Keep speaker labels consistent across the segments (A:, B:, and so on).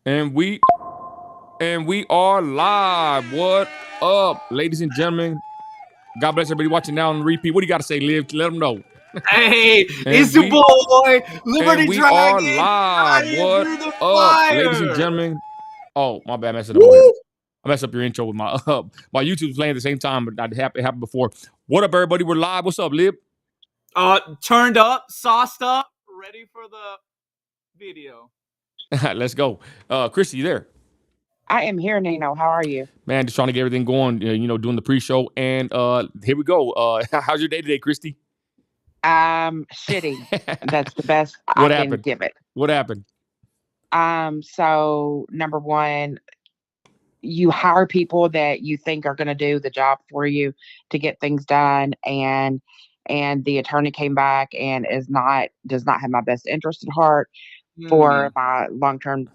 A: And we are live. What up, ladies and gentlemen? God bless everybody watching now on repeat. What do you got to say, Liv? Let them know.
B: Hey,
A: And
B: it's your boy, Liberty
A: we are
B: Dragon,
A: live.
B: riding
A: What
B: through the
A: up, ladies and
B: fire.
A: gentlemen? Oh, my bad, I messed it up over here.
B: Woo!
A: I messed up your intro with my my YouTube's playing at the same time, but it happened before. What up, everybody? We're live. What's up, Lib?
B: Turned up, sauced up, ready for the video.
A: Let's go. Christi, you there?
C: I am here, Nino. How are you?
A: Man, just trying to get everything going, doing the pre-show. And here we go. How's your day today, Christi?
C: Shitty. That's the best
A: What
C: I can
A: happened?
C: give it.
A: What happened?
C: So number one, you hire people that you think are going to do the job for you to get things done, and the attorney came back and does not have my best interest at heart for my long-term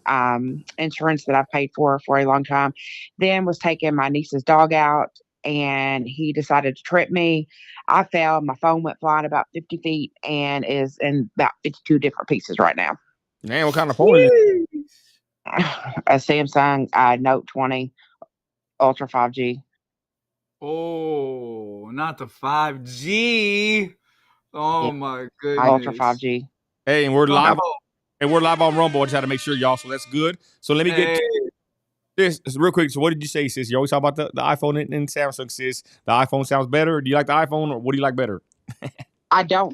C: insurance that I've paid for a long time. Then was taking my niece's dog out, and he decided to trip me. I fell. My phone went flying about 50 feet and is in about 52 different pieces right now.
A: Man, what kind of phone is it?
C: A Samsung Note 20 Ultra 5G.
B: Oh, not the 5G. Oh
C: Yeah,
B: my goodness.
C: Ultra 5G.
A: Hey, and we're live. And we're live on Rumble. I just had to make sure, y'all. So that's good. So let me get to this real quick. So what did you say, sis? You always talk about the iPhone and Samsung, sis. The iPhone sounds better. Do you like the iPhone, or what do you like better?
C: I do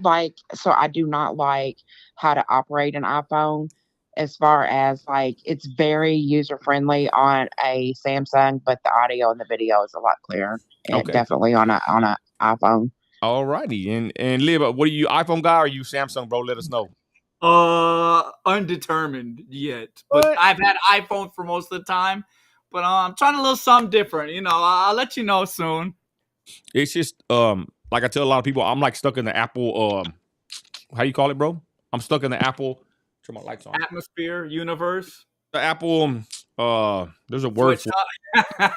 C: not like how to operate an iPhone, as far as like it's very user friendly on a Samsung, but the audio and the video is a lot clearer. And
A: Okay.
C: definitely on a iPhone.
A: Alrighty. And Liv, what are you, iPhone guy or are you Samsung, bro? Let us know.
B: Undetermined yet, but I've had iPhone for most of the time. But I'm trying a little something different. I'll let you know soon.
A: It's just like I tell a lot of people, I'm like stuck in the Apple how you call it, bro? I'm stuck in the Apple. Turn my lights on.
B: Atmosphere, universe.
A: The Apple there's a word for it.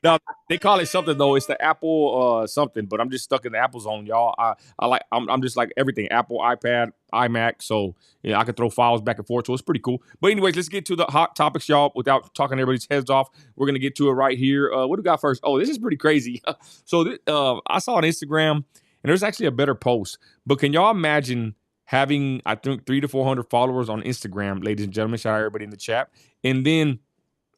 A: No, they call it something though. It's the Apple something, but I'm just stuck in the Apple zone, y'all. I'm just like everything Apple, iPad, iMac. So yeah, I can throw files back and forth. So it's pretty cool. But anyways, let's get to the hot topics, y'all. Without talking everybody's heads off, we're gonna get to it right here. What do we got first? Oh, this is pretty crazy. So I saw on Instagram, and there's actually a better post. But can y'all imagine having, I think, 300 to 400 followers on Instagram, ladies and gentlemen? Shout out everybody in the chat, and then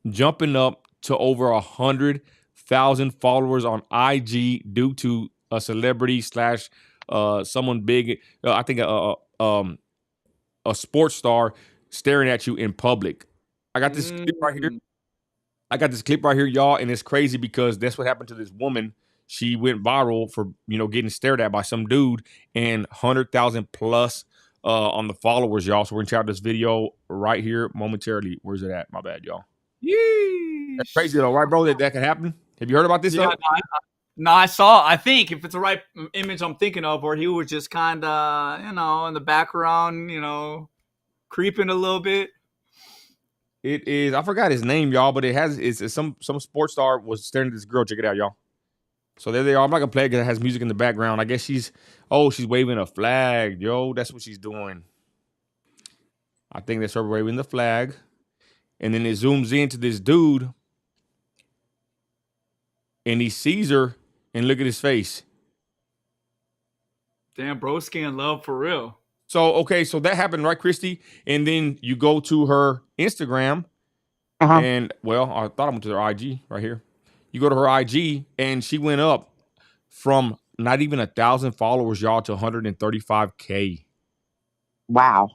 A: jumping up to over 100,000 followers on IG due to a celebrity slash someone big. I think a sports star staring at you in public. I got this clip right here. Y'all, and it's crazy because that's what happened to this woman. She went viral for getting stared at by some dude, and 100,000 plus on the followers, y'all. So we're gonna check out this video right here momentarily. Where's it at? My bad, y'all.
B: Yeesh.
A: That's crazy though, right, bro? That can happen. Have you heard about this stuff?
B: No, I saw. I think if it's the right image I'm thinking of, where he was just kind of, in the background, creeping a little bit.
A: It is. I forgot his name, y'all, but it's some sports star was staring at this girl. Check it out, y'all. So there they are. I'm not gonna play it because it has music in the background. I guess she's waving a flag, yo. That's what she's doing. I think that's her waving the flag. And then it zooms into this dude, and he sees her, and look at his face.
B: Damn, broski in love for real.
A: So, okay, so that happened, right, Christi? And then you go to her Instagram, and, well, I thought I went to her IG right here. You go to her IG, and she went up from not even 1,000 followers, y'all, to 135K.
C: Wow.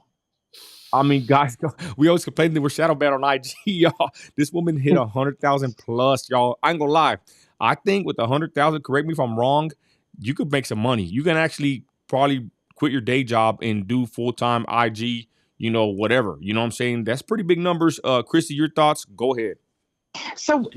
A: I mean, guys, we always complain that we're shadow banned on IG, y'all. This woman hit 100,000 plus, y'all. I ain't gonna lie. I think with 100,000, correct me if I'm wrong, you could make some money. You can actually probably quit your day job and do full-time IG, whatever. You know what I'm saying? That's pretty big numbers. Christi, your thoughts? Go ahead.
C: So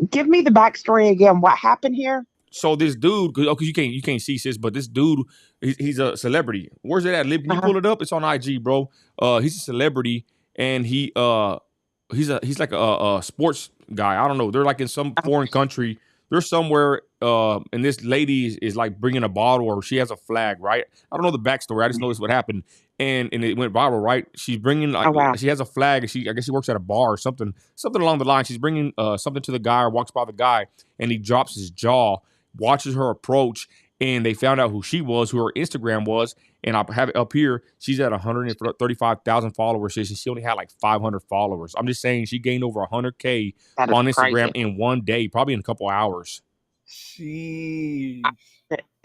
C: give me the backstory again. What happened here?
A: So this dude, because you can't see sis, but this dude, he's a celebrity. Where's it at, Lib? Can you pull it up? It's on IG, bro. He's a celebrity, and he's like a sports guy. I don't know. They're like in some foreign country. They're somewhere, and this lady is like bringing a bottle, or she has a flag, right? I don't know the backstory. I just know this what happened. and it went viral, right? She's bringing like,
C: Oh, wow.
A: she has a flag, and I guess she works at a bar or something along the line. She's bringing something to the guy, or walks by the guy, and he drops his jaw, watches her approach, and they found out who she was, who her Instagram was, and I have it up here. She's at 135,000 followers. She only had like 500 followers. I'm just saying she gained over 100K
C: That is
A: on Instagram
C: crazy.
A: in one day, probably in a couple hours.
B: Jeez.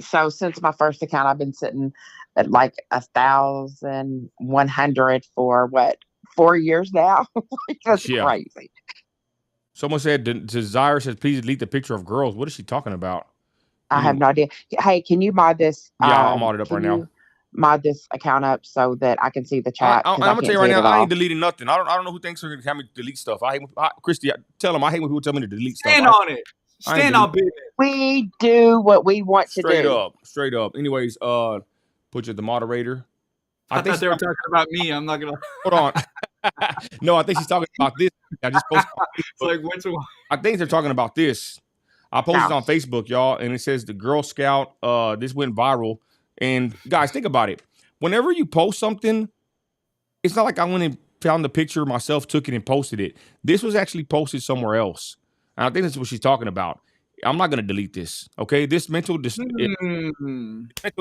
C: So since my first account, I've been sitting at like 1,100 for what, 4 years now? Like, that's
A: Yeah.
C: crazy.
A: Someone said, Desire says, please delete the picture of girls. What is she talking about?
C: I have no idea. Hey, can you mod this?
A: Yeah, I'll mod it up right now.
C: Mod this account up so that I can see the chat?
A: I'm
C: I
A: gonna tell you right now, I ain't deleting nothing. I don't know who thinks they're gonna have me delete stuff. Christy, tell them I hate when people tell me to delete stuff.
B: Stand on it. Stand on business.
C: We do what we want to do.
A: Straight up. Anyways, put you the moderator.
B: I thought they were talking about me. I'm not gonna
A: hold on. No, I think she's talking about this. I just posted on Facebook.
B: It's like, which one?
A: I think they're talking about this. I posted on Facebook, y'all, and it says the Girl Scout. This went viral. And guys, think about it. Whenever you post something, it's not like I went and found the picture myself, took it, and posted it. This was actually posted somewhere else. And I think that's what she's talking about. I'm not going to delete this, okay? This mental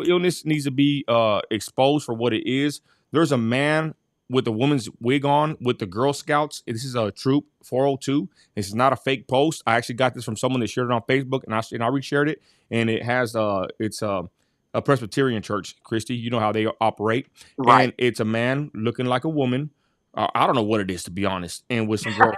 A: illness needs to be exposed for what it is. There's a man with a woman's wig on with the Girl Scouts. This is a troop 402. This is not a fake post. I actually got this from someone that shared it on Facebook, and I reshared it. And it has it's a Presbyterian church, Christy. You know how they operate. Right. And it's a man looking like a woman. I don't know what it is, to be honest. And with some girls.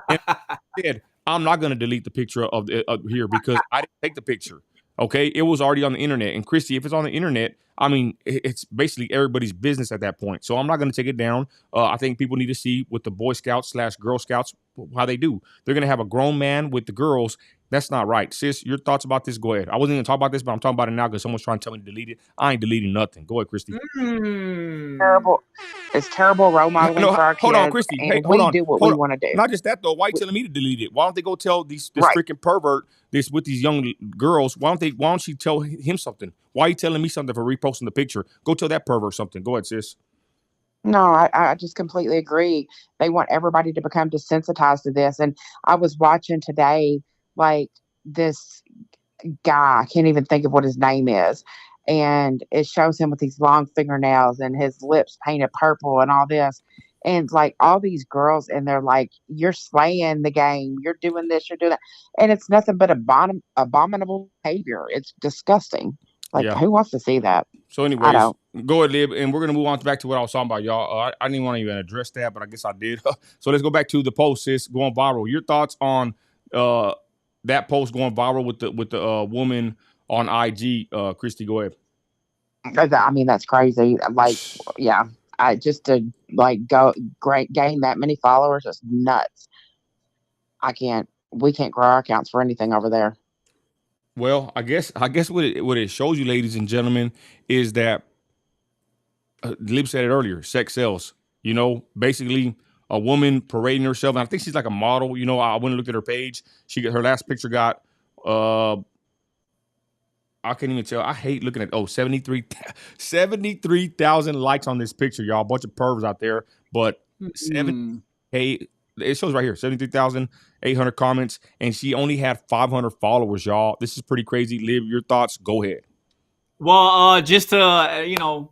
A: And I said, I'm not going to delete the picture of here because I didn't take the picture. Okay. It was already on the internet. And Christy, if it's on the internet, I mean, it's basically everybody's business at that point. So I'm not going to take it down. I think people need to see what the Boy Scouts / Girl Scouts, how they do. They're going to have a grown man with the girls. That's not right. Sis, your thoughts about this? Go ahead. I wasn't going to talk about this, but I'm talking about it now because someone's trying to tell me to delete it. I ain't deleting nothing. Go ahead, Christy.
C: Terrible. It's terrible role modeling for our kids.
A: Hold on, Christy.
C: Hey, we do what we want to do.
A: Not just that, though. Why are you telling me to delete it? Why don't they go tell this freaking pervert this with these young girls? Why don't she tell him something? Why are you telling me something for reposting the picture? Go tell that pervert something. Go ahead, sis.
C: No, I just completely agree. They want everybody to become desensitized to this. And I was watching today, like, this guy, I can't even think of what his name is. And it shows him with these long fingernails and his lips painted purple and all this. And like all these girls, and they're like, you're slaying the game. You're doing this, you're doing that. And it's nothing but abominable behavior. It's disgusting. Like, who wants to see that?
A: So anyways, go ahead, Lib, and we're going to move on back to what I was talking about, y'all. I didn't want to even address that, but I guess I did. So let's go back to the post, sis, going viral. Your thoughts on that post going viral with the woman on IG, Christy, go ahead.
C: I mean, that's crazy. Like, yeah, just to like gain that many followers is nuts. We can't grow our accounts for anything over there.
A: Well, I guess what it shows you, ladies and gentlemen, is that Lib said it earlier. Sex sells. You know, basically a woman parading herself, and I think she's like a model. You know, I went and looked at her page. Her last picture got I can't even tell. I hate looking at 73,000 likes on this picture, y'all. A bunch of pervs out there, but 7K. It shows right here, 73,800 comments, and she only had 500 followers, y'all. This is pretty crazy. Liv, your thoughts? Go ahead.
B: Well, just to,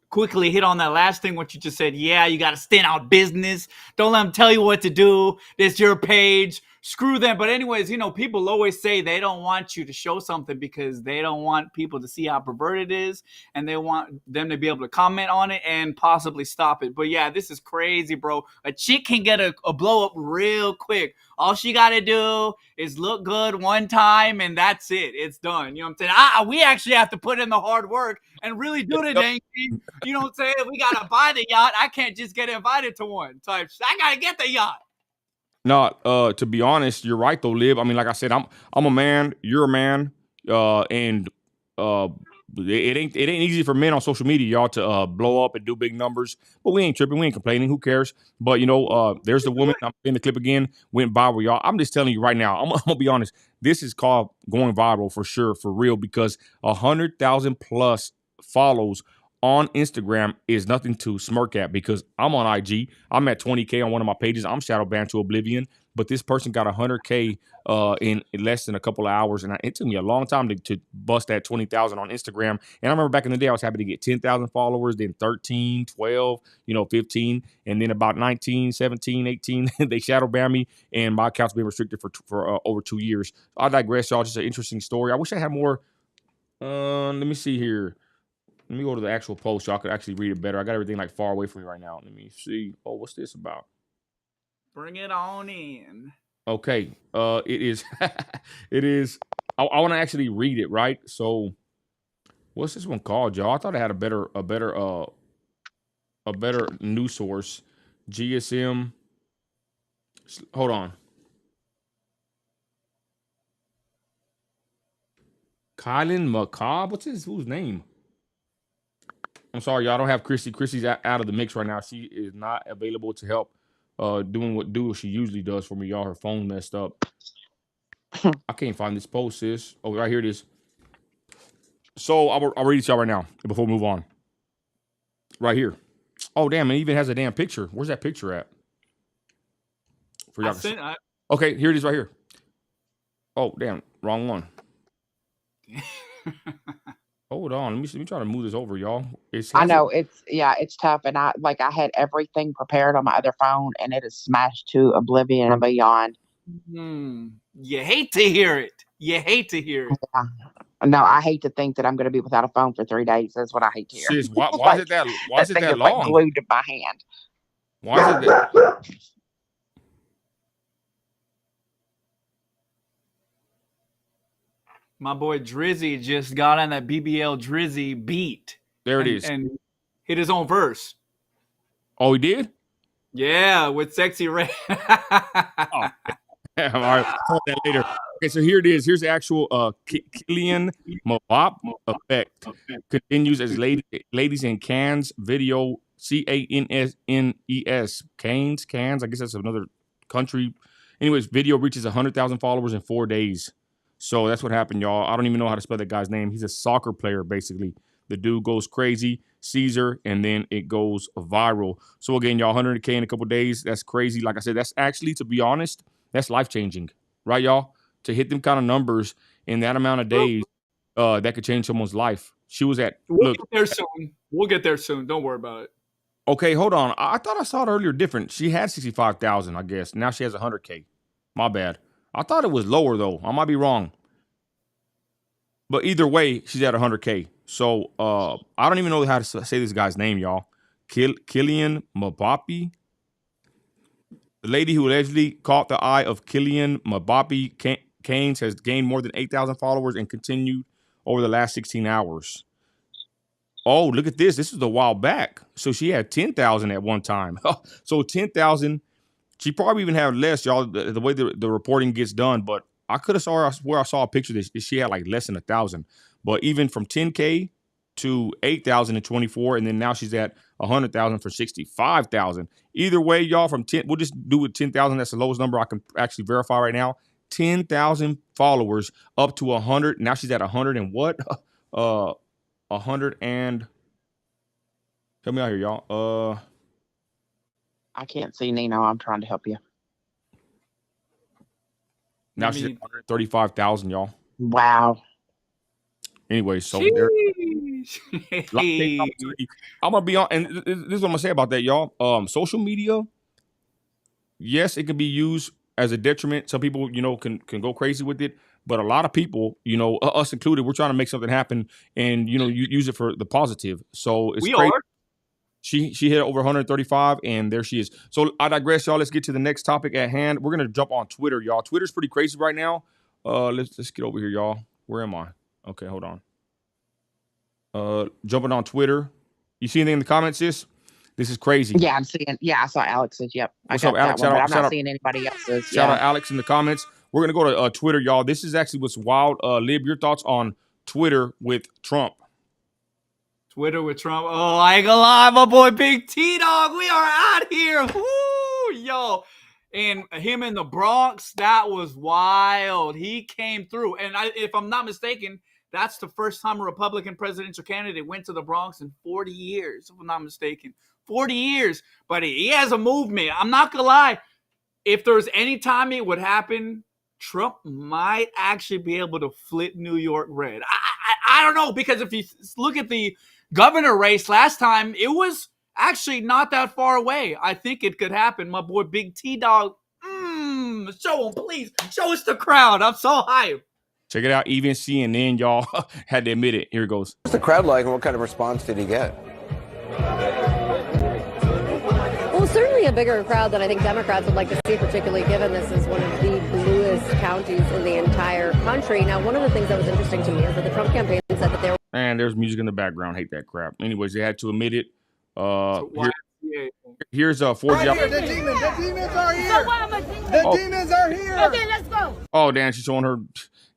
B: quickly hit on that last thing, what you just said. Yeah, you got to stand out business. Don't let them tell you what to do. It's your page. Screw them. But anyways, people always say they don't want you to show something because they don't want people to see how perverted it is, and they want them to be able to comment on it and possibly stop it. But yeah, this is crazy, bro. A chick can get a blow up real quick. All she got to do is look good one time, and that's it. It's done. You know what I'm saying? We actually have to put in the hard work and really do the dang thing. You know what I'm saying? We got to buy the yacht. I can't just get invited to one type. I got to get the yacht.
A: No, to be honest, you're right though, Lib. I mean, like I said, I'm a man, you're a man, and it ain't easy for men on social media, y'all, to blow up and do big numbers. But we ain't tripping, we ain't complaining. Who cares? But there's the woman. I'm in the clip again. Went viral, y'all. I'm just telling you right now. I'm gonna be honest. This is called going viral for sure, for real, because 100,000 plus follows on Instagram is nothing to smirk at because I'm on IG. I'm at 20K on one of my pages. I'm shadow banned to oblivion, but this person got 100K in less than a couple of hours, and it took me a long time to bust that 20,000 on Instagram. And I remember back in the day, I was happy to get 10,000 followers, then 13, 12, 15, and then about 19, 17, 18, they shadow banned me, and my account's been restricted for over 2 years. I digress, y'all. Just an interesting story. I wish I had more. Let me see here. Let me go to the actual post. Y'all could actually read it better. I got everything like far away from me right now. Let me see. Oh, what's this about?
B: Bring it on in.
A: Okay. It is. It is. I want to actually read it, right? So, what's this one called, y'all? I thought I had a better news source. GSM. Hold on. Kylan McCobb. Whose name? I'm sorry, y'all. I don't have Christi. Christi's out of the mix right now. She is not available to help doing what she usually does for me, y'all. Her phone messed up. I can't find this post, sis. Oh, right here it is. So I'll read it to y'all right now before we move on. Right here. Oh, damn. It even has a damn picture. Where's that picture at? For y'all. Okay, here it is right here. Oh, damn. Wrong one. Hold on. Let me try to move this over, y'all.
C: I know it's tough, and I had everything prepared on my other phone, and it is smashed to oblivion and beyond.
B: You hate to hear it. You hate to hear it.
C: Yeah. No, I hate to think that I'm going to be without a phone for 3 days. That's what I hate to hear.
A: Sis, why is it that? Why is it that long?
C: Like glued to my hand.
A: Why is it that?
B: My boy Drizzy just got on that BBL Drizzy beat.
A: There it is.
B: And hit his own verse.
A: Oh, he did?
B: Yeah, with Sexy Red.
A: Oh. All right, talk that later. Okay, so here it is. Here's the actual Kylian Mbappe effect. Continues as ladies in Cannes video. CANSNES. Cannes. I guess that's another country. Anyways, video reaches 100,000 followers in 4 days. So that's what happened, y'all. I don't even know how to spell that guy's name. He's a soccer player, basically. The dude goes crazy, Caesar, and then it goes viral. So again, y'all, 100K in a couple days. That's crazy. Like I said, that's actually, to be honest, that's life-changing, right, y'all? To hit them kind of numbers in that amount of days, that could change someone's life. She was at,
B: We'll get there soon. We'll get there soon. Don't worry about it.
A: Okay, hold on. I thought I saw it earlier different. She had 65,000, I guess. Now she has 100K. My bad. I thought it was lower, though. I might be wrong. But either way, she's at 100K. So I don't even know how to say this guy's name, y'all. Kylian Mbappe. The lady who allegedly caught the eye of Kylian Mbappe Keynes has gained more than 8,000 followers and continued over the last 16 hours. Oh, look at this. This is a while back. So she had 10,000 at one time. So 10,000. She probably even had less, y'all, the way the reporting gets done. But I could have swear I saw a picture that she had like less than 1,000. But even from 10K to 8,000 in 24, and then now she's at 100,000 for 65,000. Either way, y'all, from 10, we'll just do with 10,000. That's the lowest number I can actually verify right now. 10,000 followers up to 100. Now she's at 100 and what? 100 and help me out here, y'all.
C: I can't see Nino. I'm trying to help you.
A: Now she's at 135,000, y'all.
C: Wow.
A: Anyway, so there. I'm gonna be on, and this is what I'm gonna say about that, y'all. Social media, yes, it can be used as a detriment. Some people, can go crazy with it, but a lot of people, us included, we're trying to make something happen, and you use it for the positive. So it's crazy. She hit over 135, and there she is. So I digress, y'all. Let's get to the next topic at hand. We're gonna jump on Twitter, y'all. Twitter's pretty crazy right now. Let's get over here, y'all. Where am I? Okay, hold on. Jumping on Twitter. You see anything in the comments, sis? This is crazy.
C: Yeah, I'm seeing. Yeah, I saw Alex's. Yep.
A: What's up, Alex?
C: But I'm not seeing anybody else's.
A: Shout out Alex in the comments. We're gonna go to Twitter, y'all. This is actually what's wild. Lib, your thoughts on Twitter with Trump?
B: Twitter with Trump. Oh, I ain't gonna lie, my boy Big T-Dog. We are out here. Woo, yo. And him in the Bronx, that was wild. He came through. And if I'm not mistaken, That's the first time a Republican presidential candidate went to the Bronx in 40 years, if I'm not mistaken. 40 years. But he has a movement. I'm not going to lie. If there's any time it would happen, Trump might actually be able to flip New York red. I don't know, because if you look at the governor race last time, it was actually not that far away. I think it could happen. My boy Big T-Dog, show him, please. Show us the crowd. I'm so hyped.
A: Check it out. Even CNN, y'all had to admit it. Here it goes.
D: What's the crowd like, and what kind of response did he get?
E: Well, certainly a bigger crowd than I think Democrats would like to see, particularly given this is one of the bluest counties in the entire country. Now, one of the things that was interesting to me is that the Trump campaign said that there.
A: And there's music in the background. Hate that crap. Anyways, they had to admit it. Here's a 4G.
F: Right here, the demons are here. The demons are here.
G: Okay, let's go.
A: Oh, damn, she's showing her.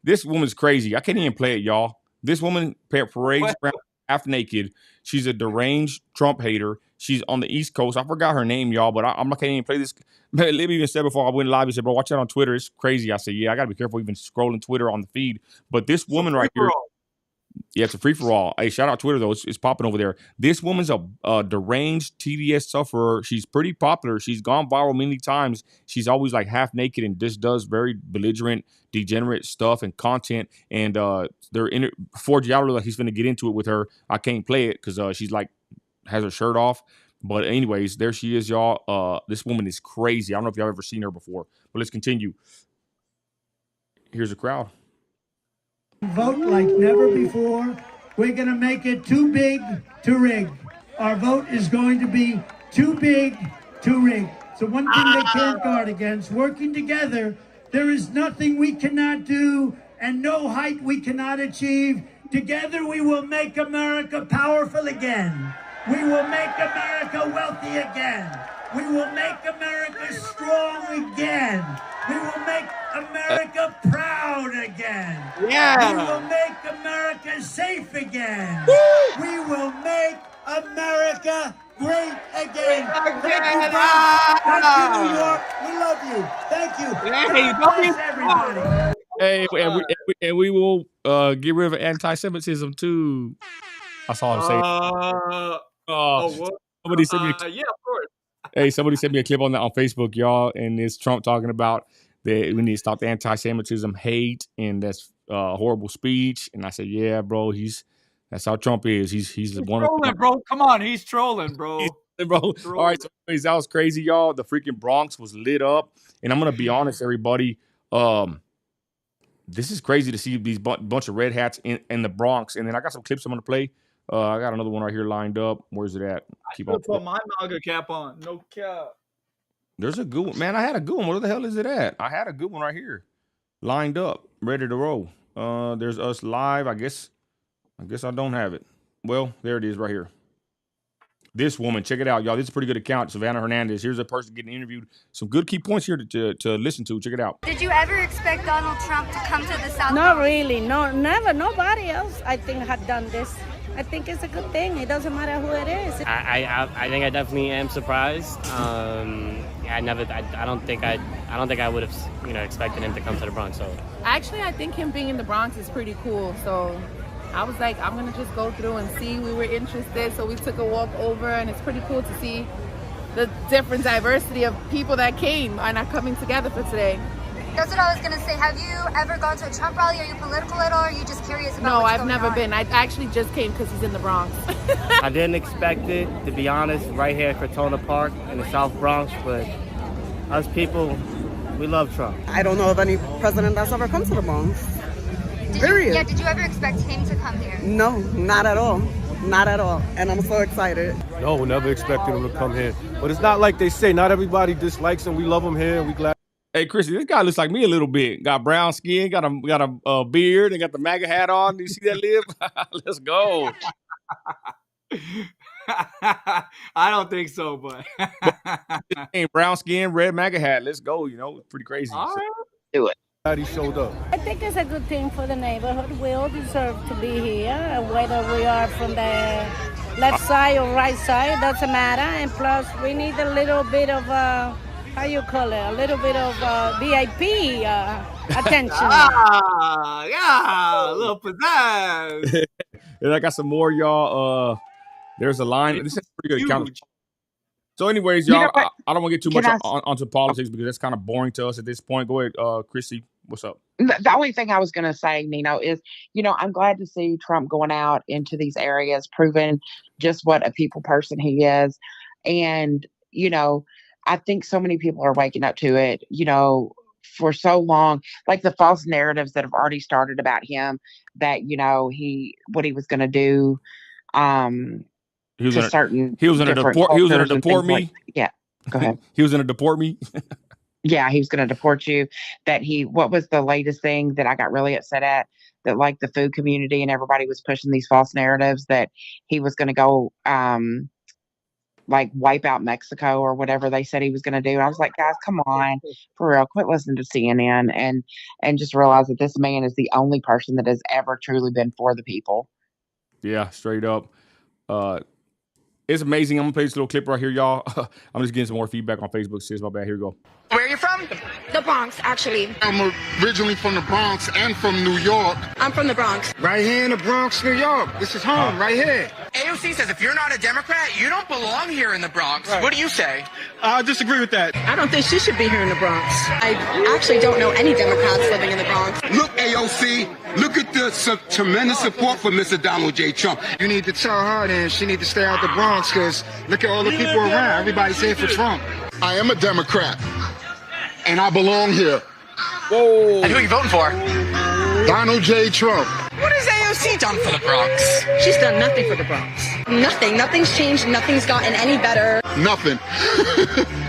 A: This woman's crazy. I can't even play it, y'all. This woman parades around half naked. She's a deranged Trump hater. She's on the East Coast. I forgot her name, y'all, but I can't even play this. Libby even said before I went live, he said, bro, watch out on Twitter. It's crazy. I said, yeah, I got to be careful even scrolling Twitter on the feed. But this woman right here. Yeah, it's a free-for-all. Hey, shout out Twitter, though. It's popping over there. This woman's a deranged TDS sufferer. She's pretty popular. She's gone viral many times. She's always like half naked and just does very belligerent, degenerate stuff and content. And they're in it. 4G, I like he's going to get into it with her. I can't play it because she's like has her shirt off. But anyways, there she is, y'all. This woman is crazy. I don't know if y'all ever seen her before. But let's continue. Here's the crowd.
H: Vote like never before. We're going to make it too big to rig. Our vote is going to be too big to rig. So one thing they can't guard against, working together, there is nothing we cannot do and no height we cannot achieve. Together we will make America powerful again. We will make America wealthy again. We will make America strong again. We will make America proud again.
B: Yeah.
H: We will make America safe again. We will make America great again. Thank you, Bronx. Thank you, New York. We love you. Thank you.
B: Hey,
H: bless everybody.
A: Hey, and we will get rid of anti-Semitism too. I saw him say. Somebody sent me.
B: Yeah, of course.
A: Hey, somebody sent me a clip on Facebook, y'all, and it's Trump talking about that we need to stop the anti-Semitism, hate, and that's horrible speech. And I said, yeah, bro, that's how Trump is. He's one
B: trolling, bro. Come on, he's trolling, bro.
A: Bro. All right, so anyways, that was crazy, y'all. The freaking Bronx was lit up, and I'm gonna be honest, everybody. This is crazy to see these bunch of red hats in the Bronx, and then I got some clips I'm gonna play. I got another one right here lined up. Where's it at?
B: Keep on. Put my MAGA cap on. No cap.
A: There's a good one, man. I had a good one. Where the hell is it at? I had a good one right here, lined up, ready to roll. There's us live. I guess I don't have it. Well, there it is right here. This woman, check it out, y'all. This is a pretty good account. Savannah Hernandez. Here's a person getting interviewed. Some good key points here to listen to. Check it out.
G: Did you ever expect Donald Trump to come to the South?
I: Not really. No, never. Nobody else, I think, had done this. I think it's a good thing. It doesn't matter who it is.
J: I think I definitely am surprised. I don't think I would have expected him to come to the Bronx. So
K: actually, I think him being in the Bronx is pretty cool. So I was like, I'm gonna just go through and see. We were interested, so we took a walk over, and it's pretty cool to see the different diversity of people that came and are coming together for today.
G: That's what I was gonna say. Have you ever gone to a Trump rally? Are you political at all? Or are you just curious about
K: No,
G: what's
K: I've
G: going
K: never
G: on?
K: been. I actually just came because he's in the Bronx.
J: I didn't expect it, to be honest, right here at Cortona Park in the South Bronx, but us people, we love Trump.
L: I don't know of any president that's ever come to the Bronx. Period.
G: Did you ever expect him to come here?
L: No, not at all. Not at all. And I'm so excited.
M: No, never expected him to come here. But it's not like they say, not everybody dislikes him. We love him here, and we glad.
A: Hey, Christi, this guy looks like me a little bit. Got brown skin, got a beard, and got the MAGA hat on. Do you see that, Liv? Let's go.
B: I don't think so, but
A: brown skin, red MAGA hat. Let's go. It's pretty crazy.
B: All right.
C: Do it.
M: He showed up.
I: I think it's a good thing for the neighborhood. We all deserve to be here, whether we are from the left side or right side, doesn't matter. And plus, we need a little bit of, a little bit of VIP Attention.
B: Yeah, a little pizzazz.
A: And I got some more, y'all. There's a line. This is pretty good account. So, anyways, y'all, I don't want to get too much onto politics because that's kind of boring to us at this point. Go ahead, Christy. What's up?
C: The only thing I was going to say, Nino, is, I'm glad to see Trump going out into these areas, proving just what a people person he is. And, I think so many people are waking up to it, for so long, like the false narratives that have already started about him that, what he was going to do.
A: He was going to deport me.
C: Yeah. Go ahead.
A: He was going to deport me.
C: Yeah, he was going to deport you. What was the latest thing that I got really upset at? That like the food community and everybody was pushing these false narratives that he was going to go like wipe out Mexico or whatever they said he was going to do. And I was like, guys, come on, for real, quit listening to CNN and just realize that this man is the only person that has ever truly been for the people.
A: Yeah, straight up. It's amazing. I'm gonna play this little clip right here, y'all. I'm just getting some more feedback on Facebook. Says my bad. Here we go.
N: Where are you from?
O: The Bronx, actually.
F: I'm originally from the Bronx and from New York.
O: I'm from the Bronx.
F: Right here in the Bronx, New York. This is home, right here.
N: AOC says if you're not a Democrat, you don't belong here in the Bronx. Right. What do you say?
F: I disagree with that.
O: I don't think she should be here in the Bronx. I actually don't know any Democrats living in the Bronx.
F: Look, AOC, look at the tremendous support for Mr. Donald J. Trump. You need to tell her then she need to stay out the Bronx because look at all the people around. Everybody's here for Trump. I am a Democrat. And I belong here.
N: Whoa. And who are you voting for?
F: Donald J. Trump.
N: What has AOC done for the Bronx?
O: She's done nothing for the Bronx. Nothing. Nothing's changed. Nothing's gotten any better.
F: Nothing.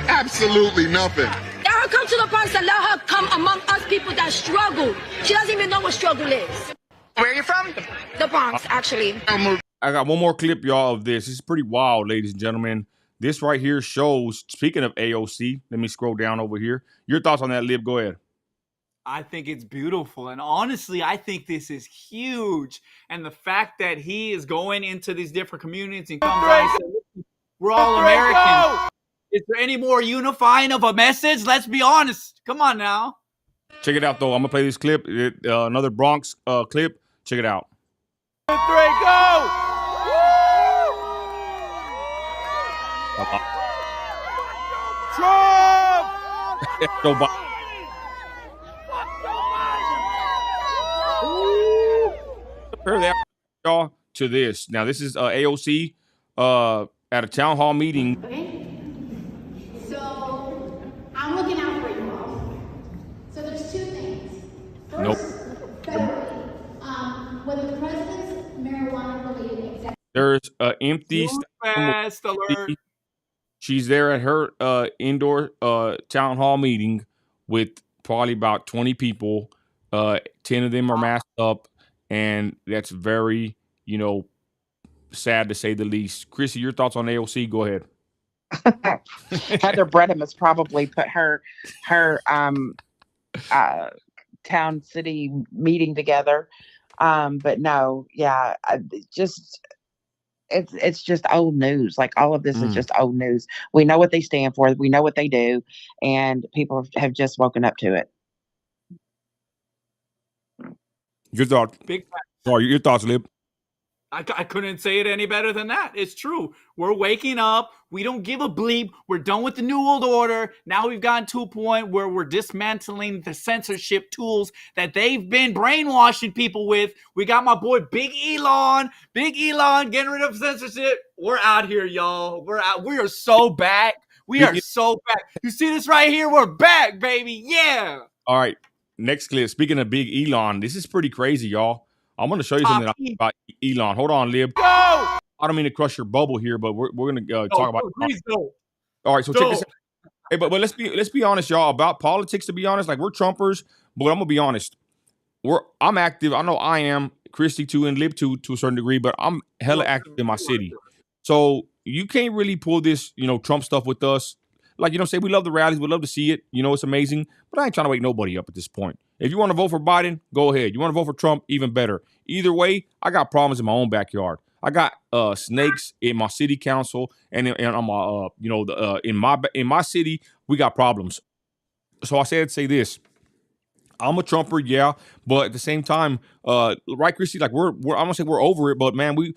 F: Absolutely nothing.
O: Let her come to the Bronx and let her come among us people that struggle. She doesn't even know what struggle is.
N: Where are you from?
O: The Bronx, actually.
A: I got one more clip, y'all, of this. This is pretty wild, ladies and gentlemen. This right here shows, speaking of AOC, let me scroll down over here. Your thoughts on that, Lib? Go ahead.
B: I think it's beautiful. And honestly, I think this is huge. And the fact that he is going into these different communities and comes out and says, we're all Americans. Is there any more unifying of a message? Let's be honest. Come on now.
A: Check it out, though. I'm going to play this clip. Another Bronx clip. Check it out.
M: 3, go! Trump!
A: Joe Biden. Compare that, y'all, to this. Now, this is AOC at a town hall meeting.
P: Okay. So I'm looking out for you all. So there's two things. First, federally, when the president's marijuana-related executive.
A: There's an empty.
B: Fast alert.
A: She's there at her indoor town hall meeting with probably about 20 people. 10 of them are masked up, and that's very, sad to say the least. Chrissy, your thoughts on AOC? Go ahead.
C: Heather Bredham has probably put her town city meeting together. But no, yeah, it's just old news. Like all of this is just old news. We know what they stand for. We know what they do, and people have just woken up to it.
A: Your thoughts? Sorry, your thoughts, Lib?
B: I couldn't say it any better than that. It's true. We're waking up. We don't give a bleep. We're done with the New World Order. Now we've gotten to a point where we're dismantling the censorship tools that they've been brainwashing people with. We got my boy Big Elon getting rid of censorship. We're out here, y'all. We're out. We are so back. We are so back. You see this right here? We're back, baby. Yeah.
A: All right. Next clip. Speaking of Big Elon, this is pretty crazy, y'all. I'm going to show you something about Elon. Hold on, Lib.
B: Go!
A: I don't mean to crush your bubble here, but we're going to talk about.
B: Please go.
A: All right, so check this out. Hey, but let's be honest, y'all, about politics. To be honest, like we're Trumpers, but I'm gonna be honest. I'm active. I know I am. Christy too, and Lib too, to a certain degree, but I'm hella active in my city. So you can't really pull this, Trump stuff with us. Like, say we love the rallies, we love to see it. It's amazing. But I ain't trying to wake nobody up at this point. If you want to vote for Biden, go ahead. You want to vote for Trump, even better. Either way, I got problems in my own backyard. I got snakes in my city council, and on my in my city we got problems. So I said to say this: I'm a Trumper, yeah, but at the same time, right, Christy? Like we're I'm gonna say we're over it, but man, we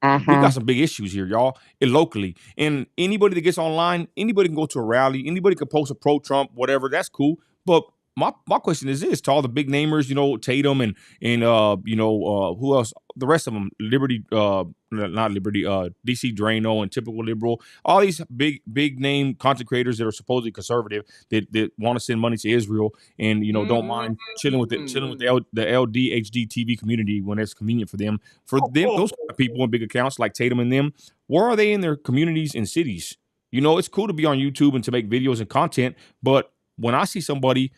A: got some big issues here, y'all, and locally. And anybody that gets online, anybody can go to a rally, anybody can post a pro-Trump, whatever. That's cool. But my question is this: to all the big namers, Tatum and who else? The rest of them, Liberty, not Liberty, DC Drano and Typical Liberal, all these big name content creators that are supposedly conservative that want to send money to Israel and don't mind chilling with the LDHD TV community when it's convenient for them. For them, those kind of people in big accounts like Tatum and them, where are they in their communities and cities? It's cool to be on YouTube and to make videos and content, but when I see somebody,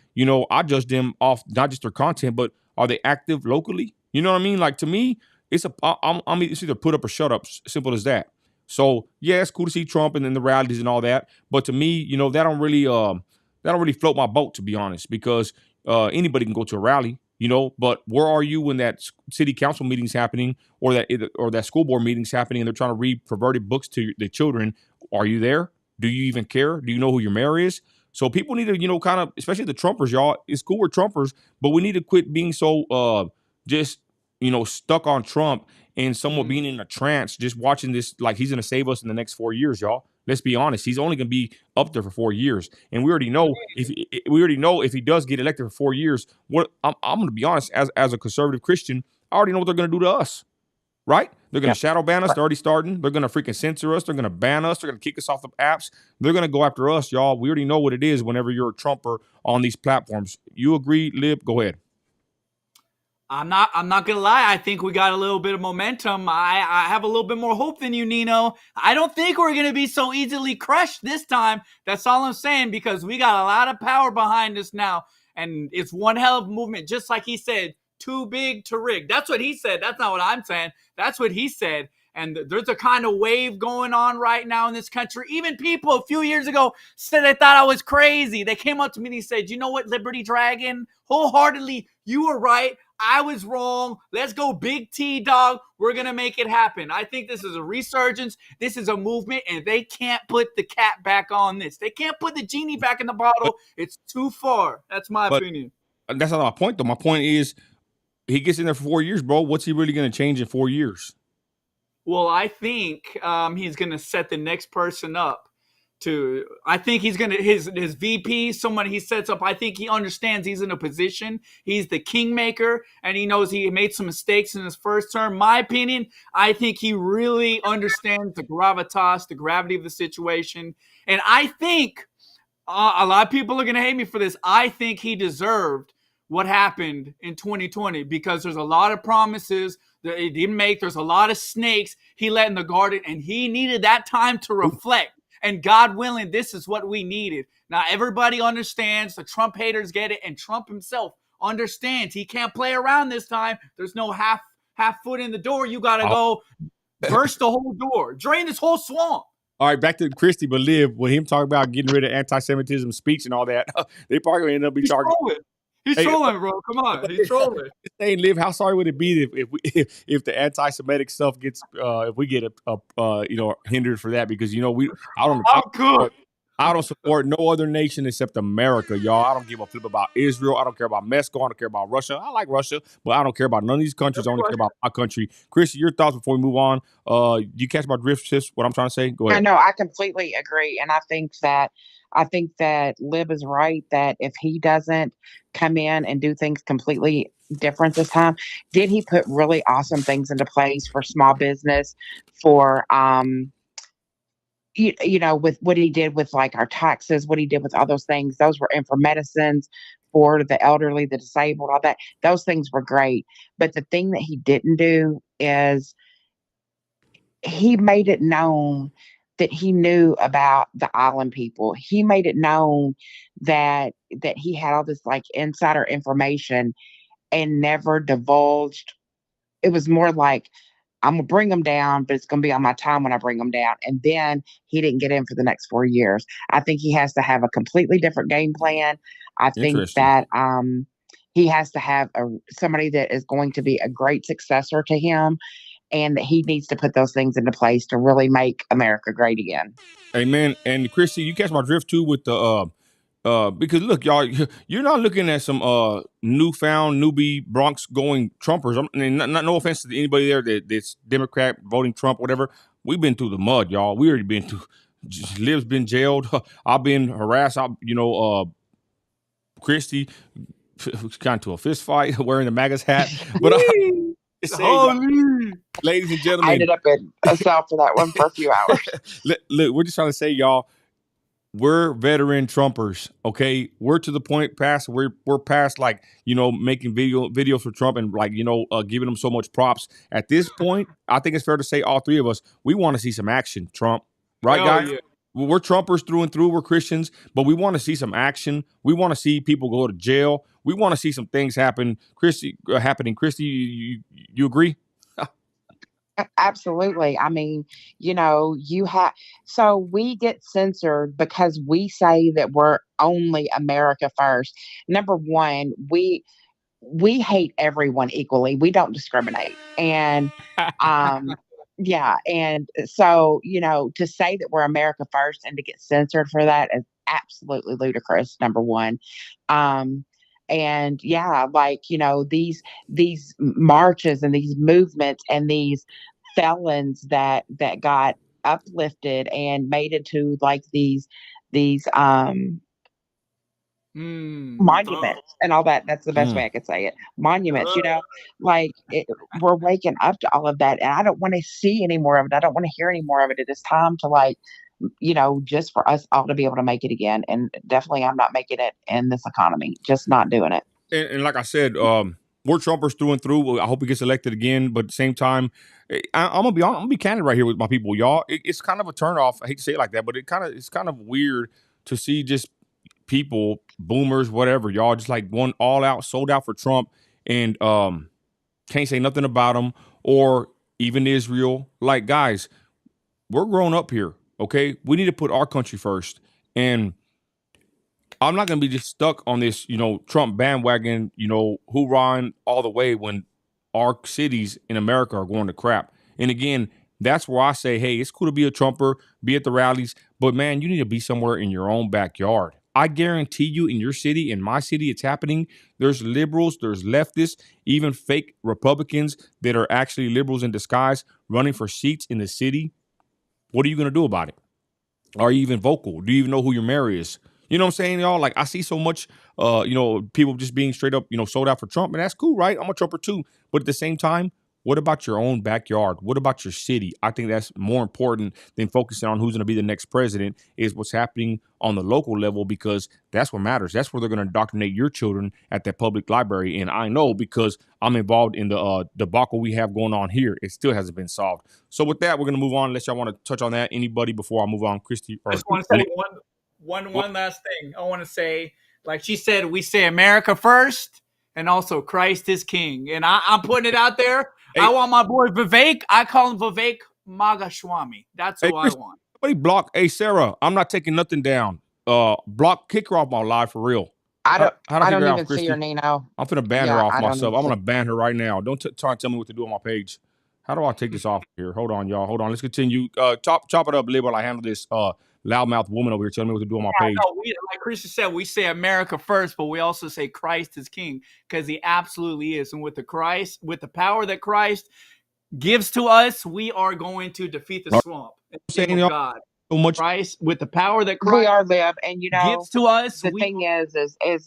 A: I judge them off not just their content, but are they active locally? You know what I mean? Like, to me, it's either put up or shut up. Simple as that. So yeah, it's cool to see Trump and then the rallies and all that. But to me, that don't really float my boat, to be honest, because anybody can go to a rally, But where are you when that city council meeting's happening or that school board meeting's happening and they're trying to read perverted books to the children? Are you there? Do you even care? Do you know who your mayor is? So people need to, kind of, especially the Trumpers, y'all. It's cool we're Trumpers, but we need to quit being so just, stuck on Trump and somewhat being in a trance, just watching this like he's going to save us in the next 4 years, y'all. Let's be honest. He's only going to be up there for 4 years, and we already know if he does get elected for 4 years. What I'm going to be honest, as a conservative Christian, I already know what they're going to do to us. Right? They're going to shadow ban us. They're already starting. They're going to freaking censor us. They're going to ban us. They're going to kick us off the apps. They're going to go after us, y'all. We already know what it is whenever you're a Trumper on these platforms. You agree, Lib? Go ahead.
B: I'm not gonna lie. I think we got a little bit of momentum. I have a little bit more hope than you, Nino. I don't think we're gonna be so easily crushed this time. That's all I'm saying, because we got a lot of power behind us now, and it's one hell of a movement. Just like he said, too big to rig. That's what he said. That's not what I'm saying. That's what he said. And there's a kind of wave going on right now in this country. Even people a few years ago said they thought I was crazy. They came up to me and they said, you know what, Liberty Dragon? Wholeheartedly, you were right. I was wrong. Let's go big T, dog. We're going to make it happen. I think this is a resurgence. This is a movement, and they can't put the cat back on this. They can't put the genie back in the bottle. It's too far. That's my opinion.
A: That's not my point, though. My point is he gets in there for 4 years, bro. What's he really going to change in 4 years?
B: Well, I think he's going to set the next person up. I think he's going to, his VP, someone he sets up, I think he understands he's in a position. He's the kingmaker, and he knows he made some mistakes in his first term. My opinion, I think he really understands the gravitas, the gravity of the situation. And I think a lot of people are going to hate me for this. I think he deserved what happened in 2020 because there's a lot of promises that he didn't make. There's a lot of snakes he let in the garden, and he needed that time to reflect. And God willing, this is what we needed. Now, everybody understands. The Trump haters get it. And Trump himself understands. He can't play around this time. There's no half foot in the door. You got to go burst the whole door. Drain this whole swamp.
A: All right, back to Christy, but Liv, with him talking about getting rid of anti-Semitism speech and all that, they probably going to end up be talking.
B: He's trolling, bro. Come on, he's trolling.
A: Hey, Liv, how sorry would it be if the anti-Semitic stuff gets if we get hindered for that? Because I don't support no other nation except America, y'all. I don't give a flip about Israel. I don't care about Mexico. I don't care about Russia. I like Russia, but I don't care about none of these countries. I only care about my country. Christy, your thoughts before we move on? You catch my drift, sis? What I'm trying to say? Go ahead.
C: No, I completely agree, and I think that Lib is right, that if he doesn't come in and do things completely different this time, did he put really awesome things into place for small business, for with what he did with like our taxes, what he did with all those things, those were in for medicines for the elderly, the disabled, all that. Those things were great. But the thing that he didn't do is he made it known that he knew about the island people. He made it known that he had all this like insider information and never divulged. It was more like, I'm going to bring them down, but it's going to be on my time when I bring them down. And then he didn't get in for the next 4 years. I think he has to have a completely different game plan. I think that he has to have somebody that is going to be a great successor to him, and that he needs to put those things into place to really make America great again.
A: Amen. And Christy, you catch my drift too with the Because look, y'all, you're not looking at some newfound newbie Bronx going Trumpers. I mean, no offense to anybody there that's Democrat voting Trump, whatever. We've been through the mud, y'all. We already been through. Liv's been jailed. I've been harassed. Christi got into a fist fight wearing the MAGA's hat. But ladies and gentlemen,
C: I ended up in a cell for that one for a few hours.
A: Look, we're just trying to say, y'all, we're veteran Trumpers, okay? We're to the point past we're past like, making videos for Trump and like, giving him so much props. At this point, I think it's fair to say all three of us, we want to see some action, Trump. Right, guys? Yeah. We're Trumpers through and through. We're Christians, but we want to see some action. We want to see people go to jail. We want to see some things happen. Christi, you agree?
C: Absolutely. I mean, so we get censored because we say that we're only America first. Number one, we hate everyone equally. We don't discriminate. And yeah, and so, to say that we're America first and to get censored for that is absolutely ludicrous, number one. And yeah, like, these marches and these movements and these felons that got uplifted and made into like these monuments and all that. That's the best way I could say it. Monuments, we're waking up to all of that, and I don't want to see any more of it. I don't want to hear any more of it. It is time to just for us all to be able to make it again. And definitely, I'm not making it in this economy. Just not doing it.
A: And like I said, we're Trumpers through and through. I hope he gets elected again. But at the same time, I'm gonna be candid right here with my people, y'all. It's kind of a turnoff. I hate to say it like that, but it's kind of weird to see just people, boomers, whatever, y'all, just like going all out, sold out for Trump, and can't say nothing about him or even Israel. Like, guys, we're grown up here, okay? We need to put our country first. And I'm not going to be just stuck on this, Trump bandwagon, hoorahing all the way when our cities in America are going to crap. And again, that's where I say, hey, it's cool to be a Trumper, be at the rallies, but man, you need to be somewhere in your own backyard. I guarantee you in your city, in my city, it's happening. There's liberals, there's leftists, even fake Republicans that are actually liberals in disguise running for seats in the city. What are you going to do about it? Are you even vocal? Do you even know who your mayor is? You know what I'm saying, y'all? Like, I see so much, people just being straight up, sold out for Trump, and that's cool, right? I'm a Trumper too. But at the same time, what about your own backyard? What about your city? I think that's more important than focusing on who's going to be the next president is what's happening on the local level, because that's what matters. That's where they're going to indoctrinate your children at that public library. And I know because I'm involved in the debacle we have going on here. It still hasn't been solved. So with that, we're going to move on unless y'all want to touch on that. Anybody before I move on? Christi?
B: I just want to say one last thing. I want to say, like she said, we say America first and also Christ is king. And I'm putting it out there. Hey, I want my boy Vivek. I call him Vivek Magashwami. That's who I want.
A: Somebody block. Hey, Sarah, I'm not taking nothing down. Kick her off my live for real.
C: I don't even see her, Nino.
A: I'm finna ban her off myself. I'm gonna ban her right now. Don't try and tell me what to do on my page. How do I take this off here? Hold on, y'all. Hold on. Let's continue. Chop it up, Lib, while I handle this loudmouth woman over here telling me what to do on my page.
B: No, like Christi said, we say America first, but we also say Christ is king, because he absolutely is. And with the power that Christ gives to us, we are going to defeat the swamp.
A: Saying
B: God.
A: So much
B: Christ, with the power that Christ
C: we are Lib, and
B: gives to us.
C: The thing is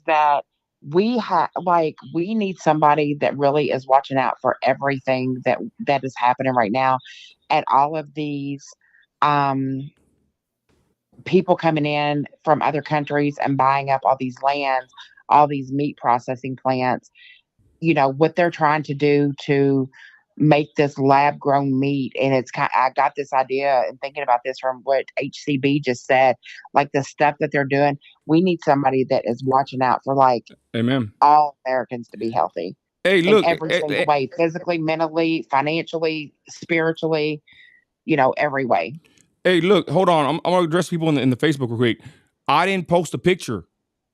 C: that we need somebody that really is watching out for everything that is happening right now, and all of these people coming in from other countries and buying up all these lands, all these meat processing plants. What they're trying to do to make this lab grown meat. And I got this idea and thinking about this from what HCB just said, like the stuff that they're doing. We need somebody that is watching out for
A: Amen, all
C: Americans to be healthy.
A: Hey, look,
C: in every single way, physically, mentally, financially, spiritually, every way.
A: Hey, look, hold on. I'm going to address people in the Facebook real quick. I didn't post a picture.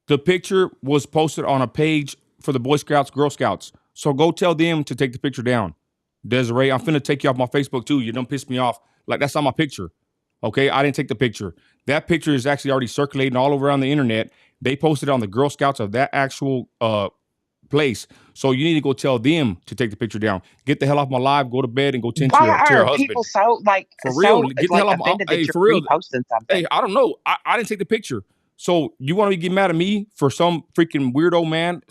A: The picture was posted on a page for the Boy Scouts, Girl Scouts. So go tell them to take the picture down. Desiree, I'm finna take you off my Facebook too. You done pissed me off. Like, that's not my picture. Okay, I didn't take the picture. That picture is actually already circulating all over on the internet. They posted on the Girl Scouts of that actual place. So you need to go tell them to take the picture down. Get the hell off my live. Go to bed and go tend to
C: Why
A: your
C: are
A: husband.
C: people so
A: For real, get the hell off my.
C: offended that
A: Hey,
C: you're
A: for real.
C: reposting something?
A: Hey, I don't know. I didn't take the picture. So you want to get mad at me for some freaking weirdo man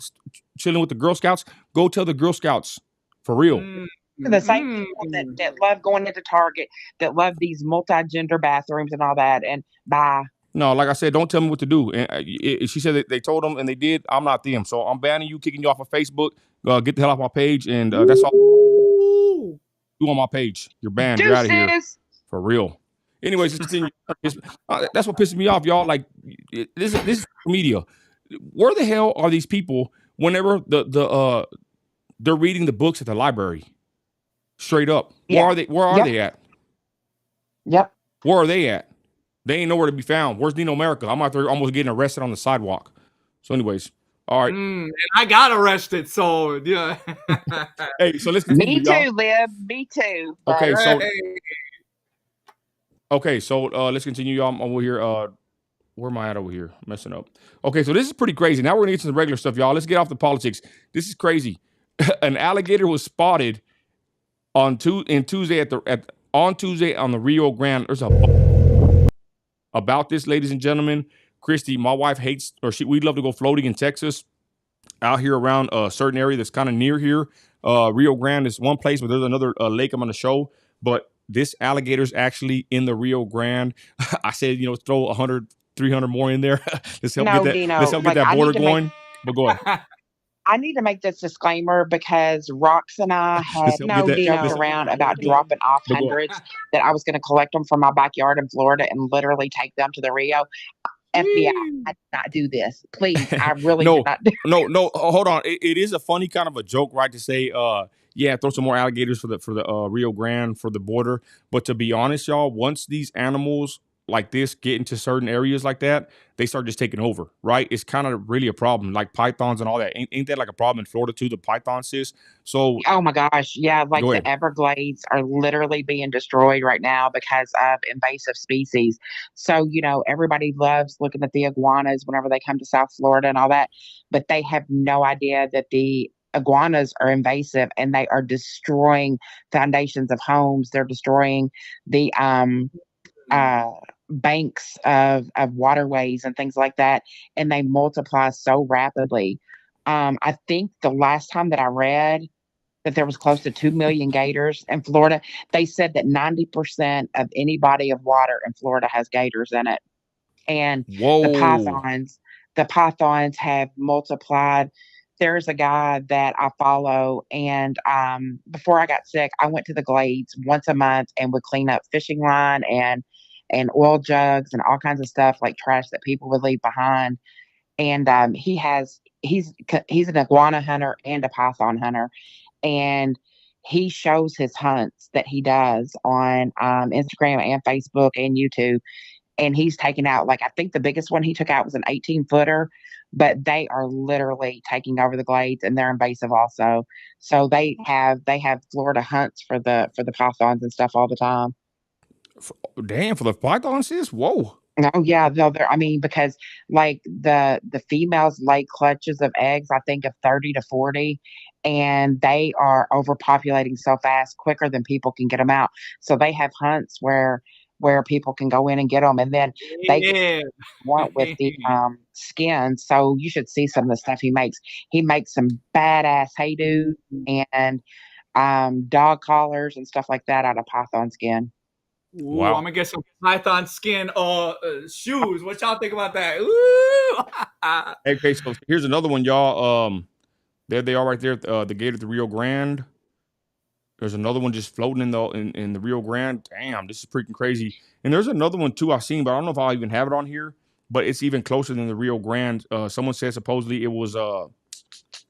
A: chilling with the Girl Scouts? Go tell the Girl Scouts. For real.
C: The same people that love going into Target, that love these multi-gender bathrooms and all that, and bye.
A: No, like I said, don't tell me what to do. And she said that they told them and they did. I'm not them. So I'm banning you, kicking you off of Facebook. Get the hell off my page. And that's all you on my page. You're banned. You're out of here. For real. Anyways, let's continue. That's what pisses me off, y'all. Like, this is media. Where the hell are these people whenever they're reading the books at the library? Straight up.
C: Yeah.
A: Where are they at?
C: Yep.
A: Where are they at? They ain't nowhere to be found. Where's Nino America? I'm out there almost getting arrested on the sidewalk. So anyways, all right.
B: And I got arrested, so yeah.
A: Hey, so let's continue.
C: Me too, Lib. Me too.
A: Okay, so let's continue, y'all. I'm over here. Where am I at over here? Messing up. Okay, so this is pretty crazy. Now we're gonna get to the regular stuff, y'all. Let's get off the politics. This is crazy. An alligator was spotted on Tuesday on the Rio Grande. There's about this, ladies and gentlemen. Christi, my wife hates, we'd love to go floating in Texas, out here around a certain area that's kind of near here. Rio Grande is one place, but there's another lake I'm going to show. But this alligator's actually in the Rio Grande. I said, throw 100, 300 more in there. Let's help get that border going. But go ahead.
C: I need to make this disclaimer because Rox and I had joked around about dropping off hundreds that I was going to collect them from my backyard in Florida and literally take them to the Rio. FBI, I did not do this. Please, I really did not do this.
A: No, hold on. It is a funny kind of a joke, right? To say, throw some more alligators for the Rio Grande for the border. But to be honest, y'all, once these animals like this get into certain areas like that, they start just taking over, right? It's kind of really a problem, like pythons and all that. Ain't that like a problem in Florida too, the pythons, sis? So,
C: oh my gosh, yeah, like the Everglades are literally being destroyed right now because of invasive species. So, everybody loves looking at the iguanas whenever they come to South Florida and all that, but they have no idea that the iguanas are invasive and they are destroying foundations of homes. They're destroying the banks of waterways and things like that, and they multiply so rapidly. I think the last time that I read that there was close to 2 million gators in Florida, they said that 90% of any body of water in Florida has gators in it. And the pythons have multiplied. There's a guy that I follow, and before I got sick, I went to the Glades once a month and would clean up fishing line and oil jugs and all kinds of stuff like trash that people would leave behind. And he's an iguana hunter and a python hunter, and he shows his hunts that he does on Instagram and Facebook and YouTube. And he's taken out, I think the biggest one he took out was an 18-footer, but they are literally taking over the Glades and they're invasive also. So they have Florida hunts for the pythons and stuff all the time.
A: Damn, for the pythons, sis? Whoa.
C: Oh yeah, because the females lay clutches of eggs, I think of 30 to 40, and they are overpopulating so fast, quicker than people can get them out. So they have hunts where people can go in and get them, and then they want with the skin. So you should see some of the stuff he makes. He makes some badass haydo and dog collars and stuff like that out of python skin.
B: Ooh, wow. I'm gonna get some python skin shoes. What y'all think about that? Ooh.
A: Okay, so here's another one, y'all. There they are right there, the gate at the Rio Grande. There's another one just floating in the Rio Grande. Damn, this is freaking crazy. And there's another one too I've seen, but I don't know if I'll even have it on here. But it's even closer than the Rio Grande. Someone said supposedly it was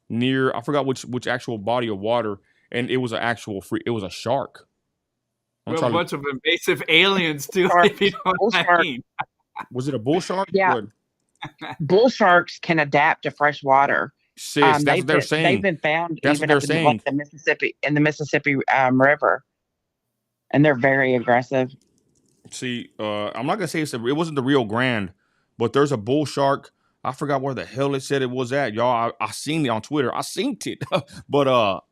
A: near, I forgot which actual body of water, and it was it was a shark.
B: A bunch of invasive aliens too. If you know what I mean.
A: Was it a bull shark?
C: Yeah. Bull sharks can adapt to fresh water.
A: Sis, that's what they're saying.
C: They've been found even up in the Mississippi River, and they're very aggressive.
A: See, I'm not gonna say it wasn't the Rio Grande, but there's a bull shark. I forgot where the hell it said it was at, y'all. I seen it on Twitter. I seen it, but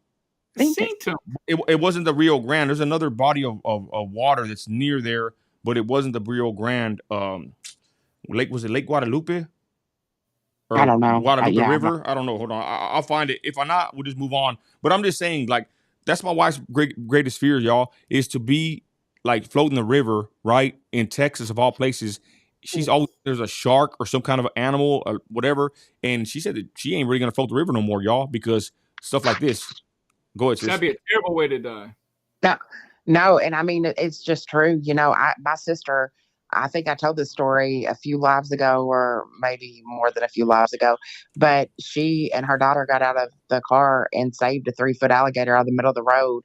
A: it wasn't the Rio Grande. There's another body of water that's near there, but it wasn't the Rio Grande. Was it Lake Guadalupe
C: I
A: or
C: don't know.
A: Guadalupe
C: Yeah,
A: River? I don't know. Hold on, I'll find it. If I not, we'll just move on. But I'm just saying, like, that's my wife's greatest fear, y'all, is to be like floating the river, right, in Texas of all places. She's always there's a shark or some kind of animal or whatever, and she said that she ain't really gonna float the river no more, y'all, because stuff like this. Go ahead, sis.
B: That'd be a terrible way to die.
C: No, no, and I mean it's just true. My sister, I think I told this story a few lives ago, or maybe more than a few lives ago, but she and her daughter got out of the car and saved a 3-foot alligator out of the middle of the road,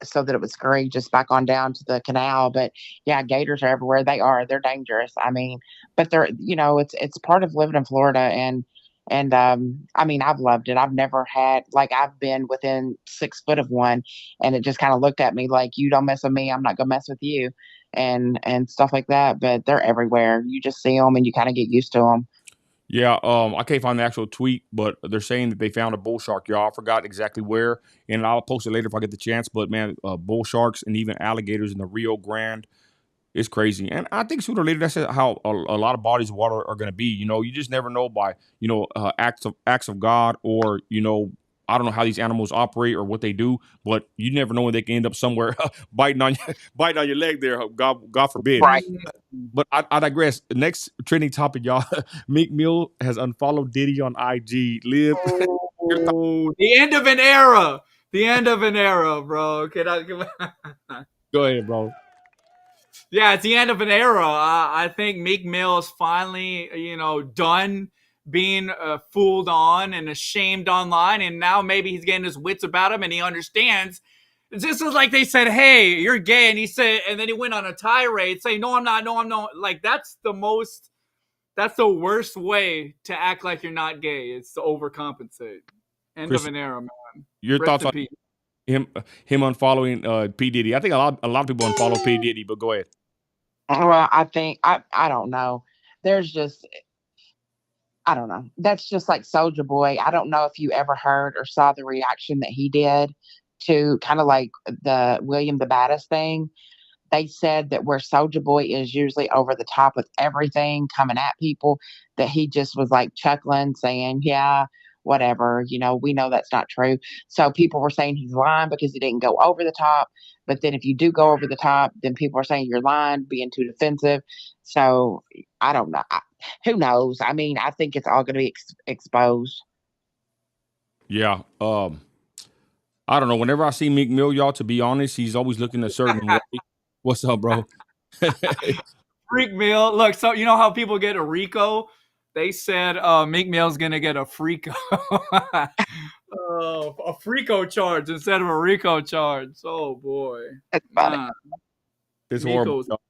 C: so that it would scurry just back on down to the canal. But yeah, gators are everywhere. They're dangerous. I mean, but it's part of living in Florida, and I mean, I've loved it. I've never had, like, I've been within 6 foot of one, and it just kind of looked at me like, you don't mess with me, I'm not gonna mess with you, and stuff like that. But they're everywhere. You just see them and you kind of get used to them.
A: Yeah, I can't find the actual tweet, but they're saying that they found a bull shark, y'all. I forgot exactly where, and I'll post it later if I get the chance. But man, bull sharks and even alligators in the Rio Grande, it's crazy. And I think sooner or later that's how a lot of bodies of water are going to be. You just never know by acts of God, or I don't know how these animals operate or what they do, but you never know when they can end up somewhere biting on your leg there. God forbid.
C: Right.
A: But I digress. Next trending topic, y'all. Meek Mill has unfollowed Diddy on IG. Live.
B: Oh, the end of an era. The end of an era, bro.
A: Go ahead, bro.
B: Yeah, it's the end of an era. I think Meek Mill is finally, done being fooled on and ashamed online, and now maybe he's getting his wits about him, and he understands. It's just like they said, "Hey, you're gay," and he said, and then he went on a tirade saying, "No, I'm not. No, I'm not." Like that's the worst way to act like you're not gay. It's to overcompensate. End
A: Chris,
B: of an era, man.
A: Your thoughts on him unfollowing P. Diddy? I think a lot of people unfollow P. Diddy, but go ahead.
C: Well, I think I don't know. There's just I don't know. That's just like Soulja Boy. I don't know if you ever heard or saw the reaction that he did to kind of like the William the Baddest thing. They said that where Soulja Boy is usually over the top with everything coming at people, that he just was like chuckling, saying, yeah, whatever, we know that's not true. So people were saying he's lying because he didn't go over the top. But then if you do go over the top, then people are saying you're lying, being too defensive. So I don't know. Who knows? I mean, I think it's all going to be exposed.
A: Yeah. I don't know. Whenever I see Meek Mill, y'all, to be honest, he's always looking a certain way. What's up, bro?
B: Freak Mill. Look, so you know how people get a RICO? They said Meek Mill's gonna get a FRICO. A FRICO charge instead of a RICO charge. Oh boy.
A: It's horrible.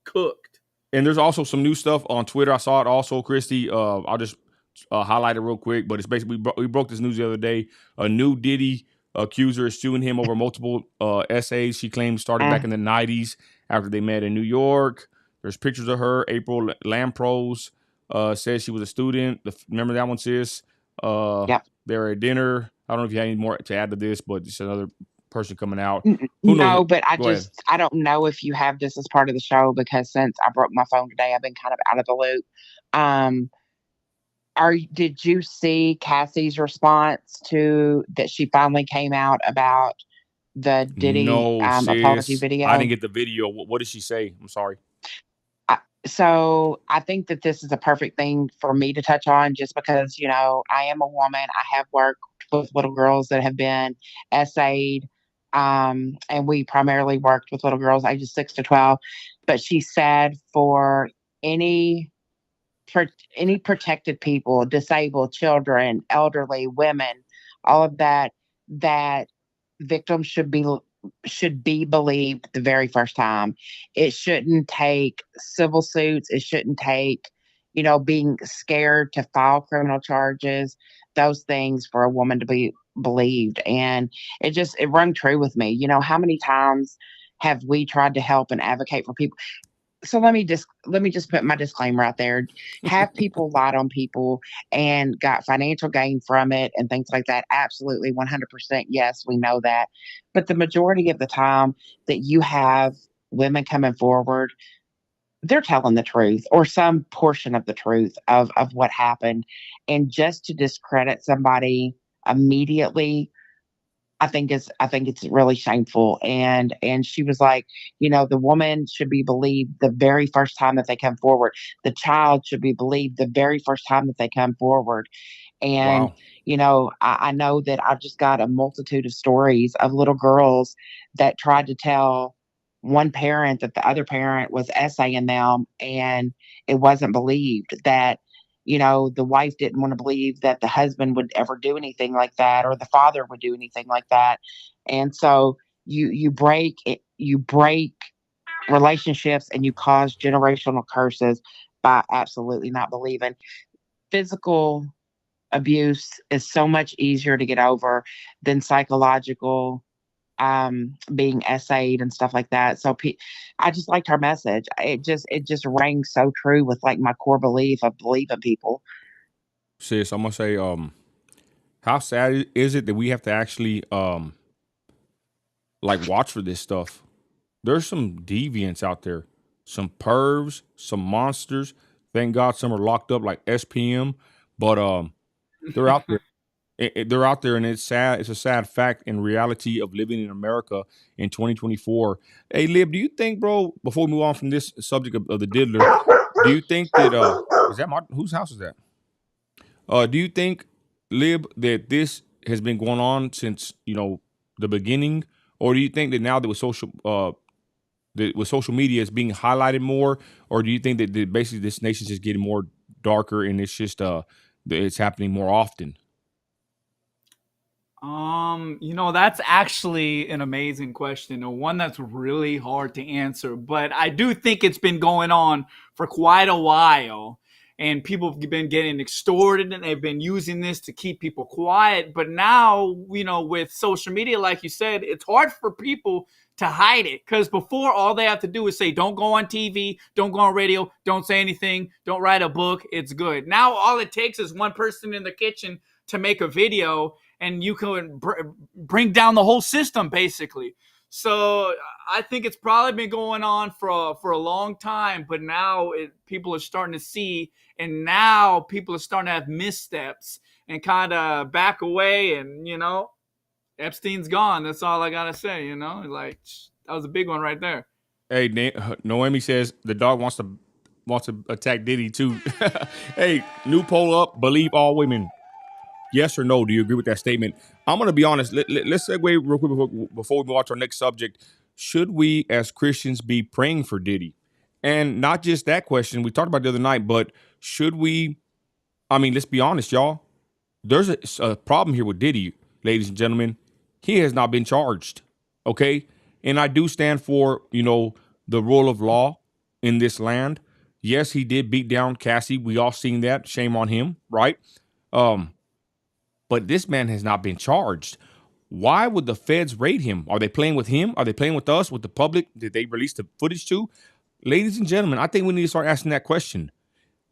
B: Cooked.
A: And there's also some new stuff on Twitter. I saw it also, Christi. I'll just highlight it real quick, but it's basically we broke this news the other day. A new Diddy accuser is suing him over multiple essays she claims started back in the 90s after they met in New York. There's pictures of her. April Lamprose says she was a student. Remember that one, sis?
C: Yeah.
A: They were at dinner. I don't know if you had any more to add to this, but just another person coming out.
C: No, but I don't know if you have this as part of the show, because since I broke my phone today, I've been kind of out of the loop. Did you see Cassie's response to that? She finally came out about the Diddy apology video.
A: I didn't get the video. What did she say? I'm sorry.
C: So I think that this is a perfect thing for me to touch on, just because, I am a woman. I have worked with little girls that have been essayed. And we primarily worked with little girls ages 6 to 12. But she said for any protected people, disabled children, elderly women, all of that victims should be believed the very first time. It shouldn't take civil suits. It shouldn't take, being scared to file criminal charges, those things, for a woman to be believed. And it rung true with me. How many times, have we tried to help and advocate for people? So let me just put my disclaimer out there. Have people lied on people and got financial gain from it and things like that? Absolutely, 100%. Yes, we know that. But the majority of the time that you have women coming forward, they're telling the truth or some portion of the truth of what happened. And just to discredit somebody immediately, I think it's really shameful. And she was like, the woman should be believed the very first time that they come forward. The child should be believed the very first time that they come forward. And,
A: Wow.
C: I know that I've just got a multitude of stories of little girls that tried to tell one parent that the other parent was essaying them, and it wasn't believed. That, the wife didn't want to believe that the husband would ever do anything like that, or the father would do anything like that. And so you break it, you break relationships, and you cause generational curses by absolutely not believing. Physical abuse is so much easier to get over than psychological, being essayed and stuff like that. So I just liked her message. It just rang so true with like my core belief of believing people.
A: Sis, I'm gonna say, how sad is it that we have to actually like watch for this stuff? There's some deviants out there, some pervs, some monsters. Thank God some are locked up like SPM, but they're out there. They're out there, and it's sad. It's a sad fact in reality of living in America in 2024. Hey, Lib, do you think, bro? Before we move on from this subject of the diddler, do you think that is that whose house is that? Do you think, Lib, that this has been going on since the beginning, or do you think that now that with social media it's being highlighted more, or do you think that basically this nation's just getting more darker and it's just it's happening more often?
B: That's actually an amazing question, and one that's really hard to answer. But I do think it's been going on for quite a while, and people have been getting extorted, and they've been using this to keep people quiet. But now, with social media, like you said, it's hard for people to hide it, because before, all they have to do is say, don't go on TV, don't go on radio, don't say anything, don't write a book, it's good. Now all it takes is one person in the kitchen to make a video, and you can bring down the whole system, basically. So I think it's probably been going on for a long time, but now people are starting to see, and now people are starting to have missteps and kind of back away, and Epstein's gone. That's all I gotta say. Like, that was a big one right there.
A: Hey, Noemi says the dog wants to attack Diddy too. Hey, new poll up: believe all women. Yes or no? Do you agree with that statement? I'm going to be honest. Let's segue real quick before we move on to our next subject. Should we, as Christians, be praying for Diddy? And not just that question we talked about the other night, but should we? I mean, let's be honest, y'all. There's a problem here with Diddy, ladies and gentlemen. He has not been charged, okay? And I do stand for, the rule of law in this land. Yes, he did beat down Cassie. We all seen that. Shame on him, right? But this man has not been charged. Why would the feds raid him? Are they playing with him? Are they playing with us, with the public? Did they release the footage too? Ladies and gentlemen, I think we need to start asking that question.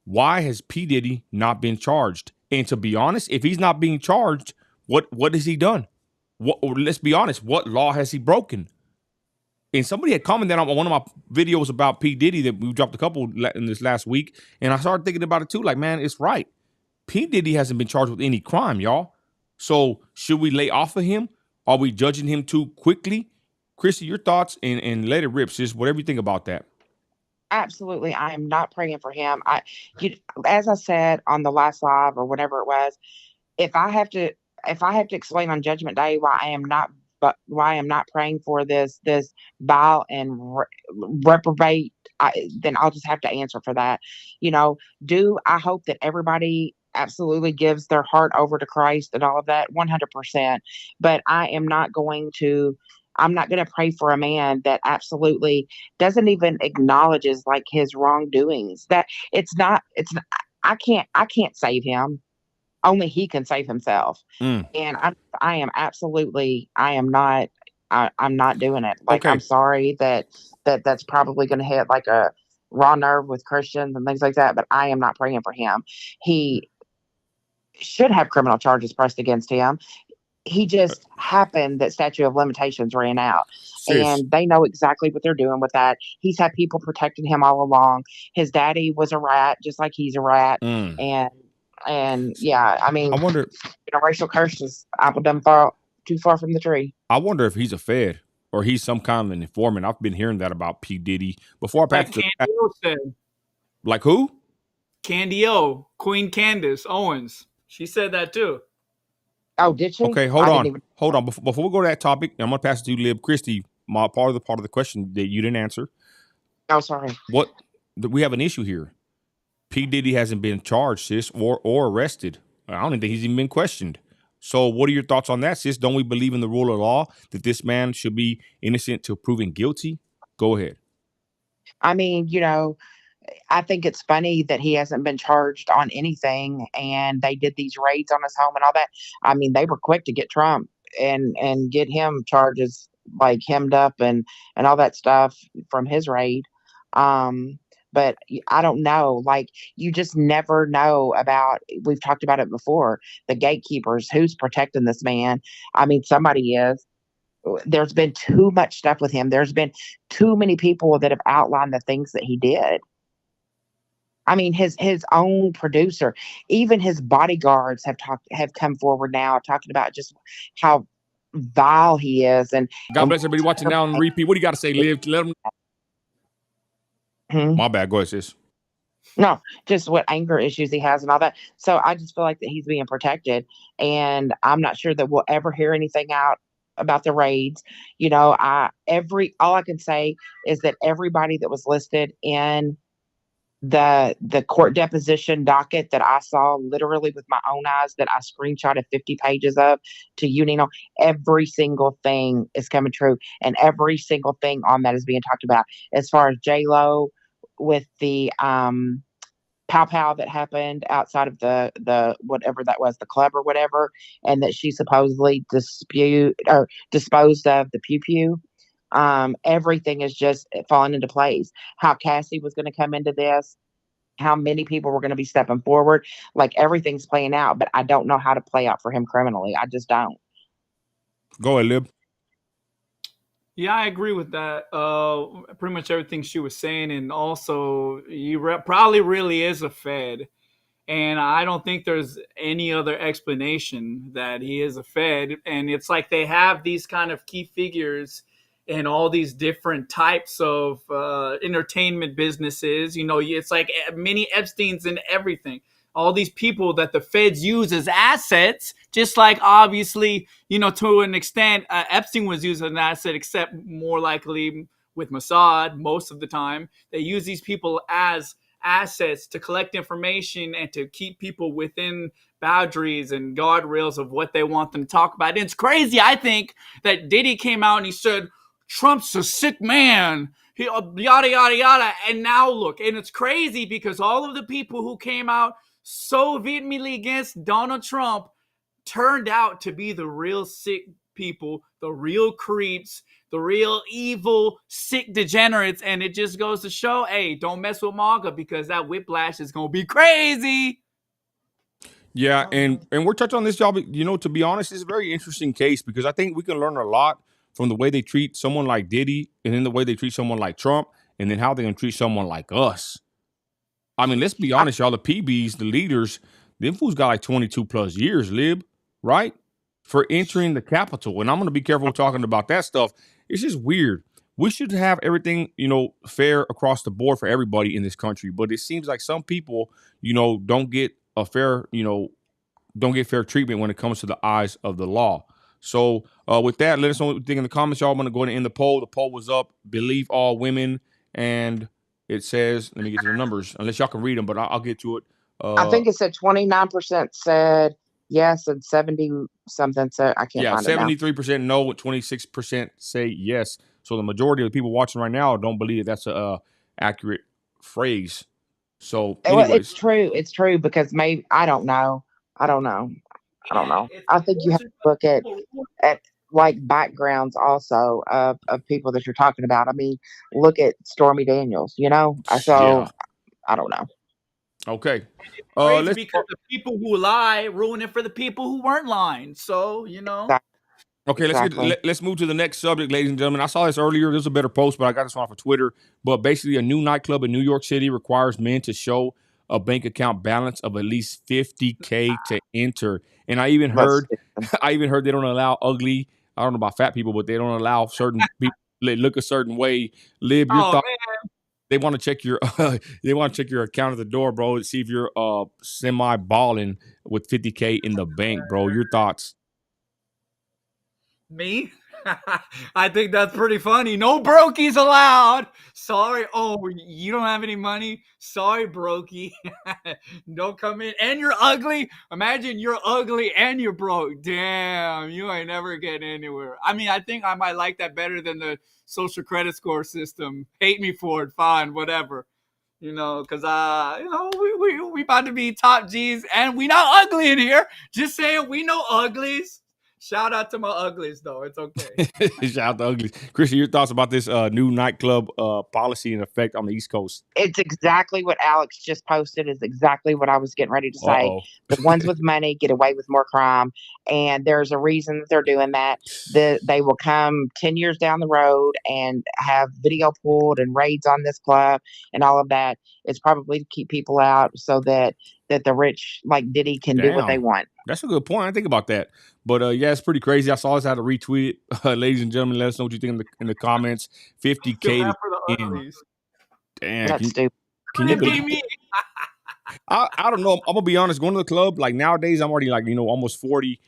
A: Why has P. Diddy not been charged? And to be honest, if he's not being charged, what has he done? Let's be honest, what law has he broken? And somebody had commented on one of my videos about P. Diddy that we dropped a couple in this last week, and I started thinking about it too. Like, man, it's right. P. Diddy hasn't been charged with any crime, y'all. So should we lay off of him? Are we judging him too quickly? Christi, your thoughts, and let it rip, sis. Whatever you think about that.
C: Absolutely, I am not praying for him. As I said on the last live or whatever it was, if I have to explain on Judgment Day why I am not praying for this vile and reprobate, then I'll just have to answer for that. I hope that everybody absolutely gives their heart over to Christ and all of that, 100%. But I'm not going to pray for a man that absolutely doesn't even acknowledges like his wrongdoings. That I can't save him. Only he can save himself. And I am not I'm not doing it. Like,
A: Okay.
C: I'm sorry that's probably going to hit like a raw nerve with Christians and things like that, but I am not praying for him. He should have criminal charges pressed against him. He just happened that statute of limitations ran out, and they know exactly what they're doing with that. He's had people protecting him all along. His daddy was a rat, just like he's a rat. And yeah, I mean,
A: I wonder,
C: racial curses, apple doesn't fall too far from the tree.
A: I wonder if he's a Fed or he's some kind of an informant. I've been hearing that about P. Diddy before. I
B: Like
A: passed
B: Candy O said.
A: like who?
B: Candy O, Queen Candace Owens. She said that too.
C: Oh, did she?
A: Okay, hold on. Before we go to that topic, I'm gonna pass it to Lib. Christi, part of the question that you didn't answer.
C: Oh, sorry.
A: We have an issue here. P. Diddy hasn't been charged, sis, or arrested. I don't even think he's even been questioned. So what are your thoughts on that, sis? Don't we believe in the rule of law that this man should be innocent till proven guilty? Go ahead.
C: I mean, I think it's funny that he hasn't been charged on anything, and they did these raids on his home and all that. I mean, they were quick to get Trump and get him charges, like hemmed up and all that stuff from his raid. But I don't know. Like, you just never know about. We've talked about it before. The gatekeepers, who's protecting this man? I mean, somebody is. There's been too much stuff with him. There's been too many people that have outlined the things that he did. I mean, his own producer, even his bodyguards have come forward now talking about just how vile he is. And
A: God bless everybody watching now on repeat. What do you got to say, Liv? Let them. My bad. Go ahead, sis.
C: No, just what anger issues he has and all that. So I just feel like that he's being protected, and I'm not sure that we'll ever hear anything out about the raids. All I can say is that everybody that was listed in the court deposition docket that I saw literally with my own eyes, that I screenshotted 50 pages of to every single thing is coming true, and every single thing on that is being talked about. As far as J-Lo with the pow pow that happened outside of the whatever that was, the club or whatever, and that she supposedly disposed of the pew pew. Everything is just falling into place. How Cassie was going to come into this, how many people were going to be stepping forward, like everything's playing out, but I don't know how to play out for him criminally. I just don't.
A: Go ahead, Lib.
B: Yeah, I agree with that. Pretty much everything she was saying, and also he probably really is a Fed. And I don't think there's any other explanation that he is a Fed. And it's like they have these kind of key figures in all these different types of entertainment businesses. It's like mini Epstein's in everything. All these people that the feds use as assets, just like obviously, to an extent, Epstein was used as an asset, except more likely with Mossad most of the time. They use these people as assets to collect information and to keep people within boundaries and guardrails of what they want them to talk about. And it's crazy, I think, that Diddy came out and he said, Trump's a sick man, yada, yada, yada. And now look, and it's crazy because all of the people who came out so vehemently against Donald Trump turned out to be the real sick people, the real creeps, the real evil, sick degenerates. And it just goes to show, hey, don't mess with MAGA because that whiplash is going to be crazy.
A: Yeah, and we're touching on this, y'all. But, to be honest, it's a very interesting case because I think we can learn a lot from the way they treat someone like Diddy and then the way they treat someone like Trump and then how they can treat someone like us. I mean, let's be honest, y'all. The PBs, the leaders, them fools got like 22 plus years, Lib, right? For entering the Capitol. And I'm going to be careful talking about that stuff. It's just weird. We should have everything, fair across the board for everybody in this country. But it seems like some people, don't get a fair, don't get fair treatment when it comes to the eyes of the law. So with that, let us know what you think in the comments, y'all. I'm going to go ahead and end the poll. The poll was up, believe all women, and it says, let me get to the numbers, unless y'all can read them, but I'll get to it.
C: I think it said 29% said yes and 70-something said, I can't find it now.
A: 73% no and 26% say yes. So the majority of the people watching right now don't believe that's a accurate phrase. So anyways.
C: Well, it's true because maybe, I don't know. I think you have to look at like backgrounds also of people that you're talking about. I mean, look at Stormy Daniels, you know?
A: Yeah.
C: So I don't know.
A: Okay.
B: Crazy
A: Let's
B: because the people who lie ruin it for the people who weren't lying. So,
A: Okay,
C: Exactly.
A: let's move to the next subject, ladies and gentlemen. I saw this earlier. This was a better post, but I got this one off of Twitter. But basically, a new nightclub in New York City requires men to show a bank account balance of at least $50K to enter. And I even
C: That's
A: heard, I even heard they don't allow ugly. I don't know about fat people, but they don't allow certain people that look a certain way. Lib, your
B: Oh
A: thoughts?
B: man.
A: They want to check your they want to check your account at the door, bro, to see if you're semi balling with $50K in the bank, bro. Your thoughts?
B: Me? I think that's pretty funny. No brokies allowed. Sorry. Oh, you don't have any money? Sorry, brokey. Don't come in. And you're ugly. Imagine you're ugly and you're broke. Damn, you ain't never getting anywhere. I mean, I think I might like that better than the social credit score system. Hate me for it. Fine, whatever. Because we about to be top G's and we not ugly in here. Just saying, we know uglies. Shout out to my uglies, though. It's okay.
A: Shout out to uglies. Christi, your thoughts about this new nightclub policy in effect on the East Coast?
C: It's exactly what Alex just posted. Is exactly what I was getting ready to say.
A: Uh-oh.
C: The ones with money get away with more crime, and there's a reason that they're doing that. They will come 10 years down the road and have video pulled and raids on this club and all of that. It's probably to keep people out so that the rich like Diddy can do what they want.
A: That's a good point. I didn't think about that. But yeah, it's pretty crazy. I saw this. I had to retweet it. Ladies and gentlemen, let us know what you think in the comments. $50K in. Damn.
C: That's stupid.
A: Can you believe me? I don't know. I'm gonna be honest. Going to the club, like nowadays, I'm already like almost 40.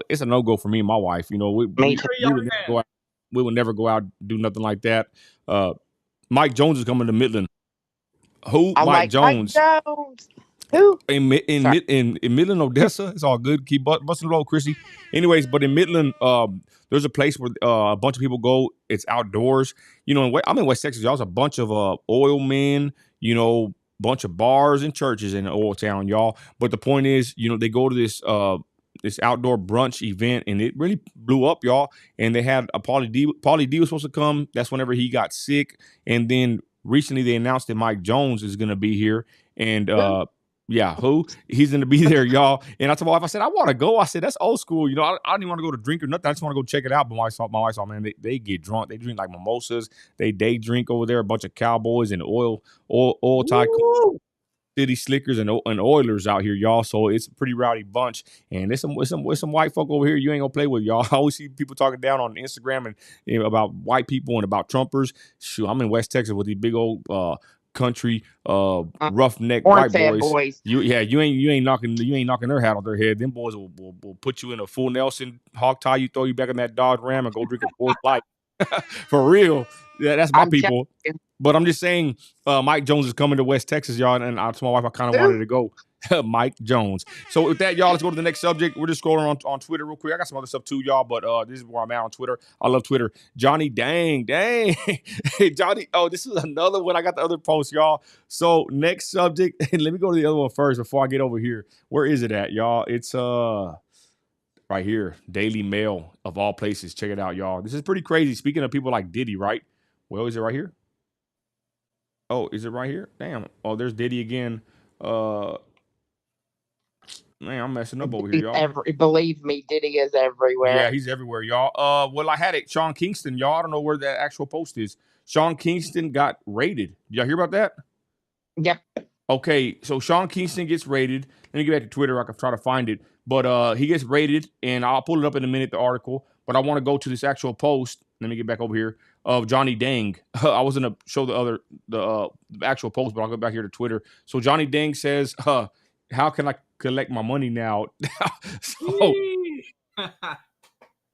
A: It's a no go for me and my wife. We would never go out. We would never go out and do nothing like that. Mike Jones is coming to Midland. Who? Mike Jones.
C: Mike Jones. Who?
A: In Midland, Odessa, it's all good. Keep busting the road, Chrissy. Anyways, but in Midland, there's a place where a bunch of people go. It's outdoors. I'm in West Texas. Y'all, there's a bunch of oil men. Bunch of bars and churches in the oil town, y'all. But the point is, they go to this outdoor brunch event, and it really blew up, y'all. And they had a Pauly D was supposed to come. That's whenever he got sick. And then recently they announced that Mike Jones is going to be here. And yeah, he's going to be there, y'all. And I told my wife, I said, I want to go. I said, that's old school. I don't even want to go to drink or nothing. I just want to go check it out. But my wife saw, man, they get drunk. They drink like mimosas. They day drink over there. A bunch of cowboys and oil tycoons, city slickers and oilers out here, y'all. So it's a pretty rowdy bunch. And there's some white folk over here you ain't gonna play with, y'all. I always see people talking down on Instagram and about white people and about Trumpers. Shoot, I'm in West Texas with these big old country roughneck white boys. You ain't knocking their hat on their head. Them boys will put you in a full Nelson hog tie, you throw you back in that Dodge Ram and go drink a Coors Light. For real. Yeah, that's my people. But I'm just saying, Mike Jones is coming to West Texas, y'all, and I told my wife I kind of wanted to go. Mike Jones. So with that, y'all, let's go to the next subject. We're just scrolling on Twitter real quick. I got some other stuff too, y'all, but this is where I'm at on Twitter. I love Twitter. Johnny, dang. Hey, Johnny. Oh, this is another one. I got the other post, y'all. So next subject, and let me go to the other one first before I get over here. Where is it at, y'all? It's right here, Daily Mail of all places. Check it out, y'all. This is pretty crazy. Speaking of people like Diddy, right? Well, is it right here? Oh, is it right here? Damn. Oh, there's Diddy again. Man, I'm messing up over here, y'all.
C: Believe me, Diddy is everywhere.
A: Yeah, he's everywhere, y'all. Well, I had it. Sean Kingston, y'all. I don't know where that actual post is. Sean Kingston got raided. Did y'all hear about that?
C: Yep.
A: Okay, so Sean Kingston gets raided. Let me get back to Twitter. I can try to find it. But he gets raided, and I'll pull it up in a minute, the article. But I want to go to this actual post. Let me get back over here of Johnny Dang. I was going to show the actual post, but I'll go back here to Twitter. So Johnny Dang says, how can I collect my money now? So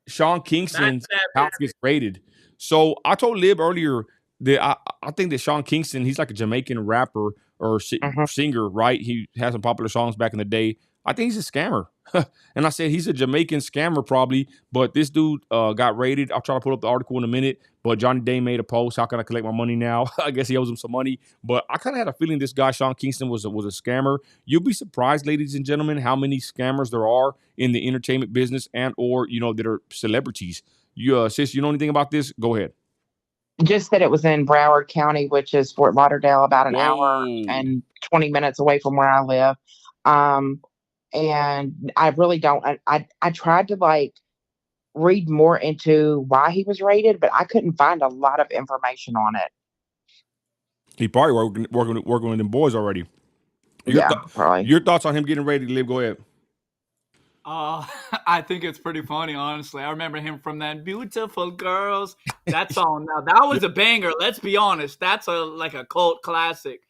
A: Sean Kingston's house gets raided. So I told Lib earlier that I think that Sean Kingston, he's like a Jamaican rapper or singer, right? He had some popular songs back in the day. I think he's a scammer. And I said he's a Jamaican scammer probably, but this dude got raided. I'll try to pull up the article in a minute, but Johnny Dane made a post. How can I collect my money now? I guess he owes him some money, but I kind of had a feeling this guy, Sean Kingston, was a scammer. You'll be surprised, ladies and gentlemen, how many scammers there are in the entertainment business and or, that are celebrities. You, sis, you know anything about this? Go ahead.
C: Just that it was in Broward County, which is Fort Lauderdale, about an hour and 20 minutes away from where I live. And I really don't. I tried to read more into why he was raided, but I couldn't find a lot of information on it.
A: He probably working with them boys already.
C: Probably.
A: Your thoughts on him getting ready to live? Go ahead.
B: I think it's pretty funny, honestly. I remember him from that Beautiful Girls. That song. Now, that was a banger. Let's be honest. That's like a cult classic.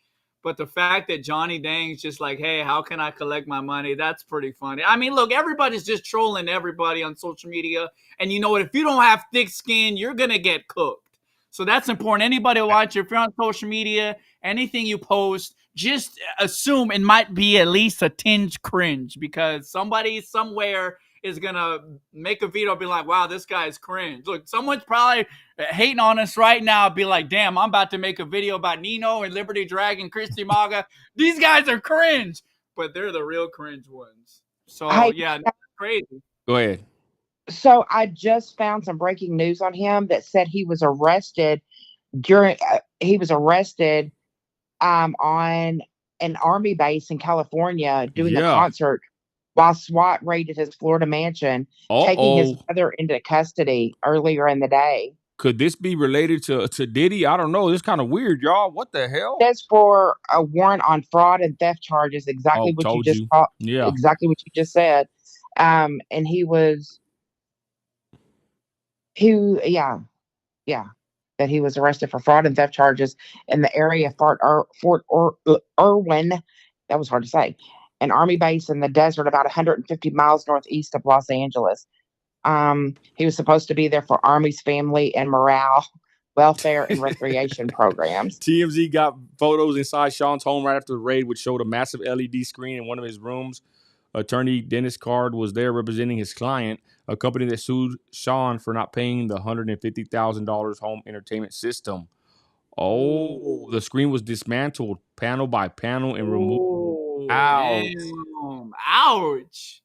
B: But the fact that Johnny Dang's just like, hey, how can I collect my money? That's pretty funny. I mean, look, everybody's just trolling everybody on social media. And you know what? If you don't have thick skin, you're going to get cooked. So that's important. Anybody watch, if you're on social media, anything you post, just assume it might be at least a tinge cringe, because somebody somewhere is going to make a video be like, wow, this guy's cringe. Look, someone's probably hating on us right now, be like, damn, I'm about to make a video about Nino and Liberty Dragon, Christi Maga. These guys are cringe, but they're the real cringe ones. So, yeah, that's crazy.
A: Go ahead.
C: So I just found some breaking news on him that said he was arrested on an Army base in California doing a concert while SWAT raided his Florida mansion, taking his mother into custody earlier in the day.
A: Could this be related to Diddy? I don't know. This is kind of weird, y'all. What the hell?
C: That's for a warrant on fraud and theft charges. Exactly what you just exactly what you just said. And that he was arrested for fraud and theft charges in the area of Fort Irwin. That was hard to say. An Army base in the desert about 150 miles northeast of Los Angeles. He was supposed to be there for Army's family and morale, welfare, and recreation programs.
A: TMZ got photos inside Sean's home right after the raid, which showed a massive LED screen in one of his rooms. Attorney Dennis Card was there representing his client, a company that sued Sean for not paying the $150,000 home entertainment system. Oh, the screen was dismantled panel by panel and removed. Ouch.
B: Damn. Ouch.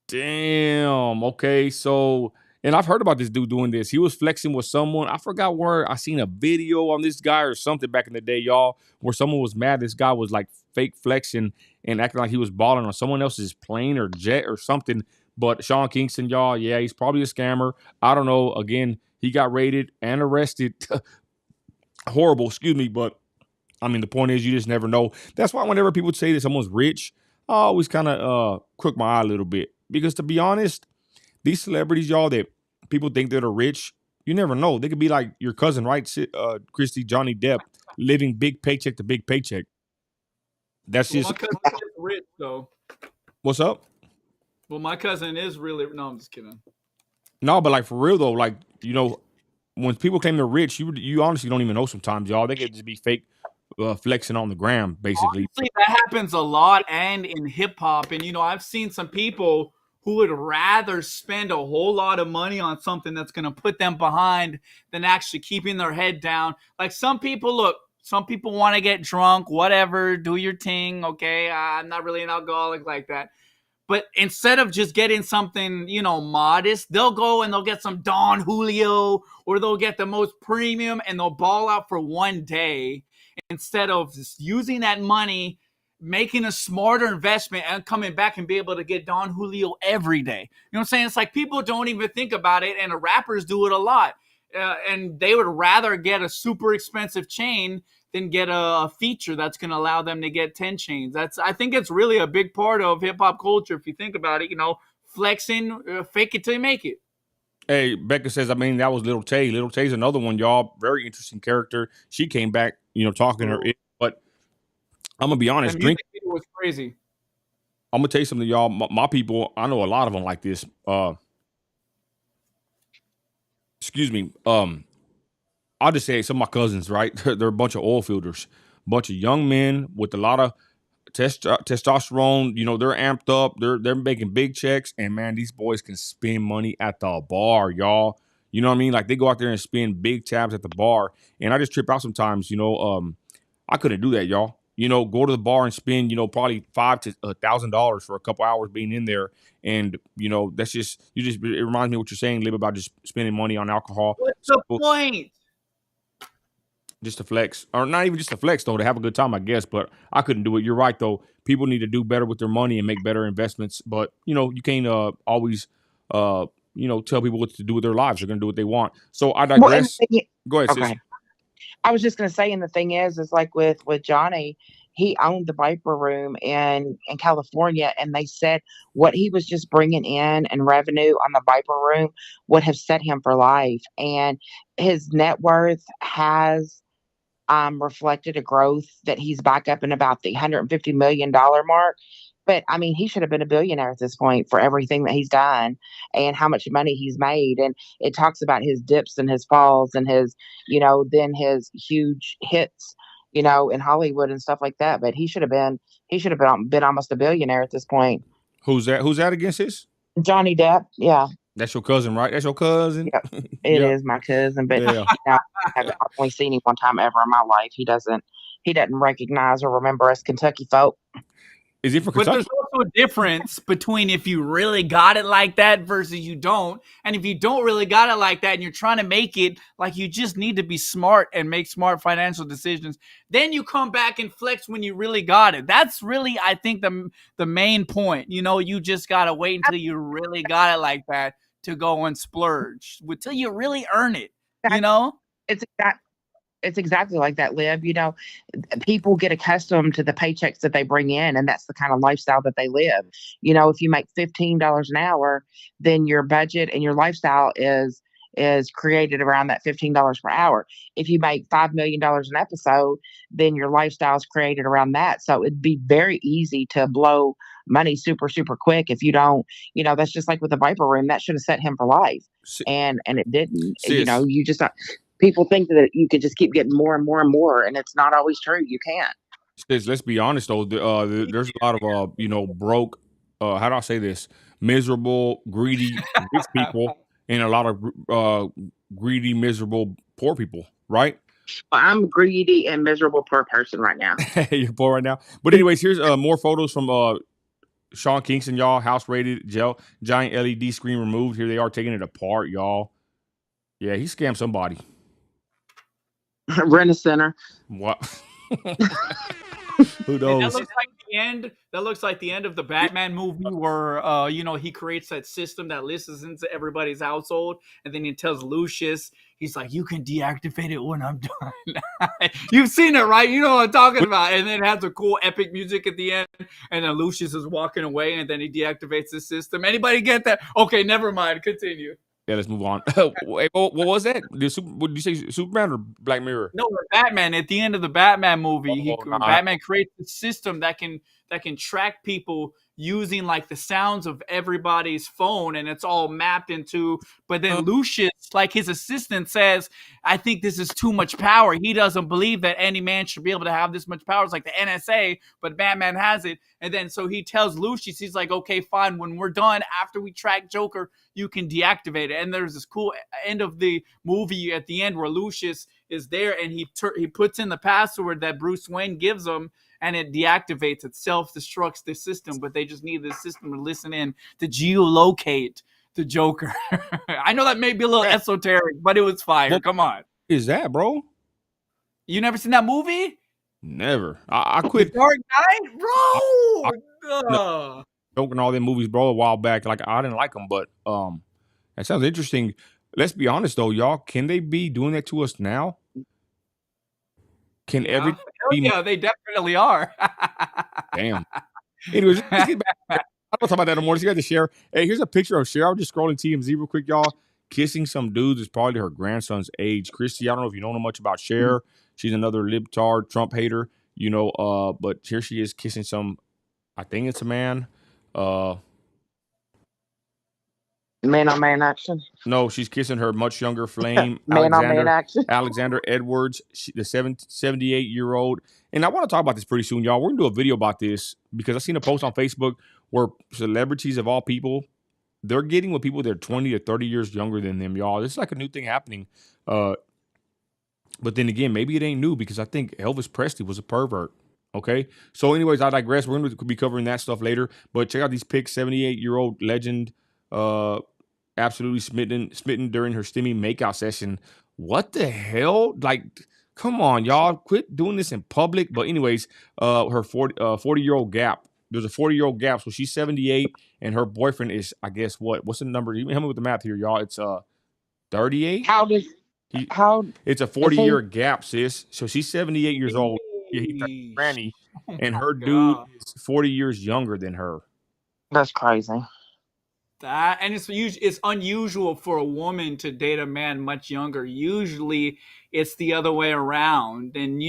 A: Damn. Okay, so, and I've heard about this dude doing this. He was flexing with someone. I forgot where I seen a video on this guy or something back in the day, y'all, where someone was mad. This guy was like fake flexing and acting like he was balling on someone else's plane or jet or something. But Sean Kingston, y'all, yeah, he's probably a scammer. I don't know. Again, he got raided and arrested. Horrible, excuse me. But I mean, the point is, you just never know. That's why whenever people say that someone's rich, I always kind of crook my eye a little bit. Because to be honest, these celebrities, y'all, that people think that are rich, you never know. They could be like your cousin, right? Christi, Johnny Depp, living big paycheck to big paycheck. That's just.
B: My cousin is rich, though.
A: What's up?
B: Well, my cousin is really. No, I'm just kidding.
A: No, but like for real though, like when people claim they're rich, you honestly don't even know sometimes, y'all. They could just be fake flexing on the gram, basically.
B: Honestly, that happens a lot, and in hip hop. And I've seen some people who would rather spend a whole lot of money on something that's going to put them behind than actually keeping their head down. Like some people want to get drunk, whatever, do your thing. Okay. I'm not really an alcoholic like that. But instead of just getting something, modest, they'll go and they'll get some Don Julio, or they'll get the most premium and they'll ball out for one day instead of just using that money, making a smarter investment and coming back and be able to get Don Julio every day. You know what I'm saying? It's like people don't even think about it, and the rappers do it a lot. And they would rather get a super expensive chain than get a feature that's going to allow them to get 10 chains. I think it's really a big part of hip hop culture. If you think about it, flexing, fake it till you make it.
A: Hey, Becca says, that was Little Tay. Little Tay's another one, y'all. Very interesting character. She came back, talking her. But I'm going to be honest.
B: Drink was crazy.
A: I'm going to tell you something, y'all. My people, I know a lot of them like this. Excuse me. I'll just say some of my cousins, right? They're a bunch of oil fielders, bunch of young men with a lot of testosterone, they're amped up. They're making big checks, and man, these boys can spend money at the bar, y'all. You know what I mean? Like they go out there and spend big tabs at the bar, and I just trip out sometimes. I couldn't do that, y'all. Go to the bar and spend, probably $500 to $1,000 for a couple hours being in there, and that's just it reminds me of what you're saying, Lib, about just spending money on alcohol.
B: What's the point?
A: Just to flex, or not even just to flex though, to have a good time, I guess. But I couldn't do it. You're right though. People need to do better with their money and make better investments. But you can't always tell people what to do with their lives. They're gonna do what they want. So I digress. Go ahead, sis.
C: I was just gonna say, and the thing is like with Johnny, he owned the Viper Room in California, and they said what he was just bringing in revenue on the Viper Room would have set him for life, and his net worth has reflected a growth that he's back up in about the $150 million mark. But I mean, he should have been a billionaire at this point for everything that he's done and how much money he's made. And it talks about his dips and his falls and his, then his huge hits, in Hollywood and stuff like that. But he should have been almost a billionaire at this point.
A: Who's that? Who's that against this?
C: Johnny Depp. Yeah.
A: That's your cousin, right? That's your cousin?
C: Yep. It is my cousin, but I've only seen him one time ever in my life. He doesn't recognize or remember us Kentucky folk.
A: Is he from Kentucky?
B: But there's also a difference between if you really got it like that versus you don't. And if you don't really got it like that and you're trying to make it like you just need to be smart and make smart financial decisions, then you come back and flex when you really got it. That's really, I think, the main point. You just got to wait until you really got it like that to go and splurge until you really earn it.
C: It's exactly like that, Liv. People get accustomed to the paychecks that they bring in, and that's the kind of lifestyle that they live. If you make $15 an hour, then your budget and your lifestyle is created around that $15 per hour. If you make $5 million an episode, then your lifestyle is created around that. So it'd be very easy to blow money super, super quick if you don't, that's just like with the Viper Room. That should have set him for life. And it didn't. You just people think that you could just keep getting more and more and more, and it's not always true. You can't.
A: Let's be honest though. There's a lot of broke. How do I say this? Miserable, greedy rich people, and a lot of greedy, miserable poor people. Right?
C: I'm a greedy and miserable poor person right now.
A: You're poor right now. But anyways, here's more photos from Sean Kingston, y'all. House rated, giant LED screen removed. Here they are taking it apart, y'all. Yeah, he scammed somebody.
C: Rent a center.
A: What? Who knows?
B: That looks like the end. That looks like the end of the Batman movie, where he creates that system that listens into everybody's household, and then he tells Lucius, he's like, "You can deactivate it when I'm done." You've seen it, right? You know what I'm talking about. And then it has a cool epic music at the end, and then Lucius is walking away, and then he deactivates the system. Anybody get that? Okay, never mind. Continue.
A: Yeah, let's move on. Wait, what was that? What did you say, Superman or Black Mirror?
B: No, Batman. At the end of the Batman movie, Batman creates a system that can track people using like the sounds of everybody's phone, and it's all mapped into. But then Lucius, like his assistant, says, "I think this is too much power. He doesn't believe that any man should be able to have this much power. It's like the NSA, but Batman has it." And then so he tells Lucius, he's like, "Okay, fine. When we're done, after we track Joker, you can deactivate it." And there's this cool end of the movie at the end where Lucius is there, and he puts in the password that Bruce Wayne gives him, and it deactivates. It self-destructs the system, but they just need the system to listen in to geolocate the Joker. I know that may be a little esoteric, but it was fire.
A: What
B: Come on.
A: is that, bro?
B: You never seen that movie?
A: Never. I quit.
B: The Dark Knight? Bro!
A: Joker and all them movies, bro, a while back. Like, I didn't like them, but that sounds interesting. Let's be honest, though, y'all. Can they be doing that to us now? Can everything be...
B: Yeah, they definitely are.
A: Damn. Anyways, let's get back. I don't talk about that no more. Let's get to Cher. Hey, here's a picture of Cher. I was just scrolling TMZ real quick, y'all. Kissing some dudes is probably her grandson's age. Christi, I don't know if you know much about Cher. She's another libtard, Trump hater, but here she is kissing some, I think it's a man.
C: Man on man action.
A: No, she's kissing her much younger flame,
C: Man on man action.
A: Alexander Edwards, the 78-year-old. And I want to talk about this pretty soon, y'all. We're going to do a video about this because I seen a post on Facebook where celebrities of all people, they're getting with people that are 20 to 30 years younger than them, y'all. This is like a new thing happening. But then again, maybe it ain't new because I think Elvis Presley was a pervert. Okay. So anyways, I digress. We're going to be covering that stuff later. But check out these pics. 78-year-old legend, absolutely smitten during her steamy makeout session. What the hell? Like, come on, y'all. Quit doing this in public. But anyways, her 40-year-old gap. There's a 40-year-old gap. So she's 78 and her boyfriend is, I guess, what? What's the number? You help me with the math here, y'all. It's 38. It's a 40-year gap, sis. So she's 78 years old. Yeah, he's granny, and her dude is 40 years younger than her.
C: That's crazy.
B: And it's unusual for a woman to date a man much younger. Usually, it's the other way around. And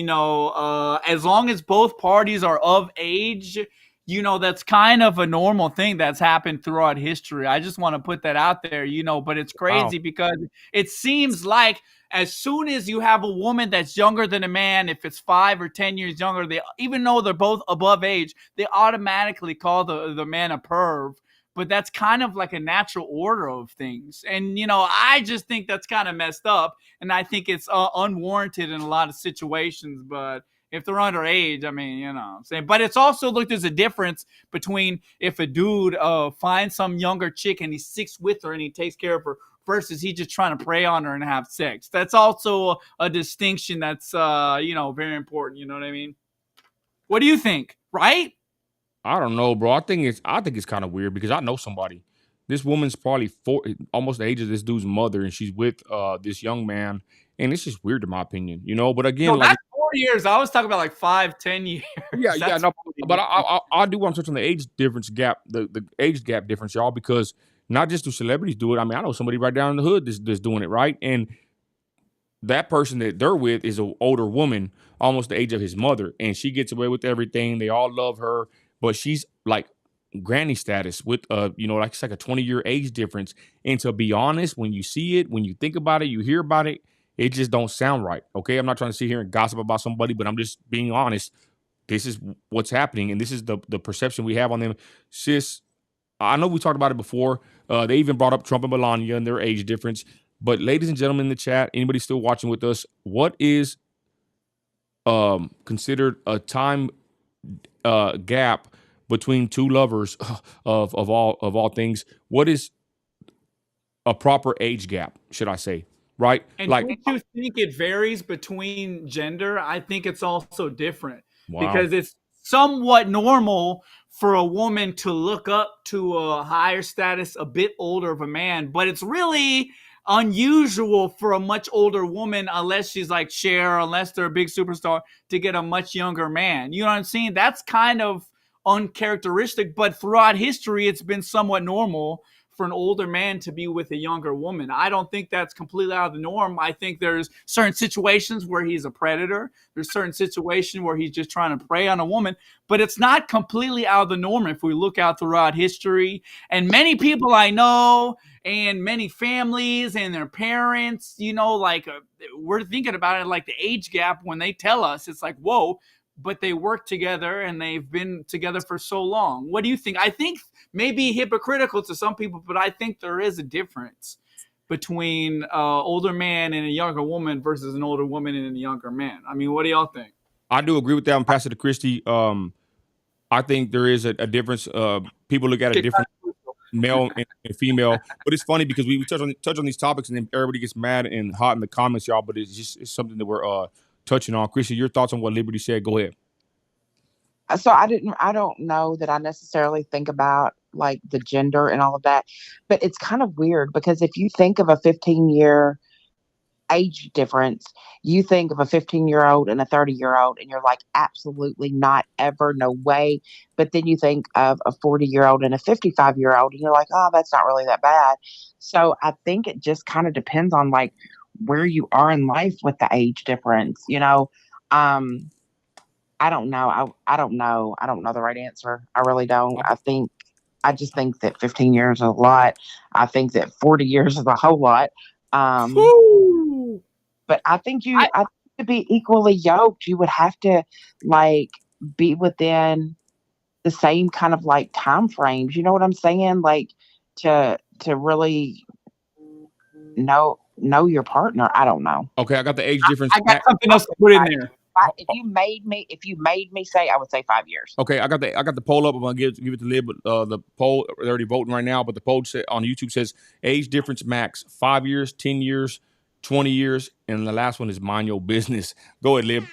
B: as long as both parties are of age, that's kind of a normal thing that's happened throughout history. I just want to put that out there, but it's crazy because it seems like as soon as you have a woman that's younger than a man, if it's 5 or 10 years younger, even though they're both above age, they automatically call the man a perv. But that's kind of like a natural order of things. And, I just think that's kind of messed up. And I think it's unwarranted in a lot of situations. But if they're underage, I mean, what I'm saying. But it's also, look, there's a difference between if a dude finds some younger chick and he sticks with her and he takes care of her versus he just trying to prey on her and have sex. That's also a distinction that's, very important. You know what I mean? What do you think? Right?
A: I don't know, bro. I think it's kind of weird because I know somebody. This woman's probably almost the age of this dude's mother, and she's with this young man, and it's just weird in my opinion, But again,
B: that's 4 years. I was talking about like 5, 10 years.
A: Yeah, no. But I do want to touch on the age difference gap, the age gap difference, y'all, because not just do celebrities do it. I mean, I know somebody right down in the hood that's doing it, right? And that person that they're with is an older woman, almost the age of his mother, and she gets away with everything. They all love her. But she's like granny status with like it's like a 20-year age difference. And to be honest, when you see it, when you think about it, you hear about it, it just don't sound right. Okay. I'm not trying to sit here and gossip about somebody, but I'm just being honest. This is what's happening, and this is the perception we have on them. Sis, I know we talked about it before. They even brought up Trump and Melania and their age difference. But ladies and gentlemen in the chat, anybody still watching with us, what is considered a time gap between two lovers of all things? What is a proper age gap, should I say? Right?
B: And don't you think it varies between gender? I think it's also different because it's somewhat normal for a woman to look up to a higher status, a bit older of a man, but it's really unusual for a much older woman, unless she's like Cher, unless they're a big superstar, to get a much younger man. You know what I'm saying? That's kind of uncharacteristic, but throughout history, it's been somewhat normal for an older man to be with a younger woman. I don't think that's completely out of the norm. I think there's certain situations where he's a predator. There's certain situations where he's just trying to prey on a woman, but it's not completely out of the norm if we look out throughout history. And many people I know and many families and their parents, we're thinking about it like the age gap when they tell us, it's like, whoa, but they work together and they've been together for so long. What do you think? I think maybe hypocritical to some people, but I think there is a difference between an older man and a younger woman versus an older woman and a younger man. I mean, what do y'all think?
A: I do agree with that. I'm passing to Christi. I think there is a difference. People look at it different, male and female. But it's funny because we touch on these topics and then everybody gets mad and hot in the comments, y'all. But it's something that we're touching on. Christi, your thoughts on what Liberty said? Go ahead.
C: So I don't know that I necessarily think about like the gender and all of that, but it's kind of weird because if you think of a 15-year age difference, you think of a 15-year-old and a 30-year-old and you're like, absolutely not, ever, no way. But then you think of a 40-year-old and a 55-year-old and you're like, oh, that's not really that bad. So I think it just kind of depends on like where you are in life with the age difference, I don't know. I don't know. I don't know the right answer. I really don't. I think I just think that 15 years is a lot. I think that 40 years is a whole lot. But I think to be equally yoked, you would have to like be within the same kind of like time frames. You know what I'm saying? Like to really know your partner. I don't know.
A: Okay, I got the age difference.
B: I got something else to put in there.
C: If you made me say, I would say 5 years.
A: Okay, I got the poll up. I'm gonna give it to Lib, but the poll they're already voting right now. But the poll on YouTube says age difference max 5 years, 10 years, 20 years, and the last one is mind your business. Go ahead, Lib.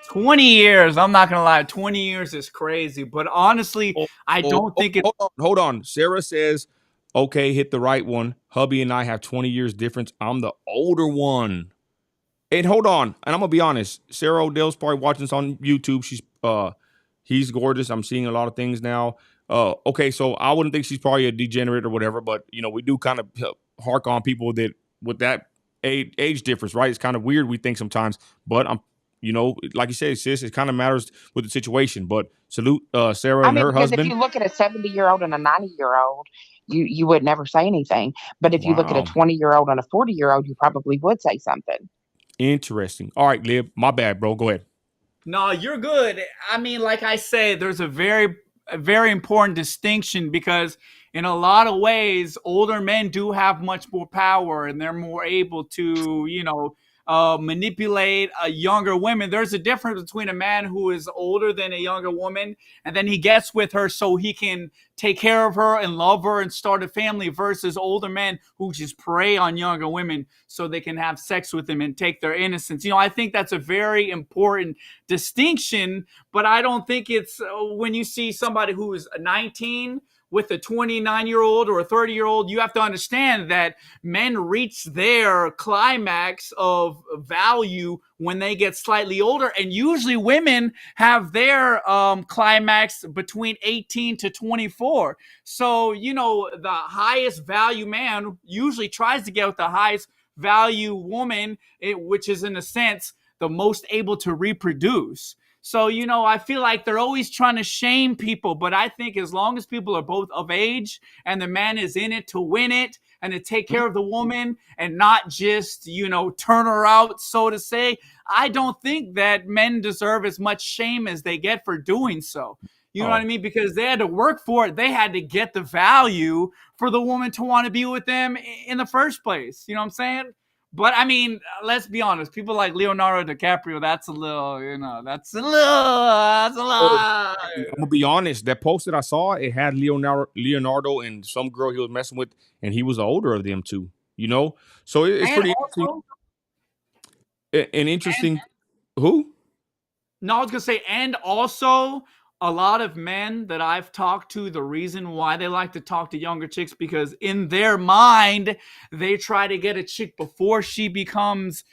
B: 20 years. I'm not gonna lie, 20 years is crazy. But honestly, I don't think it.
A: Hold on. Sarah says, "Okay, hit the right one. Hubby and I have 20 years difference. I'm the older one." And hold on, and I'm gonna be honest. Sarah Odell's probably watching this on YouTube. He's gorgeous. I'm seeing a lot of things now. Okay, so I wouldn't think she's probably a degenerate or whatever, but we do kind of hark on people that with that age difference, right? It's kind of weird. We think sometimes, but like you said, sis, it kind of matters with the situation. But salute Sarah and her husband.
C: If you look at a 70-year-old and a 90-year-old, you would never say anything. But if you look at a 20-year-old and a 40-year-old, you probably would say something.
A: Interesting. All right, Lib. My bad, bro. Go ahead.
B: No, you're good. I mean, like I say, there's a very important distinction because in a lot of ways, older men do have much more power and they're more able to, manipulate younger women. There's a difference between a man who is older than a younger woman and then he gets with her so he can take care of her and love her and start a family versus older men who just prey on younger women so they can have sex with them and take their innocence. I think that's a very important distinction, but I don't think it's when you see somebody who is 19 with a 29-year-old or a 30-year-old, you have to understand that men reach their climax of value when they get slightly older. And usually women have their climax between 18 to 24. So, the highest value man usually tries to get with the highest value woman, which is in a sense the most able to reproduce. So, I feel like they're always trying to shame people, but I think as long as people are both of age and the man is in it to win it and to take care of the woman and not just, turn her out, so to say, I don't think that men deserve as much shame as they get for doing so. You know what I mean? Because they had to work for it. They had to get the value for the woman to want to be with them in the first place. You know what I'm saying? But I mean, let's be honest. People like Leonardo DiCaprio, that's a little. I'm
A: gonna be honest. That post that I saw, it had Leonardo and some girl he was messing with, and he was the older of them two. So it's pretty interesting. An interesting. Who?
B: No, I was gonna say, and also a lot of men that I've talked to, the reason why they like to talk to younger chicks, because in their mind, they try to get a chick before she becomes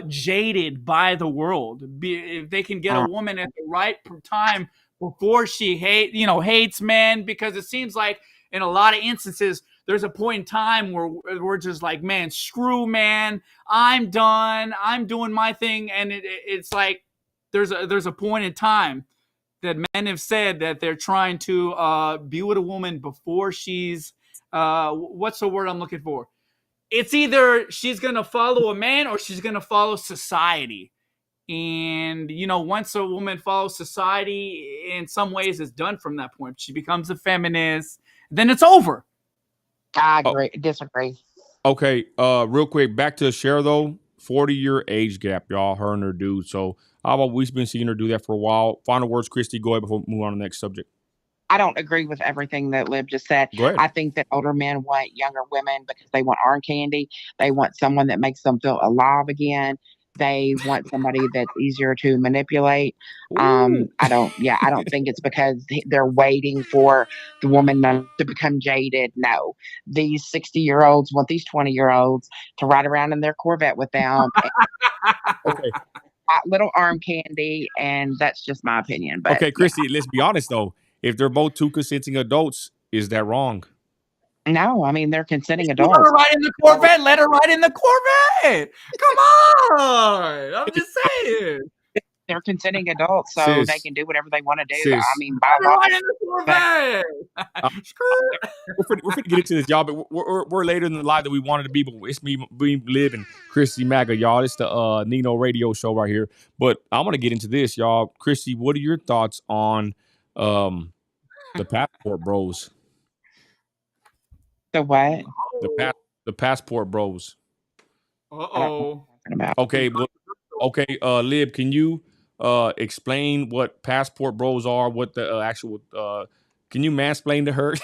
B: jaded by the world. If they can get a woman at the right time before she hates men, because it seems like in a lot of instances, there's a point in time where we're just like, man, screw man, I'm done, I'm doing my thing. And it's like, there's a point in time that men have said that they're trying to be with a woman before she's what's the word I'm looking for? It's either she's going to follow a man or she's going to follow society. And, once a woman follows society, in some ways it's done from that point. She becomes a feminist, then it's over.
C: I agree. Disagree.
A: Okay, real quick, back to Cher though. 40-year age gap, y'all, her and her dude. So how about we've been seeing her do that for a while? Final words, Christy, go ahead before we move on to the next subject.
C: I don't agree with everything that Lib just said.
A: Go ahead.
C: I think that older men want younger women because they want arm candy. They want someone that makes them feel alive again. They want somebody that's easier to manipulate. I don't think it's because they're waiting for the woman to become jaded. No, these 60-year-olds want these 20-year-olds to ride around in their Corvette with them.
A: Okay.
C: Little arm candy, and that's just my opinion. But
A: okay, Christy, let's be honest though. If they're both two consenting adults, is that wrong?
C: No, I mean they're consenting adults.
B: Let her ride in the Corvette. Let her ride in the Corvette. Come on, I'm just saying.
C: They're consenting adults, so they
A: sis,
C: can do whatever they want to do. I
A: sis.
C: mean,
B: Right in
C: biologically.
B: the
A: Uh,
B: Corvette.
A: we're finna get into this, y'all, but we're later in the live that we wanted to be. But it's me, Liv, and Christy Maga, y'all. It's the Nino Radio Show right here. But I want to get into this, y'all. Christy, what are your thoughts on the passport bros?
C: The what?
A: The passport bros.
B: Uh-oh.
A: Okay, well, okay, Lib, can you explain what passport bros are? What the actual can you mansplain to her?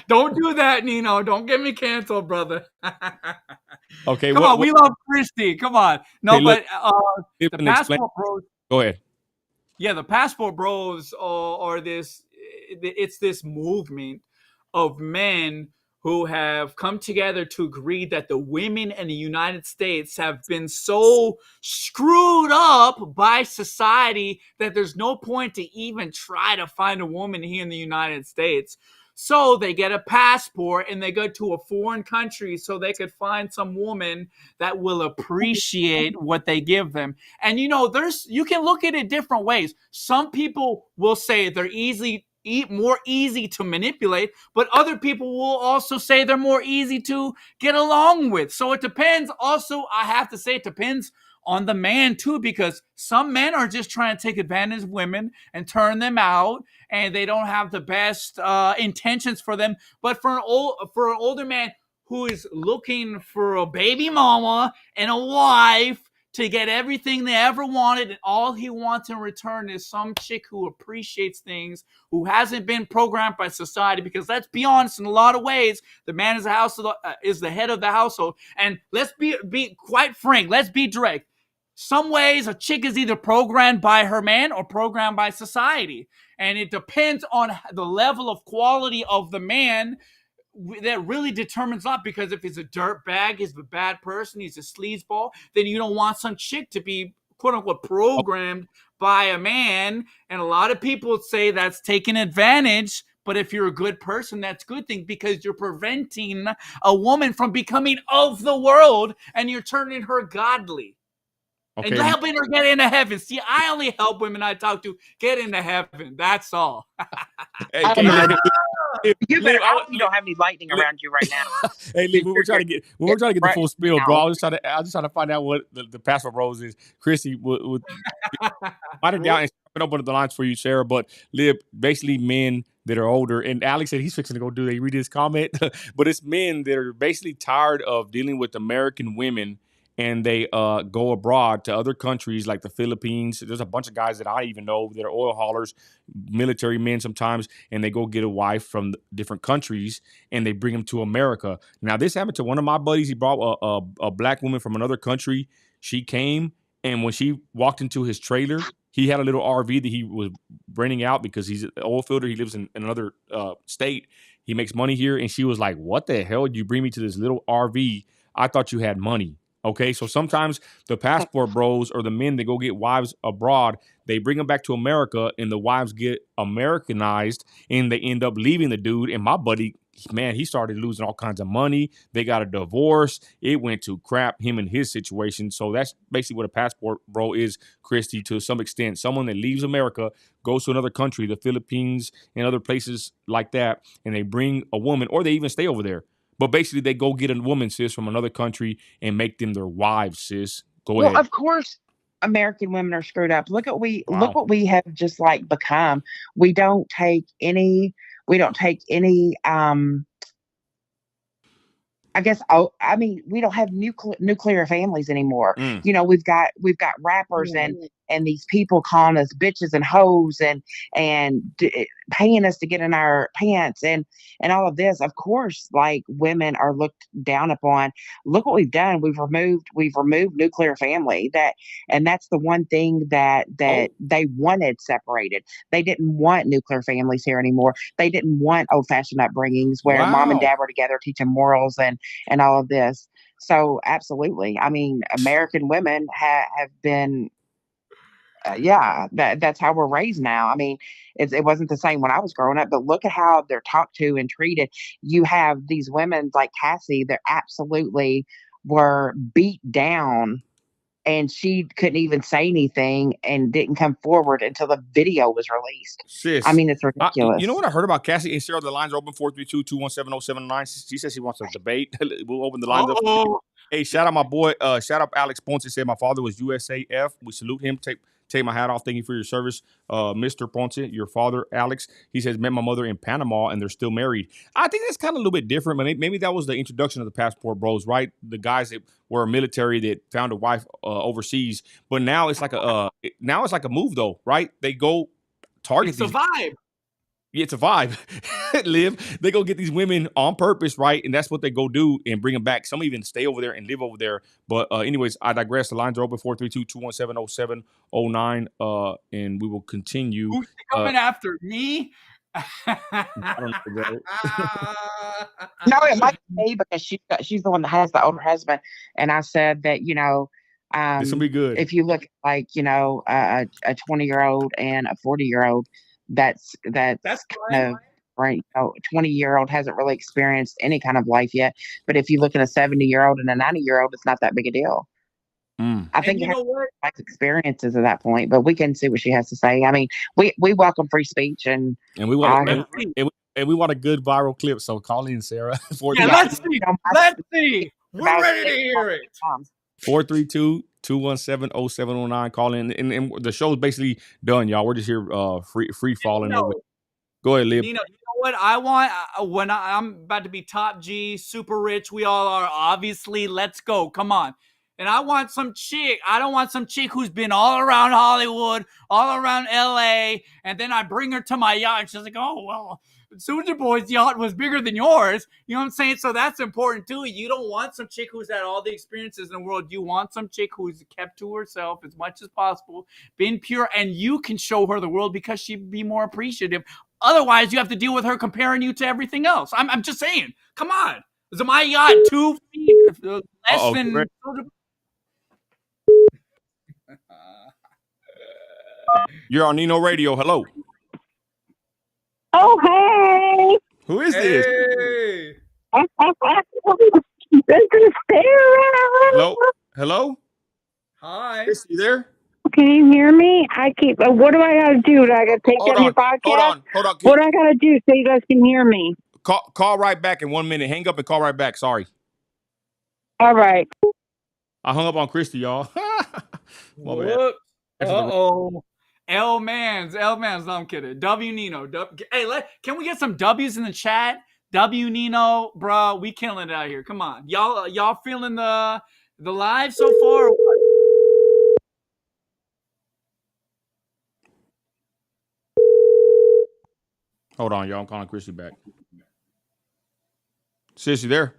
B: Don't do that, Nino. Don't get me canceled, brother.
A: Okay,
B: Come on, we love Christy. Come on. No,
A: hey, look,
B: but the passport bros.
A: Go ahead.
B: Yeah, the passport bros are this. It's this movement of men who have come together to agree that the women in the United States have been so screwed up by society that there's no point to even try to find a woman here in the United States. So they get a passport and they go to a foreign country so they could find some woman that will appreciate what they give them. And you can look at it different ways. Some people will say they're more easy to manipulate, but other people will also say they're more easy to get along with. So it depends. Also, I have to say it depends on the man too, because some men are just trying to take advantage of women and turn them out, and they don't have the best intentions for them. But for an older man who is looking for a baby mama and a wife to get everything they ever wanted, and all he wants in return is some chick who appreciates things, who hasn't been programmed by society. Because let's be honest, in a lot of ways, the man is the head of the household. And let's be quite frank. Let's be direct. Some ways a chick is either programmed by her man or programmed by society. And it depends on the level of quality of the man that really determines a lot. Because if he's a dirtbag, he's a bad person, he's a sleazeball, then you don't want some chick to be quote unquote programmed by a man. And a lot of people say that's taking advantage. But if you're a good person, that's a good thing, because you're preventing a woman from becoming of the world and you're turning her godly. Okay. And helping her get into heaven. See, I only help women I talk to get into heaven. That's all.
C: Hey, you don't have any lightning around you right now.
A: Hey, Lee, we're trying to get the full spiel, bro. I was just trying to find out what the passport bros is. Christy would write it down and open up the lines for you, Sarah. But Lib, basically men that are older, and Alex said he's fixing to go do. They read his comment, but it's men that are basically tired of dealing with American women. And they go abroad to other countries like the Philippines. There's a bunch of guys that I even know that are oil haulers, military men sometimes, and they go get a wife from different countries and they bring them to America. Now, this happened to one of my buddies. He brought a black woman from another country. She came, and when she walked into his trailer, he had a little RV that he was renting out because he's an oil fielder. He lives in another state. He makes money here. And she was like, "What the hell did you bring me to this little RV? I thought you had money." Okay, so sometimes the passport bros or the men that go get wives abroad, they bring them back to America and the wives get Americanized and they end up leaving the dude. And my buddy, man, he started losing all kinds of money. They got a divorce. It went to crap, him and his situation. So that's basically what a passport bro is, Christy, to some extent. Someone that leaves America, goes to another country, the Philippines and other places like that, and they bring a woman, or they even stay over there. But basically, they go get a woman, sis, from another country and make them their wives, sis. Go ahead.
C: Well, of course, American women are screwed up. Look what we have just like become. We don't take any. I guess. I mean, we don't have nuclear families anymore. You know, we've got rappers and these people calling us bitches and hoes and paying us to get in our pants and all of this. Of course, like, women are looked down upon. Look what we've done. We've removed nuclear family. And that's the one thing that they wanted separated. They didn't want nuclear families here anymore. They didn't want old-fashioned upbringings where mom and dad were together teaching morals and all of this. So absolutely. I mean, American women have been, that's how we're raised now. I mean, it wasn't the same when I was growing up, but look at how they're talked to and treated. You have these women like Cassie that absolutely were beat down and she couldn't even say anything and didn't come forward until the video was released.
A: Sis,
C: I mean, it's ridiculous.
A: you know what I heard about Cassie? Hey, Sarah, the lines are open 432-217-0709. She says she wants to debate. We'll open the lines up. Hey, shout out my boy. Shout out Alex Ponce. Said my father was USAF. We salute him. Take my hat off. Thank you for your service, Mr. Ponce. Your father, Alex. He says met my mother in Panama and they're still married. I think that's kind of a little bit different. But maybe that was the introduction of the passport bros, right? The guys that were military that found a wife overseas. But now it's like a move though, right? They go target.
B: It's a vibe.
A: Yeah, it's a vibe. Live. They go get these women on purpose, right? And that's what they go do and bring them back. Some even stay over there and live over there. But anyways, I digress. The lines are open 432-217-0709. And we will continue.
B: Who's coming after me?
A: I don't know.
C: No, it might be because she's the one that has the older husband. And I said that,
A: this will be good.
C: If you look like, a 20-year-old and a 40-year-old, that's kind of right. 20-year-old hasn't really experienced any kind of life yet. But if you look at a 70-year-old and a 90-year-old, it's not that big a deal. I think you have life experiences at that point, but we can see what she has to say. I mean, we welcome free speech and
A: we want and we want a good viral clip. So call in, Sarah.
B: Let's see. We're ready to hear it.
A: 432-217-0709. Call in, and the show's basically done, y'all. We're just here free falling. Go ahead, Liv.
B: You know what I want when I'm about to be top G, super rich. We all are, obviously. Let's go. Come on. And I want some chick. I don't want some chick who's been all around Hollywood, all around LA, and then I bring her to my yacht and she's like, oh, well, Soulja Boy's yacht was bigger than yours. You know what I'm saying? So that's important too. You don't want some chick who's had all the experiences in the world. You want some chick who's kept to herself as much as possible, been pure, and you can show her the world because she'd be more appreciative. Otherwise, you have to deal with her comparing you to everything else. I'm just saying. Come on. Is my yacht 2 feet less than Soulja Boy?
A: You're on Nino Radio. Hello.
Q: Oh, hey.
A: Who is this?
Q: This is Sarah.
A: Hello?
B: Hi.
A: Is you there?
Q: Can you hear me? What do I got to do? Do I got to take down your podcast?
A: Hold on.
Q: What do I got to do so you guys can hear me?
A: Call right back in 1 minute. Hang up and call right back. Sorry.
Q: All right.
A: I hung up on Christi, y'all.
B: Whoops. Uh-oh. L-Mans. No, I'm kidding. W Nino. Hey, can we get some W's in the chat? W Nino, bro, we killing it out here. Come on. Y'all feeling the live so far? Or what?
A: Hold on, y'all. I'm calling Christi back. Sis, you there?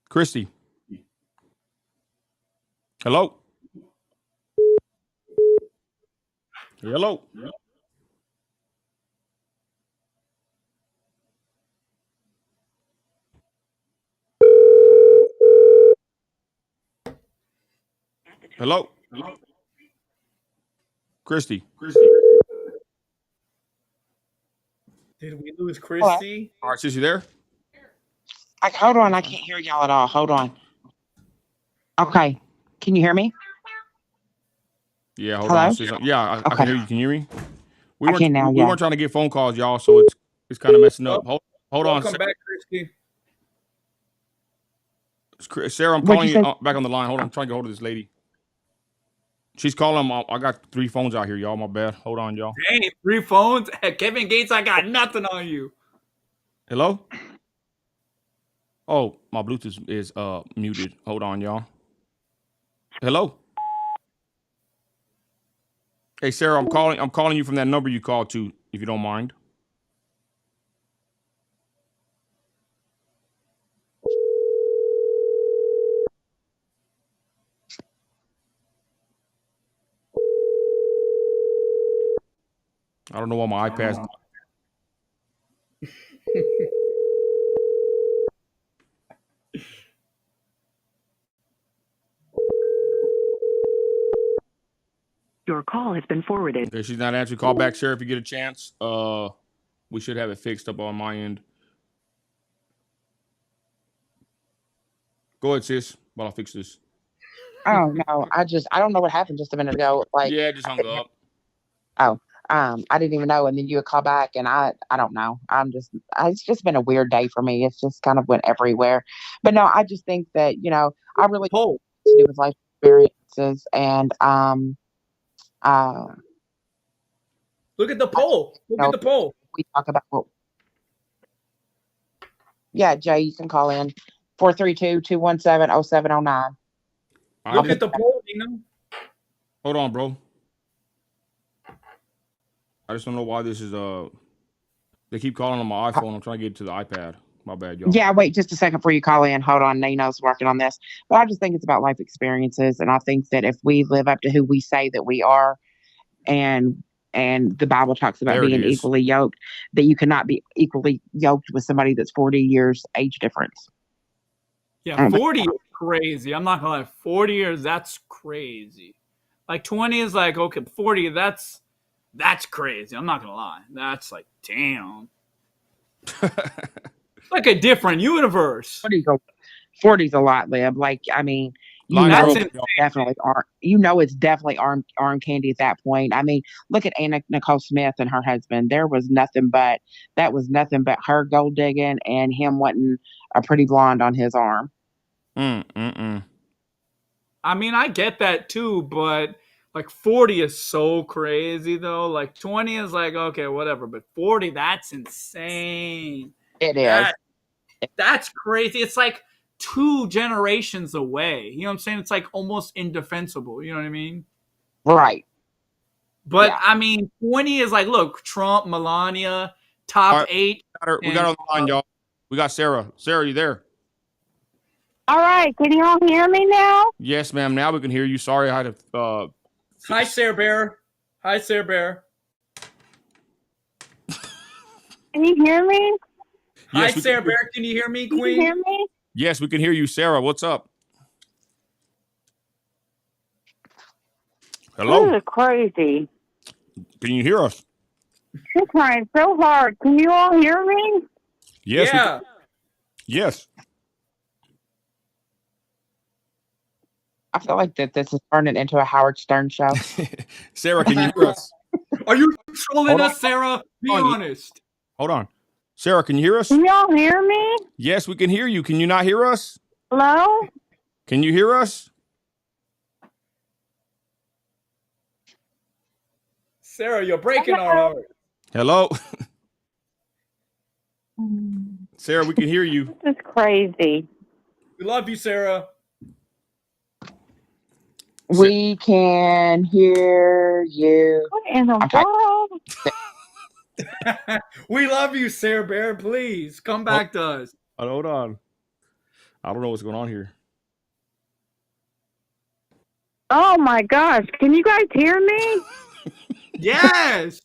A: Christi. Hello? Hello? Hello? Christi.
B: Did we lose Christi?
A: All right, sis, you there?
C: Hold on. I can't hear y'all at all. Hold on. Okay. Can you hear me?
A: Yeah, hold
C: Hello?
A: on. Sis. Yeah, I can hear you. Can you hear me? We weren't trying to get phone calls, y'all, so it's kind of messing up. Hold on.
B: Welcome back, Christi.
A: Sarah, I'm calling you back on the line. Hold on. I'm trying to get hold of this lady. She's calling. I got 3 phones out here, y'all. My bad. Hold on, y'all.
B: Dang, 3 phones? Kevin Gates, I got nothing on you.
A: Hello? Oh, my Bluetooth is muted. Hold on, y'all. Hello? Hey, Sarah, I'm calling you from that number you called to, if you don't mind. I don't know why my iPad's.
R: Your call has been forwarded.
A: Okay, she's not answering. Call back, Sarah, if you get a chance. We should have it fixed up on my end. Go ahead, sis, while I fix this.
C: Oh no, I don't know what happened just a minute ago. Like,
A: Yeah, just hung up.
C: I didn't even know, and then you would call back, and I don't know. It's just been a weird day for me. It's just kind of went everywhere. But no, I just think that I really
B: Poll.
C: to do with life experiences, and
B: Look at the poll. Look at the poll.
C: we talk about. Yeah, Jay, you can call in 432-217-0709.
B: Look at the poll,
A: Hold on, bro. I just don't know why this is they keep calling on my iPhone. I'm trying to get to the iPad. My bad, y'all.
C: Yeah, wait just a second before you call in. Hold on, Nino's working on this. But I just think it's about life experiences, and I think that if we live up to who we say that we are, and the Bible talks about being equally yoked, that you cannot be equally yoked with somebody that's 40 years age difference.
B: Yeah, 40 is crazy. I'm not gonna lie. 40 years, that's crazy. Like 20 is like, okay, 40, that's crazy. I'm not gonna lie. That's like, damn. It's like a different universe.
C: 40's a lot, Lib. Like, I mean, definitely arm. It's definitely arm candy at that point. I mean, look at Anna Nicole Smith and her husband. That was nothing but her gold digging and him wanting a pretty blonde on his arm.
B: I mean, I get that too, but like 40 is so crazy though. Like 20 is like, okay, whatever, but 40, that's insane.
C: It is.
B: That's crazy. It's like 2 generations away. You know what I'm saying? It's like almost indefensible. You know what I mean?
C: Right.
B: But yeah. I mean, 20 is like, look, Trump, Melania, top 8.
A: We got on the line, y'all. We got Sarah. Sarah, you there?
Q: All right. Can you all hear me now?
A: Yes, ma'am. Now we can hear you. Sorry, I had to.
B: Hi, Sarah Bear. Hi, Sarah Bear.
Q: Can you hear me?
B: Yes, hi, Sarah Bear. Can you hear me, Queen?
Q: Can you hear me?
A: Yes, we can hear you, Sarah. What's up? Hello.
Q: This is crazy.
A: Can you hear us?
Q: She's trying so hard. Can you all hear me?
A: Yes.
B: Yeah.
A: Yes.
C: I feel like that this is turning into a Howard Stern show.
A: Sarah, can you hear us?
B: Are you trolling us, Sarah? Be honest.
A: Hold on. Sarah, can you hear us?
Q: Can y'all hear me?
A: Yes, we can hear you. Can you not hear us?
Q: Hello?
A: Can you hear us?
B: Sarah, you're breaking our heart.
A: Hello? Sarah, we can hear you.
Q: This is crazy.
B: We love you, Sarah.
C: We can hear you.
Q: What in the world?
B: We love you, Sarah Bear. Please come back to us.
A: Hold on. I don't know what's going on here.
Q: Oh my gosh. Can you guys hear me?
B: Yes.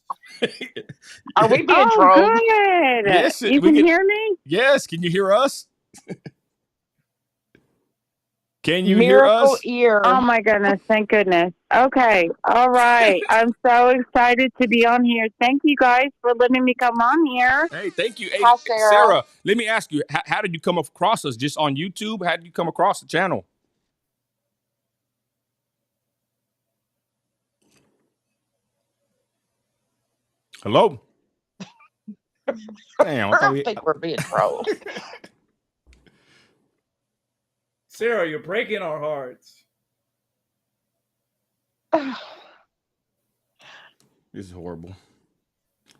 C: Are we being trolled?
Q: Good.
A: Yes,
Q: you can hear me?
A: Yes. Can you hear us? Can you hear us?
C: Ear.
Q: Oh my goodness. Thank goodness. Okay. All right. I'm so excited to be on here. Thank you guys for letting me come on here.
A: Hey, thank you. Hey,
C: Hi, Sarah.
A: Sarah, let me ask you, how did you come across us? Just on YouTube? How did you come across the channel? Hello? Damn,
C: I don't think we're being trolled.
B: Sarah, you're breaking our hearts.
A: This is horrible.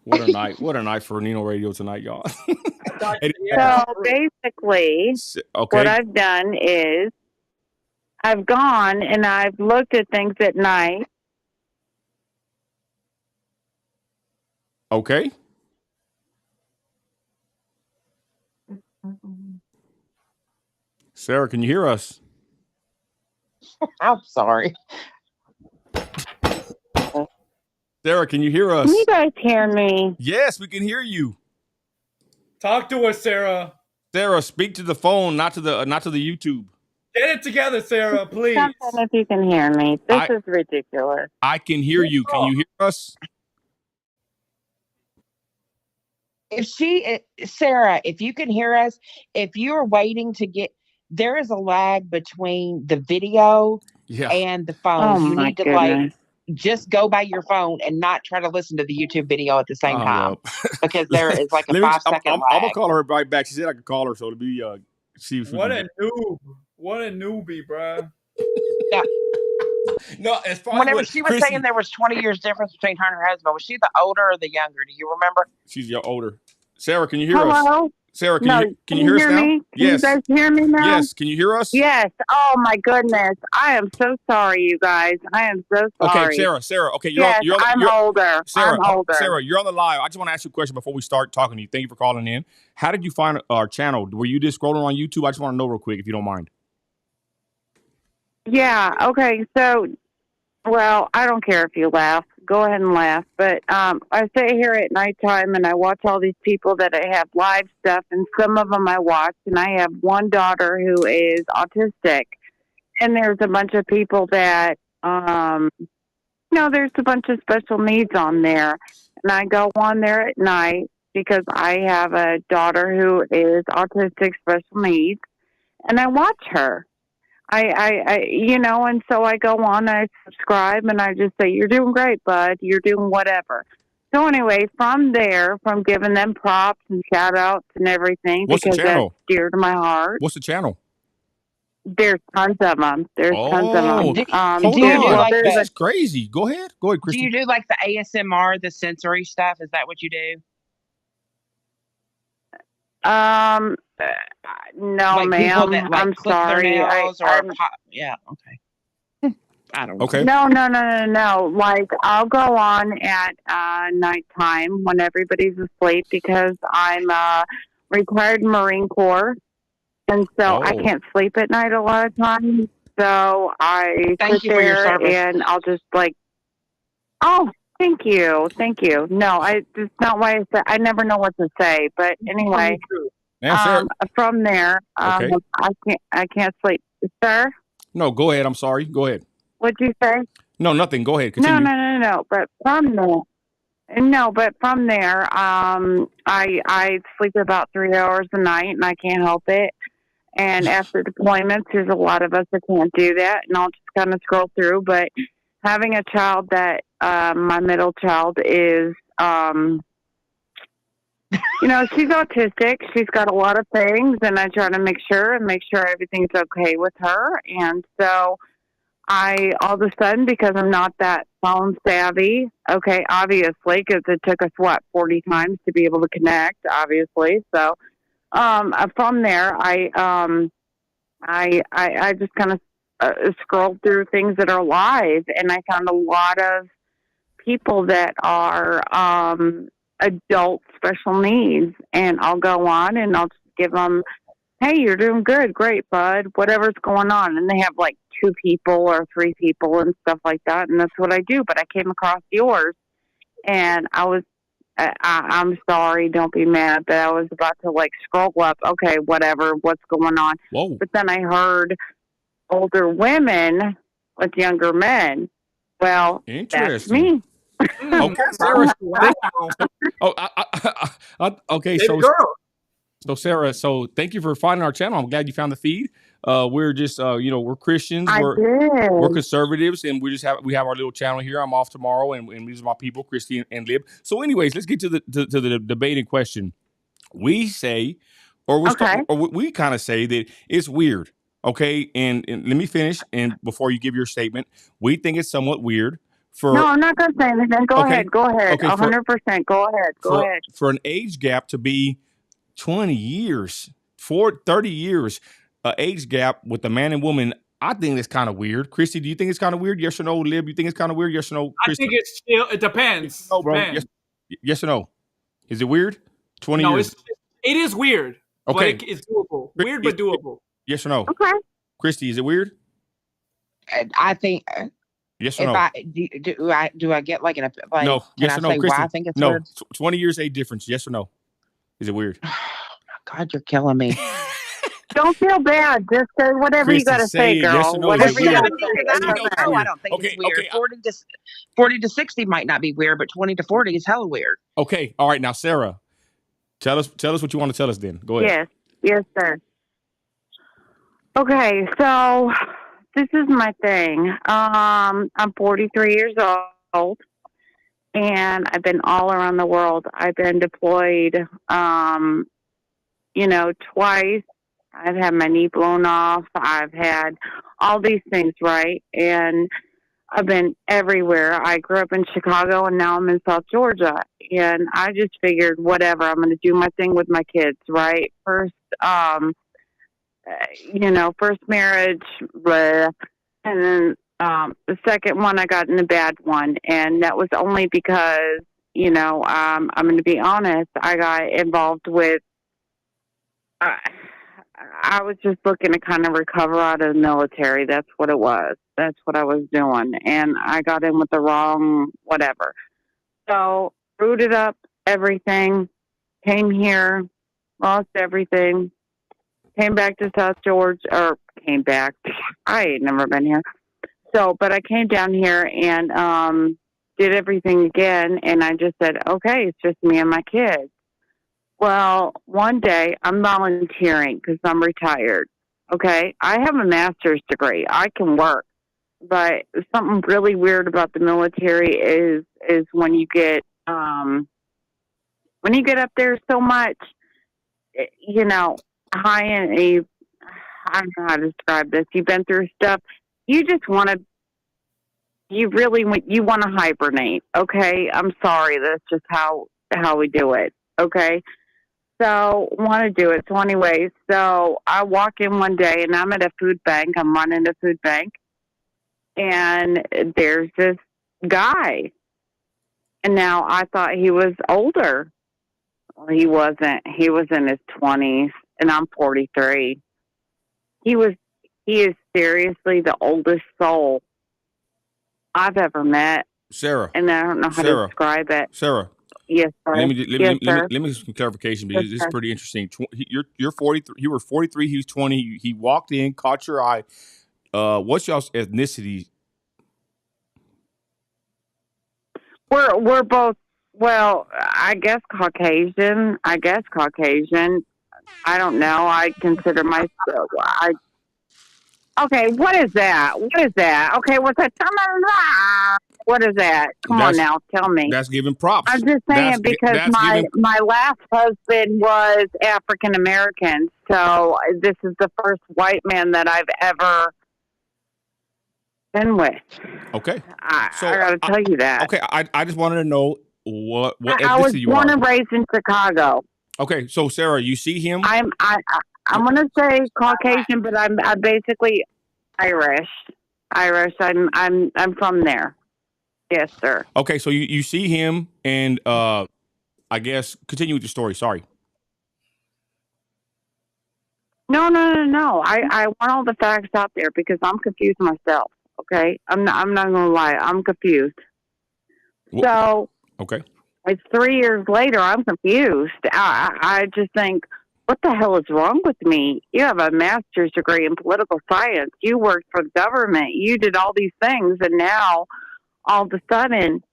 A: What a night. What a night for Nino Radio tonight, y'all.
Q: So basically, what I've done is I've gone and I've looked at things at night.
A: Okay. Sarah, can you hear us?
C: I'm sorry.
A: Sarah, can you hear us?
Q: Can you guys hear me?
A: Yes, we can hear you.
B: Talk to us, Sarah.
A: Sarah, speak to the phone, not to the YouTube.
B: Get it together, Sarah, please.
Q: Something if you can hear me. This is ridiculous.
A: I can hear you. Can you hear us?
C: Sarah, if you can hear us, if you're waiting to get, there is a lag between the video and the phone.
Q: Oh,
C: You
Q: my
C: need to
Q: goodness.
C: just go by your phone and not try to listen to the YouTube video at the same time because there is like a 5-second lag.
A: I'm gonna call her right back. She said I could call her, so to be see if we
B: What
A: can
B: a noob! What a newbie, bro.
C: Yeah.
A: No, as far
C: Whenever
A: as
C: she was saying there was 20 years difference between her and her husband, was she the older or the younger? Do you remember?
A: She's your older. Sarah, can you hear us?
Q: Hello?
A: Sarah,
Q: No,
A: can you hear us now?
Q: me? Can
A: Yes.
Q: you guys hear me now?
A: Yes. Can you hear us?
Q: Yes. Oh, my goodness. I am so sorry, you guys. I am so sorry.
A: Okay, Sarah. Okay,
Q: I'm older.
A: Sarah,
Q: I'm older.
A: Sarah, you're on the live. I just want to ask you a question before we start talking to you. Thank you for calling in. How did you find our channel? Were you just scrolling on YouTube? I just want to know real quick, if you don't mind.
Q: Yeah. Okay. So, well, I don't care if you laugh. Go ahead and laugh. But I sit here at nighttime and I watch all these people that I have live stuff, and some of them I watch. And I have one daughter who is autistic, and there's a bunch of people that, there's a bunch of special needs on there. And I go on there at night because I have a daughter who is autistic special needs, and I watch her. And so I go on, I subscribe, and I just say, you're doing great, bud. You're doing whatever. So anyway, from there, from giving them props and shout outs and everything,
A: What's
Q: because
A: the channel?
Q: that's dear to my heart.
A: What's the channel?
Q: There's tons of them. Tons of them.
A: Hold on. This is crazy. Go ahead, Christi.
C: Do you do like the ASMR, the sensory stuff? Is that what you do?
Q: No,
C: like
Q: ma'am.
C: That, like,
Q: I'm
C: click
Q: sorry.
C: Their nails
Q: yeah,
C: okay. I don't know.
A: Okay.
Q: No. Like, I'll go on at nighttime when everybody's asleep because I'm retired Marine Corps, and so I can't sleep at night a lot of times. So I
C: Thank
Q: sit
C: you for your
Q: there
C: service.
Q: and I'll just oh, thank you. No, it's not why I never know what to say. But anyway, from there,
A: Okay.
Q: I can't sleep, sir.
A: No, go ahead. I'm sorry. Go ahead.
Q: What'd you say?
A: No, nothing. Go ahead. Continue.
Q: No. But from there, I sleep about 3 hours a night, and I can't help it. And after deployments, there's a lot of us that can't do that, and I'll just kind of scroll through. But having a child that my middle child is, she's autistic. She's got a lot of things, and I try to make sure everything's okay with her. And so I, all of a sudden, because I'm not that phone savvy, okay, obviously, because it took us, 40 times to be able to connect, obviously. So from there, I just kind of scrolled through things that are live, and I found a lot of people that are adult special needs, and I'll go on and I'll just give them, hey, you're doing good, great, bud, whatever's going on. And they have like 2 people or 3 people and stuff like that, and that's what I do. But I came across yours, and I'm sorry, don't be mad, but I was about to scroll up, okay, whatever, what's going on.
A: Whoa.
Q: But then I heard older women with younger men. Well, that's me.
A: Okay, Sarah. Okay, so Sarah, thank you for finding our channel. I'm glad you found the feed. We're just, we're Christians. We're conservatives, and we have our little channel here. I'm off tomorrow, and these are my people, Christi and Lib. So, anyways, let's get to the debate in question. We say, we kind of say that it's weird. Okay, and let me finish. And before you give your statement, we think it's somewhat weird.
Q: No, I'm not going to say anything. Go ahead.
A: Okay,
Q: 100%. Go ahead.
A: For an age gap to be 20 years, 30 years, age gap with a man and woman, I think it's kind of weird. Christi, do you think it's kind of weird? Yes or no? Lib, you think it's kind of weird? Yes or no? Christi?
B: I think it depends.
A: No, bro. Yes or no? Is it weird? 20 years.
B: It is weird.
A: Okay.
B: But it's doable. Weird, but doable.
A: Yes or no?
Q: Okay.
A: Christi, is it weird?
C: I think.
A: Yes or
C: if
A: no?
C: Do I get like an
A: no? Yes or no? Christi,
C: why I think it's
A: no.
C: weird?
A: 20 years age difference. Yes or no? Is it weird?
C: God, you're killing me.
Q: Don't feel bad. Just say whatever
A: Christi,
Q: you got to say, girl.
A: Yes or no,
Q: whatever you got to
C: say. I don't think it's weird. 40 to 60 might not be weird, but 20 to 40 is hella weird.
A: Okay. All right. Now, Sarah, tell us what you want to tell us then. Go ahead.
Q: Yes, sir. Okay, so this is my thing. I'm 43 years old, and I've been all around the world. I've been deployed, twice. I've had my knee blown off. I've had all these things, right? And I've been everywhere. I grew up in Chicago, and now I'm in South Georgia. And I just figured, whatever, I'm going to do my thing with my kids, right? First marriage, blah. And then the second one, I got in a bad one. And that was only because, I'm going to be honest, I got involved with, I was just looking to kind of recover out of the military. That's what it was. That's what I was doing. And I got in with the wrong whatever. So, rooted up everything, came here, lost everything, came back to South Georgia, or came back. I ain't never been here. So, but I came down here and did everything again, and I just said, okay, it's just me and my kids. Well, one day I'm volunteering because I'm retired. Okay, I have a master's degree. I can work, but something really weird about the military is when you get up there so much, high in a, I don't know how to describe this. You've been through stuff. You just want to. You want to hibernate. Okay, I'm sorry. That's just how we do it. Okay. So, want to do it. So, anyway, I walk in one day, and I'm at a food bank. I'm running a food bank, and there's this guy. And now I thought he was older. Well, he wasn't. He was in his 20s, and I'm 43. He is seriously the oldest soul I've ever met.
A: Sarah.
Q: And I don't know how to describe it.
A: Sarah.
Q: Yes, sir.
A: Let me get some clarification because this is pretty interesting. You're 43. You were 43. He was 20. He walked in, caught your eye. What's y'all's ethnicity?
Q: We're both. Well, I guess Caucasian. I don't know. I consider myself. Okay, what is that? Okay, what's that? What is that? Come on now, tell me.
A: That's giving props.
Q: I'm just saying because my last husband was African American, so this is the first white man that I've ever been with.
A: Okay,
Q: I got to tell you that.
A: Okay, I just wanted to know what
Q: I was
A: ethnicity you are.
Q: born and raised in Chicago.
A: Okay, so Sarah, you see him?
Q: I'm gonna say Caucasian, but I'm basically Irish. I'm from there. Yes, sir.
A: Okay, so you see him, and I guess continue with your story. Sorry.
Q: No. I want all the facts out there because I'm confused myself. Okay, I'm not gonna lie. I'm confused. So
A: okay,
Q: it's 3 years later. I'm confused. I just think, what the hell is wrong with me? You have a master's degree in political science. You worked for the government. You did all these things, and now all of a sudden,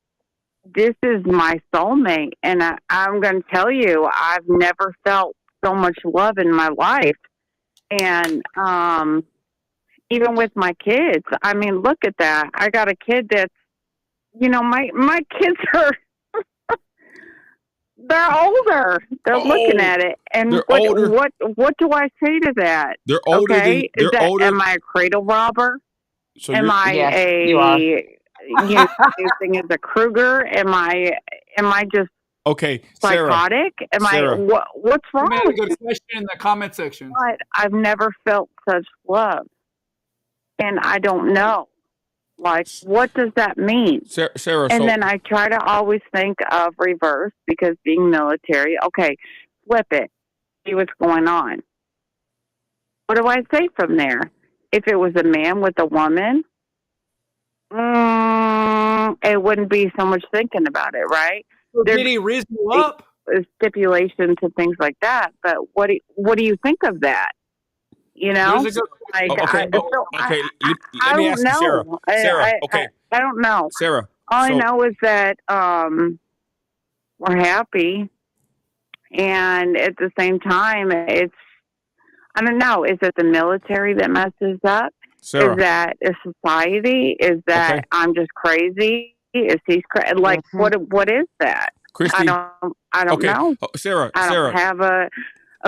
Q: this is my soulmate. And I'm going to tell you, I've never felt so much love in my life. And even with my kids, I mean, look at that. I got a kid that's, my kids are, they're older. They're looking at it. And what do I say to that?
A: They're older.
Q: Okay? Am I a cradle robber?
A: So
Q: am I anything as a Kruger? Am I just psychotic?
A: Sarah.
Q: What's wrong?
B: You made a good question in the comment section.
Q: But I've never felt such love, and I don't know. Like, what does that mean?
A: Sarah,
Q: and then I try to always think of reverse because being military. Okay, flip it. See what's going on. What do I say from there? If it was a man with a woman, it wouldn't be so much thinking about it, right?
B: Did he raise you up?
Q: Stipulations and things like that. But what do you think of that? You know,
A: let me ask you, Sarah. Sarah, okay.
Q: I don't know.
A: Sarah.
Q: All I know is that we're happy, and at the same time, I don't know. Is it the military that messes up?
A: Sarah.
Q: Is that a society? Is that I'm just crazy? Is he crazy? Like, what is that?
A: Christi.
Q: I don't know.
A: Sarah.
Q: I don't have a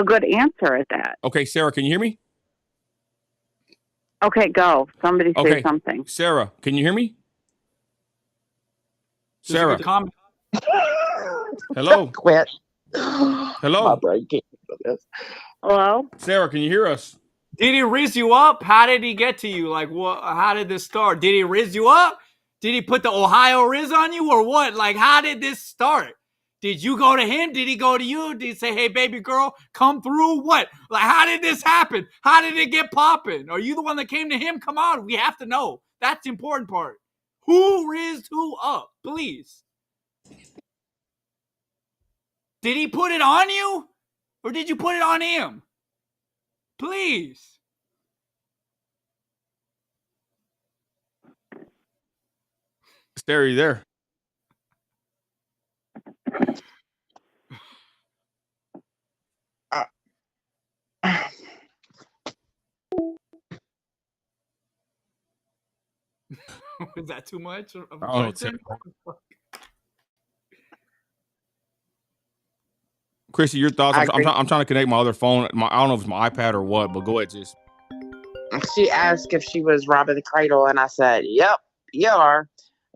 Q: good answer at that.
A: Okay, Sarah, can you hear me?
Q: Okay, go. Somebody say something.
A: Sarah, can you hear me? Sarah. Hello.
C: Quit.
A: Hello.
C: My brain can't do this. Hello.
A: Sarah, can you hear us?
B: Did he riz you up? How did he get to you? Like, what? How did this start? Did he riz you up? Did he put the Ohio riz on you or what? Like, how did this start? Did you go to him? Did he go to you? Did he say, hey, baby girl, come through? What? Like, how did this happen? How did it get popping? Are you the one that came to him? Come on, we have to know. That's the important part. Who rizzed who up? Please. Did he put it on you? Or did you put it on him? Please.
A: Sarah, you there?
B: Is that too much?
A: Chrissy, your thoughts? I'm trying to connect my other phone. I don't know if it's my iPad or what, but go ahead, sis.
C: She asked if she was robbing the cradle, and I said, yep, you are.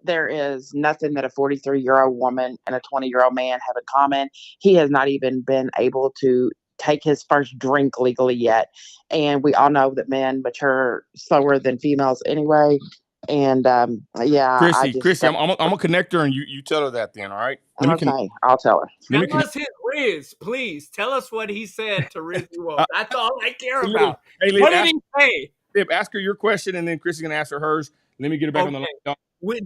C: There is nothing that a 43-year-old woman and a 20-year-old man have in common. He has not even been able to take his first drink legally yet. And we all know that men mature slower than females anyway. And
A: Chrissy, I'm gonna connect her, and you tell her that then, all right?
C: Okay, I'll tell her.
B: Tell us his riz, please. Tell us what he said to riz you up. That's all I care about.
A: Hey,
B: what did he say?
A: Liv, ask her your question, and then Chrissy's gonna ask her hers. Let me get it back on the line.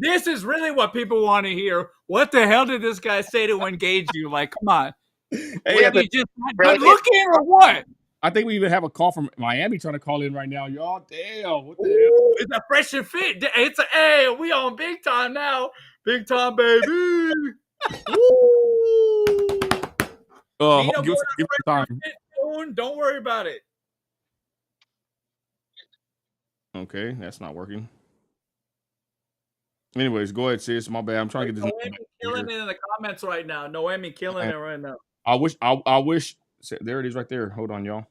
B: This is really what people want to hear. What the hell did this guy say to engage you? Like, come on.
A: Hey,
B: he just good looking or what?
A: I think we even have a call from Miami trying to call in right now. Y'all, damn, what the hell?
B: It's a fresh and fit. Hey, we on big time now. Big time, baby.
A: Give us time.
B: Don't worry about it.
A: Okay, that's not working. Anyways, go ahead, sis. My bad. I'm trying to get this.
B: Noemi killing it in the comments right now. Noemi killing it right now.
A: I wish. There it is right there. Hold on, y'all.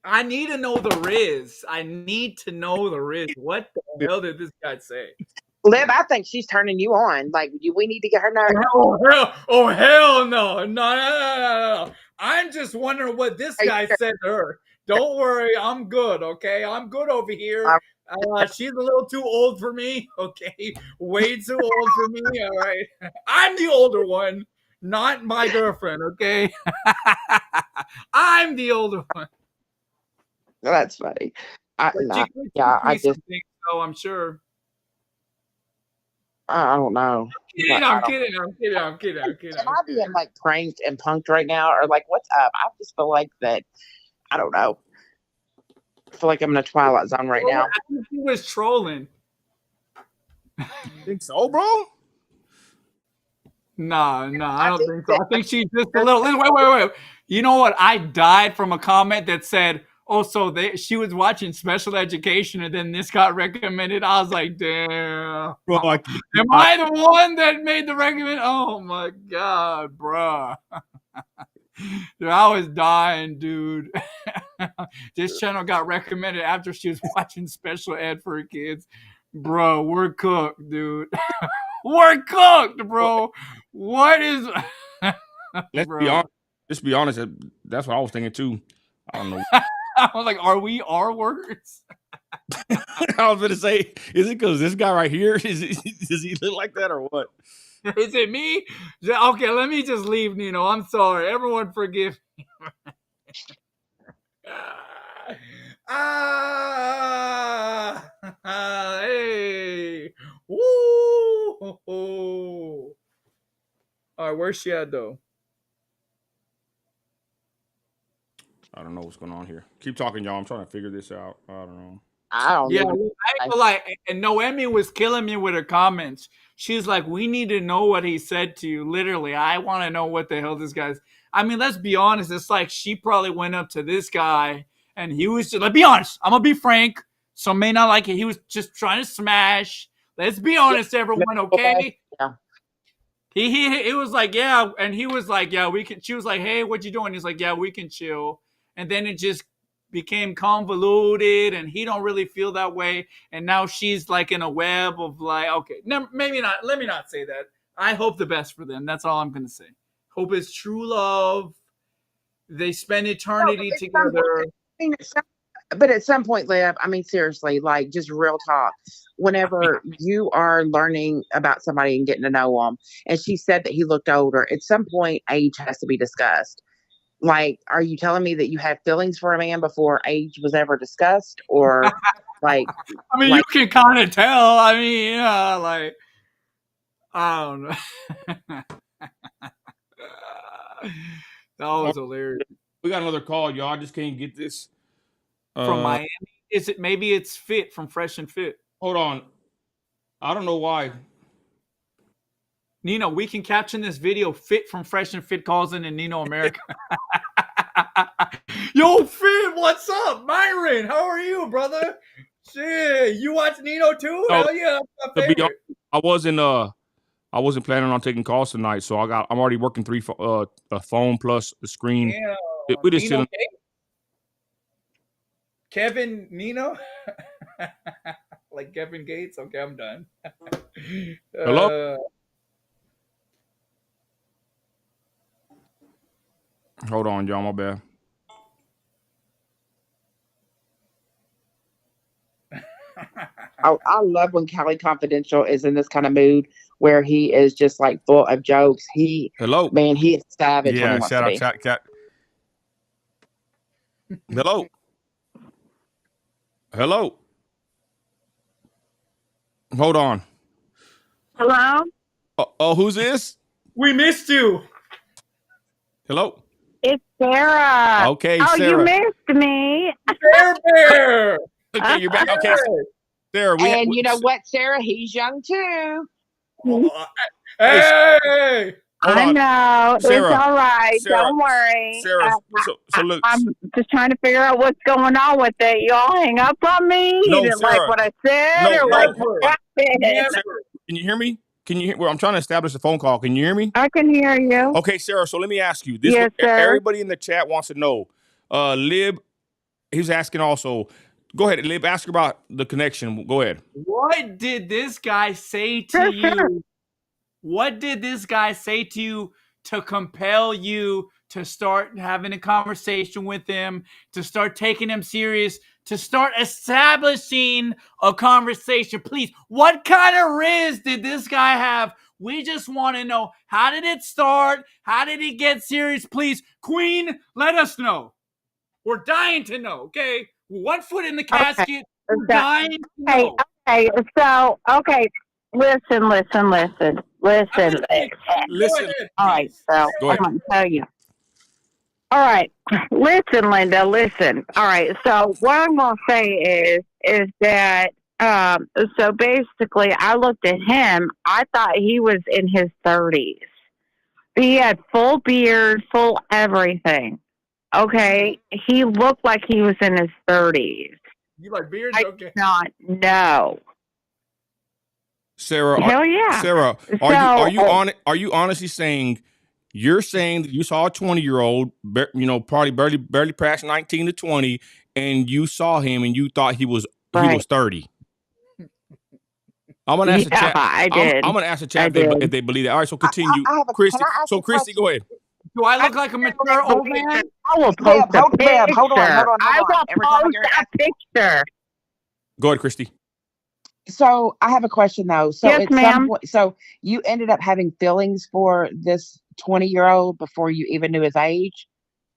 B: I need to know the riz. I need to know the riz. What the hell did this guy say?
C: Liv, I think she's turning you on. Like, we need to get her nerve.
B: Oh, hell no. No. I'm just wondering what this guy said to her. Don't worry. I'm good, okay? I'm good over here. She's a little too old for me, okay? Way too old for me, all right? I'm the older one, not my girlfriend, okay? I'm the older one.
C: That's funny. I just
B: think so, I'm sure.
C: I don't know.
B: I'm kidding.
C: Am I being like pranked and punked right now, or like what's up? I just feel like that. I don't know. I feel like I'm in a twilight zone right now.
B: I think he was trolling.
A: You think so, bro?
B: No, I don't think so. I think she's just a little. Wait. You know what? I died from a comment that said, "Oh, so she was watching Special Education, and then this got recommended." I was like, "Damn,
A: bro,
B: am I the one that made the recommend?" Oh my god, bro. Dude, I was dying, dude. This channel got recommended after she was watching special ed for her kids. Bro, we're cooked, dude. We're cooked, bro. What is...
A: Let's be honest. That's what I was thinking, too. I don't know.
B: I was like, are we R-words?
A: I was going to say, is it because this guy right here, does he look like that or what?
B: Is it me? Okay, let me just leave, Nino. I'm sorry. Everyone forgive me. Hey. Woo. All right, where's she at, though?
A: I don't know what's going on here. Keep talking, y'all. I'm trying to figure this out. I don't know.
B: And Noemi was killing me with her comments. She's like, we need to know what he said to you. Literally, I want to know what the hell this guy's. I mean, let's be honest. It's like she probably went up to this guy and he was just like, be honest. I'm going to be frank. Some may not like it. He was just trying to smash. Let's be honest, everyone, okay?
C: Yeah.
B: He was like, yeah, and he was like, yeah, we can. She was like, hey, what you doing? He's like, yeah, we can chill. And then it just became convoluted, and he don't really feel that way. And now she's like in a web of like, okay, maybe not. Let me not say that. I hope the best for them. That's all I'm gonna say. Hope it's true love. They spend eternity together.
C: But at some point, Liv, I mean, seriously, like just real talk. Whenever you are learning about somebody and getting to know them, and she said that he looked older, at some point, age has to be discussed. Like, are you telling me that you had feelings for a man before age was ever discussed? Or like,
B: I mean, you can kind of tell. I mean, like, I don't know. That was hilarious.
A: We got another call, y'all. I just can't get this.
B: From Miami? Is it? Maybe it's Fit from Fresh and Fit.
A: Hold on. I don't know why.
B: Nino, we can caption this video. Fit from Fresh and Fit calls in Nino America. Yo, Fit, what's up? Myron, how are you, brother? Shit, you watch Nino too?
A: No,
B: Hell yeah, that's my
A: to be
B: favorite.
A: honest, I wasn't planning on taking calls tonight, so I'm already working a phone plus a screen.
B: Damn,
A: We just
B: Nino
A: chilling.
B: Kevin Nino? Like Kevin Gates? Okay, I'm done.
A: Hello? Hold on, y'all. My bad.
C: I love when Cali Confidential is in this kind of mood where he is just like full of jokes.
A: Hello,
C: man, he is savage when he wants
A: shout
C: to
A: out
C: be.
A: Chat Cat. Hello. Hello. Hold on.
Q: Hello?
A: Oh, who's this?
B: We missed you.
A: Hello.
Q: It's Sarah.
A: Okay,
Q: oh,
A: Sarah.
Q: You missed me.
B: Bear.
A: Okay, you're back. Okay, Sarah.
C: And you know what, Sarah? He's young too.
B: Hey!
Q: I know.
A: Sarah,
Q: it's all right.
A: Sarah,
Q: Don't worry.
A: Sarah, so look.
Q: I'm just trying to figure out what's going on with it. Y'all hang up on me?
A: No,
Q: You didn't
A: Sarah.
Q: like what I said?
A: No,
Q: or like what happened?
A: Sarah, can you hear me? Can you hear? Well, I'm trying to establish a phone call. Can you hear me?
Q: I can hear you.
A: Okay, Sarah. So let me ask you.
Q: Yes, sir.
A: Everybody in the chat wants to know. Lib, he's asking also. Go ahead, Lib. Ask about the connection. Go ahead.
B: What did this guy say to you? What did this guy say to you to compel you to start having a conversation with him, to start taking him serious, to start establishing a conversation? Please, what kind of riz did this guy have? We just want to know, how did it start? How did he get serious? Please, Queen, let us know. We're dying to know, okay? 1 foot in the casket. We're dying to know.
Q: So, listen.
A: Listen.
Q: All right, so I'm going to tell you. All right, listen, Linda, listen. All right, so what I'm going to say is that, so basically I looked at him, I thought he was in his 30s. He had full beard, full everything. Okay, he looked like he was in his 30s.
B: You like beards?
Q: I
B: Okay.
Q: did not know.
A: Sarah,
Q: Hell yeah.
A: Sarah, are you honestly saying you're saying that you saw a 20-year-old, probably barely past 19 to 20, and you saw him and you thought he was 30? I'm gonna ask the chat.
Q: I did.
A: I'm gonna ask the chat if they believe that. All right, so continue, Christy. So Christy, go ahead.
B: Do I look like a mature old man?
Q: I will post a picture.
C: Hold on.
Q: I will post a picture.
A: Go ahead, Christy.
C: So I have a question though. So
Q: yes,
C: at
Q: ma'am.
C: some point, so you ended up having feelings for this 20-year-old before you even knew his age?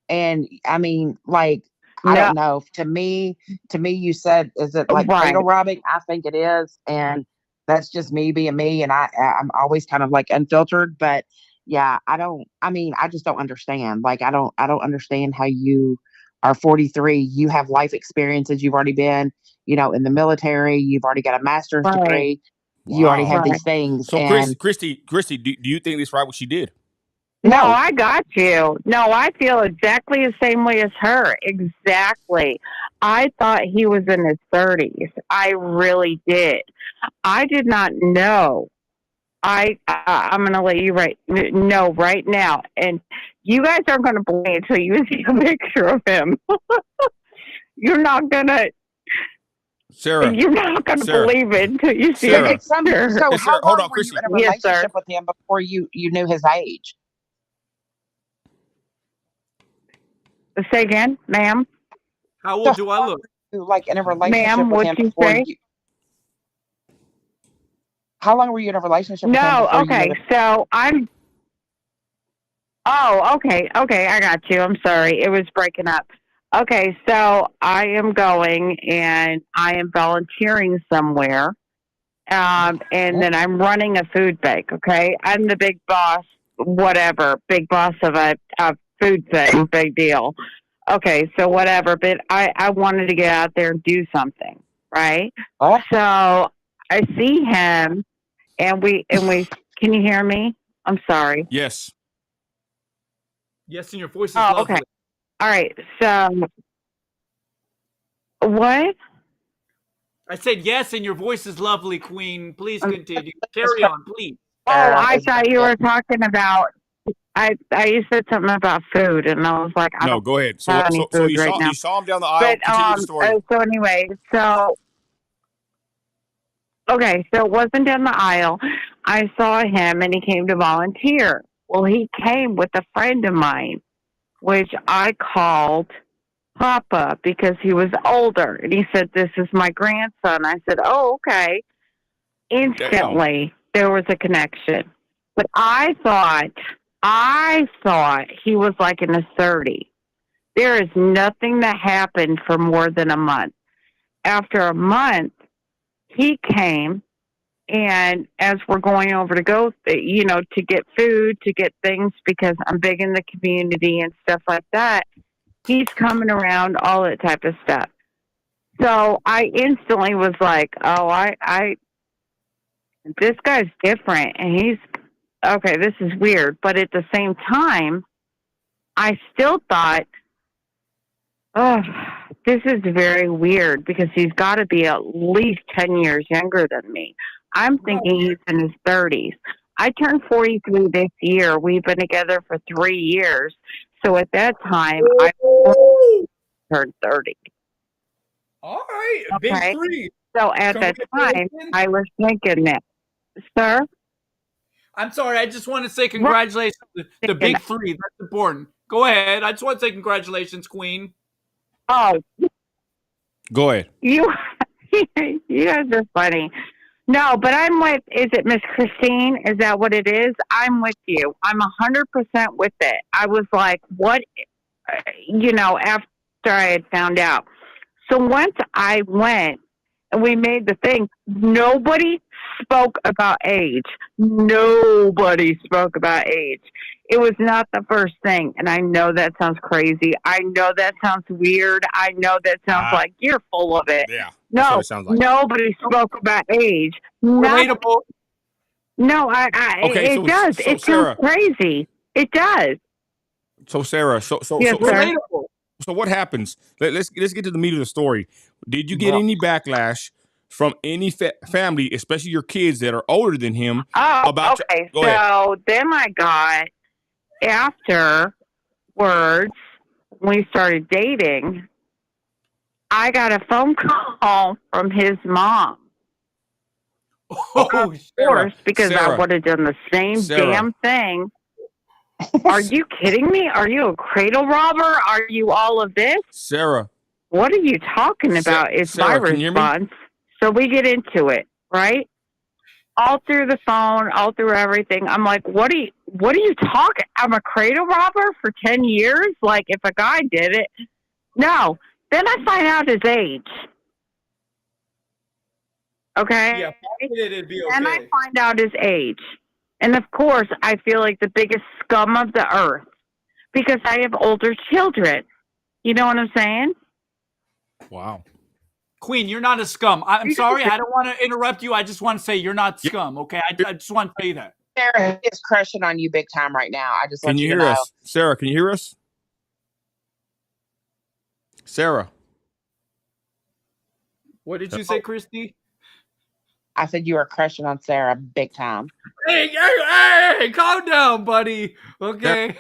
C: And I mean, like, I don't know. To me, you said, is it like cradle robbing? I think it is, and that's just me being me, and I'm always kind of like unfiltered. But yeah, I just don't understand. Like, I don't understand how you are 43. You have life experiences. You've already been, in the military. You've already got a master's degree. You already have these things.
A: So, Christy, do you think it's right what she did?
Q: No, I got you. No, I feel exactly the same way as her. Exactly. I thought he was in his 30s. I really did. I did not know. I'm going to let you know right now, and you guys aren't going to believe it until you see a picture of him. You're not going to.
A: Sarah,
Q: You're not going to believe it until you see
A: Sarah.
Q: a picture.
C: So
A: Hey, Sarah,
C: how
A: hold
C: long
A: on,
C: were you
A: Christi.
C: in a relationship with him before you knew his age?
Q: Say again, ma'am.
B: How old do I look?
C: Like in a relationship
Q: Ma'am,
C: with him
Q: what'd you
C: before
Q: say?
C: you. How long were you in a relationship with him
Q: No,
C: before you
Q: okay.
C: knew?
Q: So I'm. Oh, okay. Okay, I got you. I'm sorry. It was breaking up. Okay, so I am going and I am volunteering somewhere. And then I'm running a food bank, okay? I'm the big boss, whatever, big boss of a food thing, big deal. Okay, so whatever, but I wanted to get out there and do something, right?
C: What?
Q: So I see him and we can you hear me? I'm sorry.
A: Yes.
B: Yes, and your voice is
Q: Oh,
B: lovely.
Q: okay. All right. So what?
B: I said yes, and your voice is lovely, Queen. Please continue. Carry on, please.
Q: Oh, I thought you were talking about. You said something about food, and I was like, I
A: No,
Q: don't
A: go ahead.
Q: have any
A: So
Q: food
A: you
Q: right
A: saw
Q: now.
A: him down the aisle.
Q: But
A: Continue the story.
Q: so anyway, okay, so it wasn't down the aisle. I saw him, and he came to volunteer. Well, he came with a friend of mine, which I called Papa because he was older, and he said, "This is my grandson." I said, "Oh, okay." Instantly, there was a connection. But I thought he was like in his 30s. There is nothing that happened for more than a month. After a month, he came, and as we're going over to go, to get food, to get things, because I'm big in the community and stuff like that, he's coming around, all that type of stuff. So I instantly was like, oh, this guy's different, and he's okay, this is weird. But at the same time, I still thought, oh, this is very weird because he's got to be at least 10 years younger than me. I'm thinking he's in his 30s. I turned 43 this year. We've been together for 3 years. So at that time, I turned 30.
B: All right, big three.
Q: So at that time, I was thinking that, sir?
B: I'm sorry. I just want to say congratulations. The big three. That's important. Go ahead. I just want to say congratulations, Queen.
Q: Oh.
A: Go ahead.
Q: You guys are funny. No, but I'm with, is it Miss Christine? Is that what it is? I'm with you. I'm 100% with it. I was like, what, after I had found out. So once I went and we made the thing, nobody spoke about age. Nobody spoke about age. It was not the first thing. And I know that sounds crazy. I know that sounds weird. I know that sounds like you're full of it.
A: Yeah.
Q: No,
A: it sounds like.
Q: nobody spoke about age.
B: Relatable.
Q: No,
A: Okay,
Q: it does. It
A: Sarah,
Q: sounds crazy. It does.
A: So Sarah,
B: relatable.
A: So what happens? Let's get to the meat of the story. Did you get any backlash from any family, especially your kids that are older than him?
Q: Go ahead. Then I got, afterwards, when we started dating, I got a phone call from his mom.
B: Oh,
Q: of course, because I would have done the same damn thing. Are you kidding me? Are you a cradle robber? Are you all of this?
A: Sarah.
Q: What are you talking about? Is
A: Sarah,
Q: my response. So we get into it, right? All through the phone, all through everything. I'm like, what are you talking? I'm a cradle robber for 10 years? Like, if a guy did it. No. Then I find out his age. Okay?
B: Yeah, it'd be okay.
Q: And I find out his age. And of course, I feel like the biggest scum of the earth because I have older children. You know what I'm saying?
A: Wow.
B: Queen, you're not a scum. I'm sorry. I don't want to interrupt you. I just want to say you're not scum, okay? I just want to say that.
C: Sarah is crushing on you big time right now. I just
A: Can
C: want
A: you
C: you to
A: hear
C: know.
A: us? Sarah, can you hear us? Sarah.
B: What did you say, Christy?
C: I said you are crushing on Sarah big time.
B: Hey, calm down, buddy. Okay.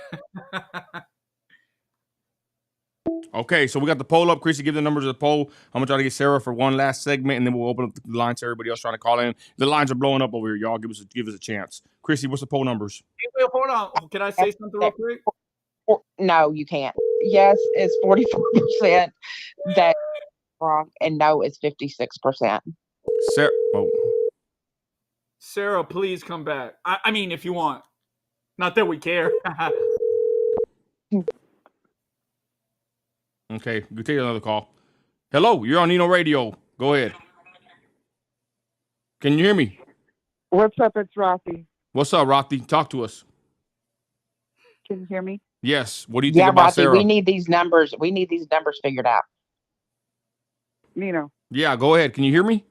A: Okay, so we got the poll up. Christy, give the numbers of the poll. I'm gonna try to get Sarah for one last segment, and then we'll open up the lines to everybody else trying to call in. The lines are blowing up over here, y'all. Give us a chance. Christy, what's the poll numbers?
B: Wait, hold on. Can I say something real quick?
C: No, you can't. Yes is 44%. That's wrong, and no is 56%.
A: Sarah. Oh.
B: Sarah, please come back. I mean, if you want. Not that we care.
A: Okay, we take another call. Hello, you're on Nino Radio. Go ahead. Can you hear me?
S: What's up? It's Rafi.
A: What's up, Rothy? Talk to us.
S: Can you hear me?
A: Yes. What do you think about
C: Rothy,
A: Sarah?
C: we need these numbers. We need these numbers figured out.
S: Nino.
A: Yeah, go ahead. Can you hear me?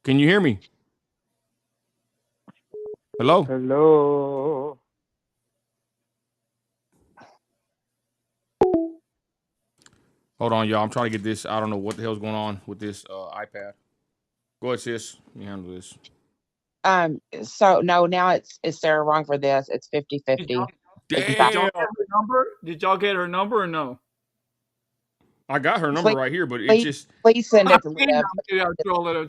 A: Can you hear me? Hello?
S: Hello.
A: Hold on, y'all. I'm trying to get this. I don't know what the hell's going on with this iPad. Go ahead, sis. Let me handle this.
C: So no, now it's Sarah wrong for this. It's 50-50.
B: Did y'all get her number? Did y'all get her number or no?
A: I got her number right here, but it's just.
C: Please send it to Liv.
B: I'm trolling.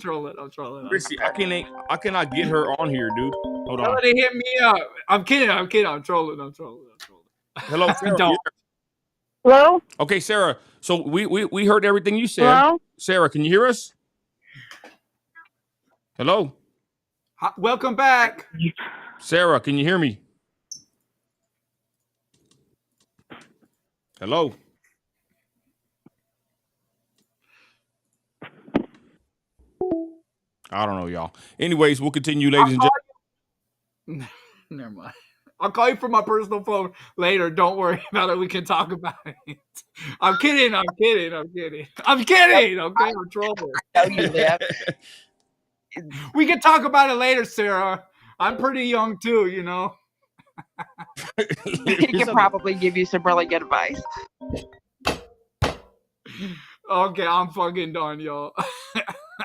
A: I cannot get her on here, dude. Hold on.
B: Somebody hit me up. I'm kidding. I'm trolling.
A: Hello, Sarah.
B: Don't.
Q: Hello?
A: Okay, Sarah. So we heard everything you said.
Q: Hello?
A: Sarah, can you hear us? Hello?
B: Welcome back.
A: Sarah, can you hear me? Hello? I don't know, y'all. Anyways, we'll continue, ladies and gentlemen.
B: Never mind. I'll call you from my personal phone later. Don't worry about it. We can talk about it. I'm kidding. Okay, I'm trolling. We can talk about it later, Sarah. I'm pretty young too, you know.
C: He can probably give you some really good advice.
B: Okay, I'm fucking done, y'all.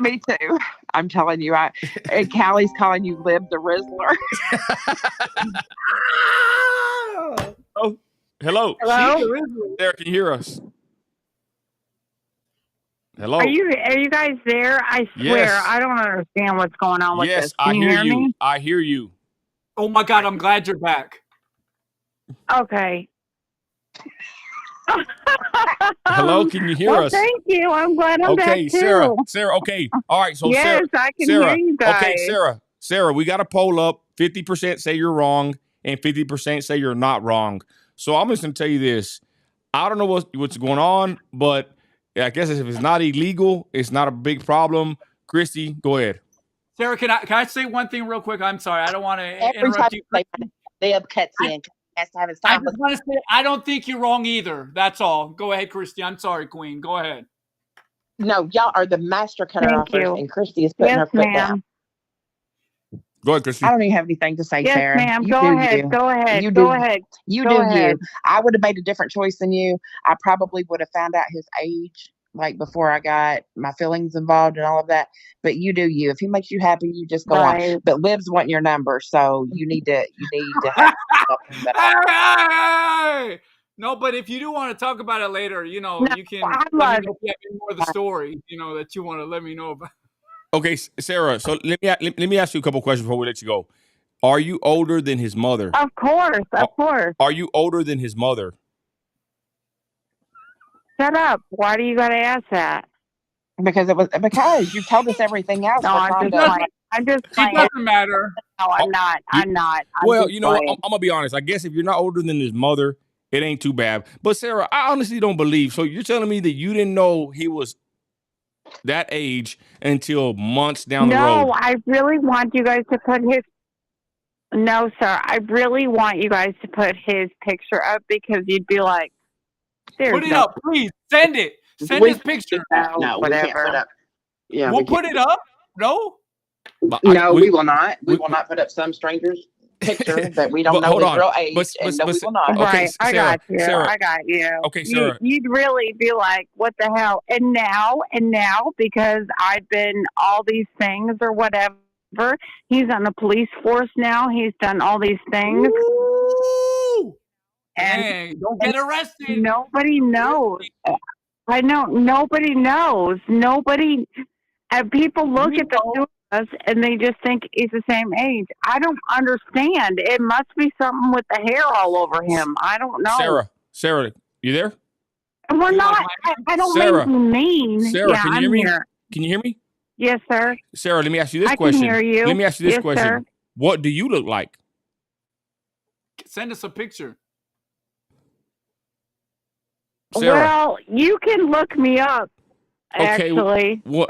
C: Me too. I'm telling you, and Callie's calling you Liv the Rizzler.
A: Oh, hello.
Q: Hello?
A: Sarah, can you hear us? Hello.
Q: Are you guys there? I swear,
A: Yes.
Q: I don't understand what's going on with this.
A: I
Q: Can
A: hear
Q: you hear me?
A: I hear you.
B: Oh my God, I'm glad you're back.
Q: Okay.
A: Hello, can you hear us?
Q: Thank you. I'm glad I'm back
A: Okay,
Q: too.
A: Sarah, okay. All right, so
Q: Yes, I can hear you guys.
A: Okay, Sarah, we got a poll up. 50% say you're wrong and 50% say you're not wrong. So I'm just going to tell you this. I don't know what's going on, but I guess if it's not illegal, it's not a big problem. Christy, go ahead.
B: Sarah, can I say one thing real quick? I'm sorry. I don't want to interrupt you.
C: Liv cuts in. Has to have his
B: I
C: time.
B: just want to say I don't think you're wrong either. That's all. Go ahead, Christy. I'm sorry, Queen. Go ahead.
C: No, y'all are the master cutter offers, and Christy is putting her foot down.
A: Go ahead, Christy.
C: I don't even have anything to say,
Q: Yes,
C: Sarah.
Q: ma'am.
C: You
Q: Go
C: do
Q: ahead.
C: you.
Q: Go ahead.
C: You
Q: Go
C: do.
Q: ahead.
C: You
Q: Go
C: do
Q: ahead.
C: you. I would have made a different choice than you. I probably would have found out his age, like before I got my feelings involved and all of that. But you do you. If he makes you happy, you just go on. But Liv's wanting your number, so you need to have
B: Hey! No, but if you do want to talk about it later, you know, you can let me know if you have any more of the story, you know, that you want to let me know about.
A: Okay, Sarah, so let me ask you a couple questions before we let you go. Are you older than his mother?
Q: Of course.
A: Are you older than his mother?
Q: Shut up. Why do you got to ask that?
C: Because you told us everything else.
Q: No, I'm just playing.
B: It doesn't matter.
Q: No, I'm not. I'm
A: Well,
Q: just
A: you know what?
Q: playing.
A: I'm gonna be honest. I guess if you're not older than his mother, it ain't too bad. But Sarah, I honestly don't believe. So you're telling me that you didn't know he was that age until months down the road?
Q: No, I really want you guys to put his. No, sir. I really want you guys to put his picture up because you'd be like,
B: put it up, please. Send it. Send his picture.
C: No,
Q: whatever.
C: we can't put up. Yeah,
B: we'll put it up. No.
C: No, we will not. We will not put up some stranger's picture that we don't
A: But
C: know
A: hold
C: his
A: on.
C: real age.
A: But,
C: And no, we will not.
A: okay,
Q: Right, I
A: Sarah,
Q: got you.
A: Sarah.
Q: I got you.
A: Okay, Sarah.
Q: You'd really be like, what the hell? And now, because I've been all these things or whatever, he's on the police force now. He's done all these things.
B: Ooh.
Q: And,
B: Dang, don't get arrested.
Q: Nobody knows. I know. Nobody knows. Nobody. People look at the two of us and they just think he's the same age. I don't understand. It must be something with the hair all over him. I don't know.
A: Sarah, you there?
Q: We're not. I don't
A: Sarah,
Q: mean mean.
A: Sarah,
Q: Yeah,
A: can you hear
Q: I'm
A: me?
Q: here.
A: Can you hear me?
Q: Yes, sir.
A: Sarah, let me ask you this
Q: I
A: question.
Q: can hear you.
A: Let me ask you this
Q: Yes,
A: question.
Q: sir.
A: What do you look like?
B: Send us a picture.
A: Sarah.
Q: Well, you can look me up.
A: Okay.
Q: Actually,
A: No.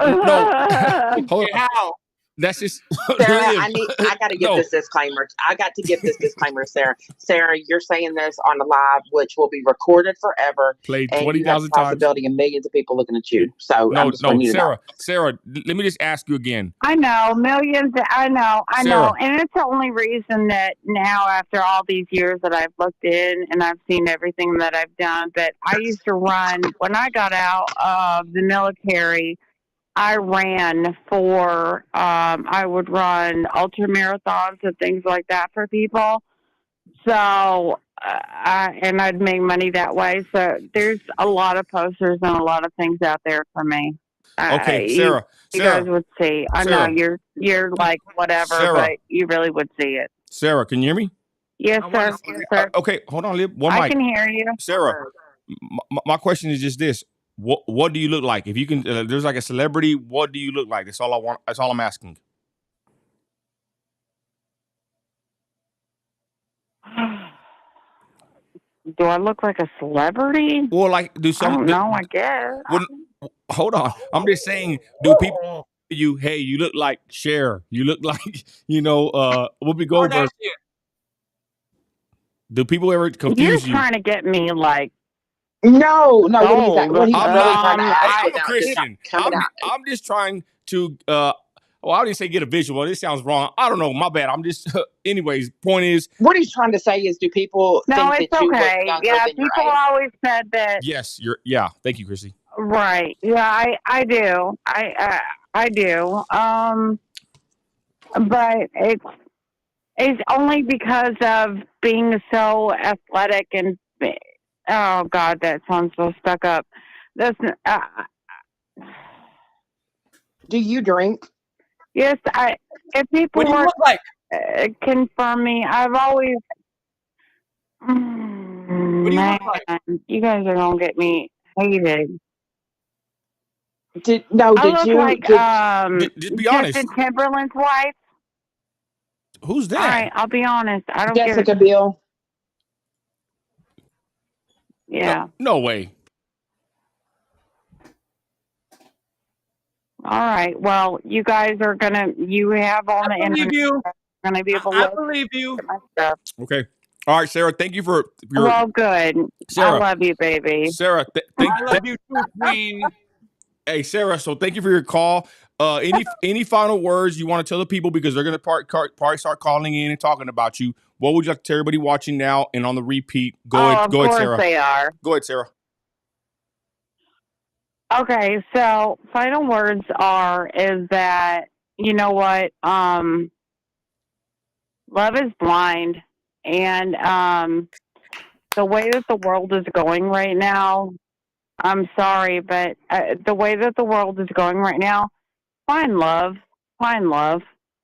A: Hold on.
B: How?
A: That's just
C: Sarah, I got to give this disclaimer. I got to give this disclaimer, Sarah. Sarah, you're saying this on the live, which will be recorded forever.
A: Played
C: and
A: 20,000
C: you have the
A: times.
C: possibility of millions of people looking at you. So I'm just wanting you to know.
A: Sarah, let me just ask you again.
Q: I know millions. I know,
A: Sarah.
Q: and it's the only reason that now, after all these years that I've looked in and I've seen everything that I've done, that I used to run when I got out of the military. I ran for, I would run ultra marathons and things like that for people. So, and I'd make money that way. So there's a lot of posters and a lot of things out there for me.
A: Okay, Sarah.
Q: You guys would see. I know you're like whatever, but you really would see it.
A: Sarah, can you hear me?
Q: Yes, sir. Yes, sir.
A: Okay, hold on, Lib. One
Q: I
A: mic.
Q: can hear you.
A: Sarah, my question is just this. What do you look like? If you can, there's like a celebrity. What do you look like? That's all I want. That's all I'm asking.
Q: Do I look like a celebrity?
A: Well, like do some?
Q: I don't know. I guess.
A: Well, hold on. I'm just saying. Do people you? Hey, you look like Cher. You look like Whoopi Goldberg. Do people ever confuse you?
Q: You're trying to get me like.
C: No. What he's really trying to ask
A: I'm a Christian. I'm just trying to. I didn't say get a visual. This sounds wrong. I don't know. My bad. I'm just. Anyways, point is.
C: What he's trying to say is, do people think that you look younger than
Q: people
C: your age?
Q: always said that.
A: Yes, Yeah. Thank you, Christi.
Q: Right. Yeah, I do. I do. But it's only because of being so athletic and. Oh God, that sounds so stuck up. That's.
C: Do you drink?
Q: Yes, if people
B: what do you look like?
Q: Confirm me, I've always.
B: What do you look like?
Q: You guys are gonna get me hated.
C: Did you?
A: Just be honest.
Q: Justin Timberlake's wife.
A: Who's that?
Q: All right, I'll be honest. I don't.
C: Jessica Biel.
Q: Yeah.
A: No way.
Q: All right. Well, you guys are you have on the internet. Gonna be able to
B: I believe you.
Q: My stuff.
A: Okay. All right, Sarah. Thank you for your.
Q: Well, good.
A: Sarah,
Q: I love you, baby.
A: Sarah,
B: I love you too, Queen.
A: Hey, Sarah. So thank you for your call. Any final words you want to tell the people, because they're gonna probably start calling in and talking about you. What would you like to tell everybody watching now and on the repeat? Go ahead, Sarah.
Q: They are.
A: Go ahead, Sarah.
Q: Okay, so final words is that, you know what, love is blind, and the way that the world is going right now, I'm sorry, but the way that the world is going right now, find love.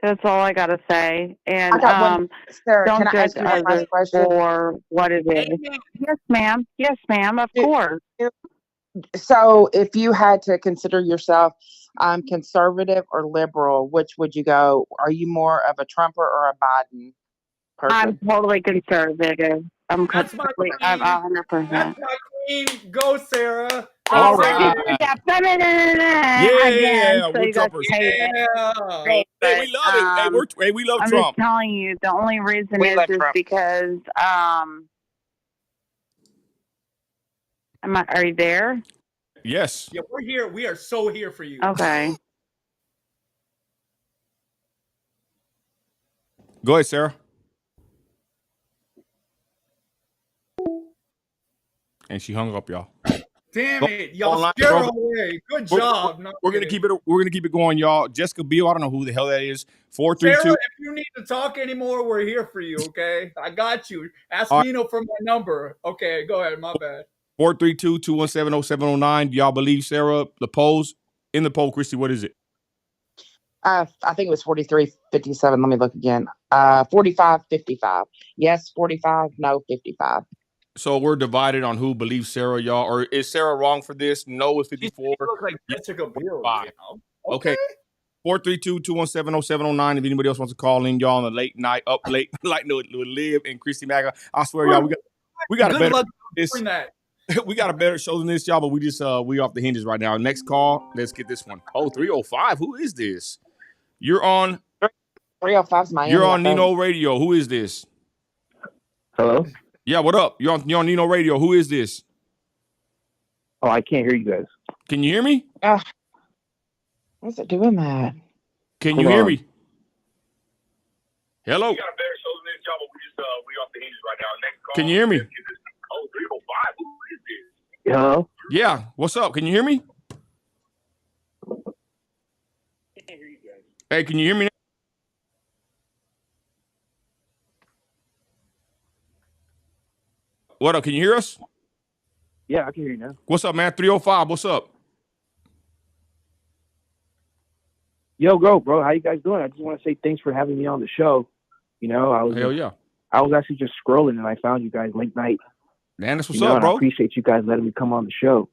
Q: That's all I gotta say. And
C: Sarah,
Q: don't
C: can I
Q: judge
C: ask you one last
Q: others
C: question?
Q: for what it is. Yes, ma'am. Yes, ma'am. Of course.
C: So, if you had to consider yourself conservative or liberal, which would you go? Are you more of a Trumper or a Biden person?
Q: I'm totally conservative. I'm 100%.
B: That's my queen. Go, Sarah.
A: All right.
Q: Yeah,
A: we're Trumpers.
Q: Hey,
A: we love it. Hey, we love
Q: I'm
A: Trump.
Q: just telling you, the only reason is because are you there?
A: Yes.
B: Yeah, we're here. We are so here for you.
Q: Okay.
A: Go ahead, Sarah. And she hung up, y'all.
B: Damn it, y'all
A: online,
B: scare
A: bro.
B: her away. Good job.
A: We're gonna keep it. We're gonna keep it going, y'all. Jessica Biel, I don't know who the hell that is. 432.
B: Sarah, if you need to talk anymore, we're here for you. Okay, I got you. Ask
A: All
B: Nino for my number. Okay, go ahead. My bad.
A: 432-217-0709. Do y'all believe Sarah? The polls in the poll, Christy. What is it?
C: I think it was 43-57. Let me look again. 45-55. Yes, 45. No, 55.
A: So we're divided on who believes Sarah, y'all. Or is Sarah wrong for this? No is 54.
B: You look like Jessica Biel. You know?
A: Okay. 432-217-0709. If anybody else wants to call in, y'all, on the late night, up late, like with Liv and Christy Maga. I swear, y'all, we got a better we got a better show than this, y'all, but we off the hinges right now. Next call, let's get this one. Oh, 305. Who is this? You're on
C: 305's Miami.
A: You're on Nino Radio. Who is this?
T: Hello?
A: Yeah, what up? You're on Nino Radio. Who is this?
T: Oh, I can't hear you guys.
A: Can you hear me?
C: What's it doing that?
A: Can you hear me? Hello? Can you hear me?
T: Hello?
A: Yeah. What's up? Can you hear me? Hey, can you hear me now? What up? Can you hear us?
T: Yeah, I can hear you now.
A: What's up, man? 305. What's up?
T: Yo, bro. How you guys doing? I just want to say thanks for having me on the show. You know, I was actually just scrolling and I found you guys late night.
A: Man, that's what's up, bro.
T: I appreciate you guys letting me come on the show.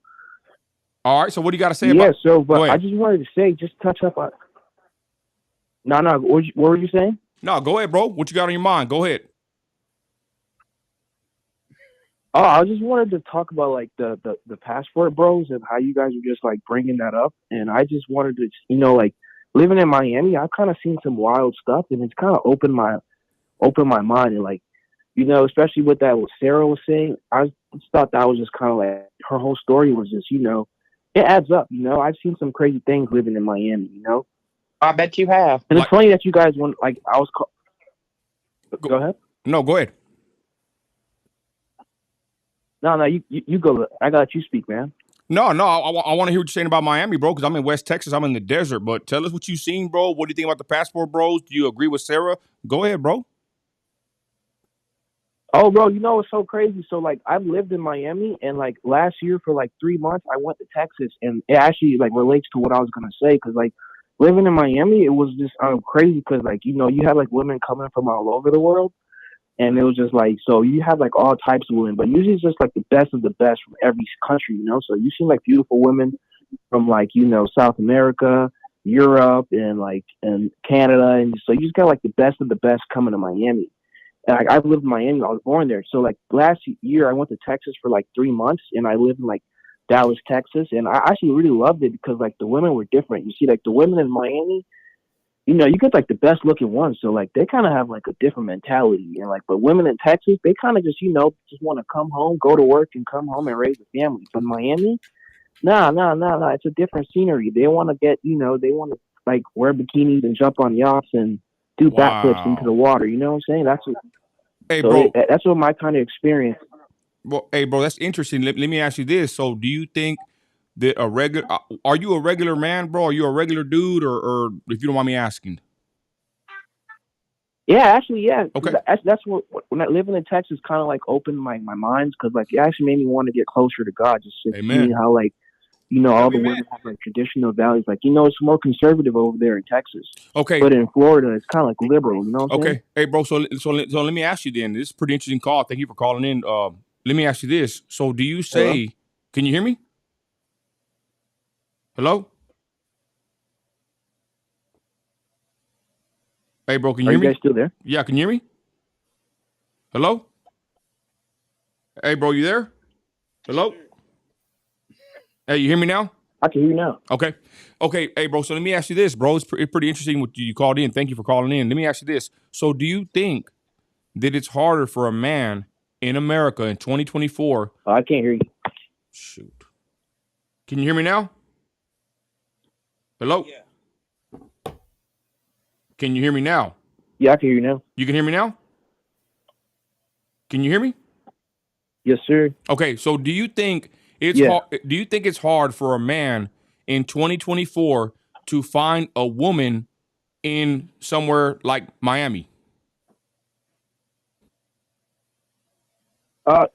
A: All right, so what do you got to say about?
T: Yeah, so but I just wanted to say, just touch up on. No, what were you saying?
A: No, go ahead, bro. What you got on your mind? Go ahead.
T: Oh, I just wanted to talk about like the passport bros and how you guys are just like bringing that up, and I just wanted to, like living in Miami, I've kind of seen some wild stuff, and it's kind of opened my mind, and like, especially with that what Sarah was saying, I just thought that was just kind of like her whole story was just, it adds up. I've seen some crazy things living in Miami.
C: I bet you have.
T: And it's funny that you guys went like I was. Go ahead.
A: No, go ahead.
T: No, you go. I got you speak, man.
A: No, I want to hear what you're saying about Miami, bro, because I'm in West Texas. I'm in the desert. But tell us what you've seen, bro. What do you think about the passport bros? Do you agree with Sarah? Go ahead, bro.
T: Oh, bro, it's so crazy. So, like, I've lived in Miami, and, like, last year for, like, 3 months, I went to Texas, and it actually, like, relates to what I was going to say, because, like, living in Miami, it was just crazy, because, like, you had, like, women coming from all over the world, and it was just, like, so you have, like, all types of women, but usually it's just, like, the best of the best from every country, so you see, like, beautiful women from, like, South America, Europe, and Canada, and so you just got, like, the best of the best coming to Miami. And like, I've lived in Miami. I was born there. So like last year, I went to Texas for like 3 months, and I lived in like Dallas, Texas, and I actually really loved it because like the women were different. You see, like the women in Miami, you get like the best looking ones. So like they kind of have like a different mentality, and like but women in Texas, they kind of just just want to come home, go to work, and come home and raise a family. But Miami, no, it's a different scenery. They want to get they want to like wear bikinis and jump on yachts and do backflips into the water. You know what I'm saying? That's what.
A: Hey,
T: so
A: bro.
T: That's what my kind of experience.
A: Well, hey, bro, that's interesting. Let me ask you this. So, do you think that are you a regular man, bro? Are you a regular dude, or if you don't mind me asking?
T: Yeah, actually, yeah.
A: Okay.
T: That's what when I living in Texas kind of like opened my minds because like it actually made me want to get closer to God. Just seeing how like. All the women have like traditional values. Like, it's more conservative over there in Texas.
A: Okay.
T: But in Florida, it's kind of like liberal. You know what I'm saying?
A: Hey, bro. So let me ask you then. This is a pretty interesting call. Thank you for calling in. Let me ask you this. So do you say,
T: Hello?
A: Can you hear me? Hello? Hey, bro, can you hear me?
T: Are you guys still there?
A: Yeah, can you hear me? Hello? Hey, bro, you there? Hello? Hey, you hear me now?
T: I can hear you now.
A: Okay. Hey, bro. So let me ask you this, bro. It's pretty interesting what you called in. Thank you for calling in. Let me ask you this. So do you think that it's harder for a man in America in 2024?
T: I can't hear you.
A: Shoot. Can you hear me now? Hello? Yeah. Can you hear me now?
T: Yeah, I can hear you now.
A: You can hear me now? Can you hear me?
T: Yes, sir.
A: Okay, so do you think it's
T: Yeah.
A: hard? Do you think it's hard for a man in 2024 to find a woman in somewhere like Miami?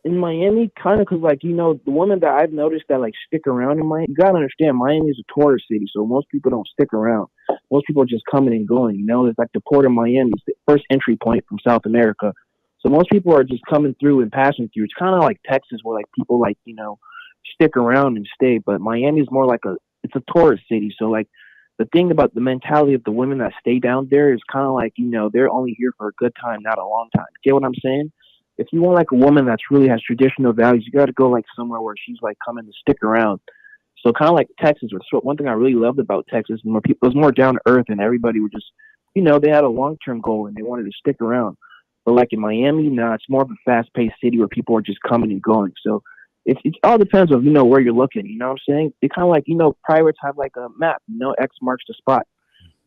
T: In Miami, kind of, cause like the women that I've noticed that like stick around in Miami. You gotta understand, Miami is a tourist city, so most people don't stick around. Most people are just coming and going. It's like the port of Miami, it's the first entry point from South America. So most people are just coming through and passing through. It's kind of like Texas, where like people like stick around and stay. But Miami is more like it's a tourist city. So like the thing about the mentality of the women that stay down there is kind of like they're only here for a good time, not a long time. Get what I'm saying? If you want like a woman that's really has traditional values, you got to go like somewhere where she's like coming to stick around. So kind of like Texas. So one thing I really loved about Texas, more people, it was more down to earth, and everybody would just, they had a long term goal and they wanted to stick around. But like in Miami, it's more of a fast paced city where people are just coming and going. So it all depends on where you're looking. You know what I'm saying? It kind of like pirates have like a map. X marks the spot.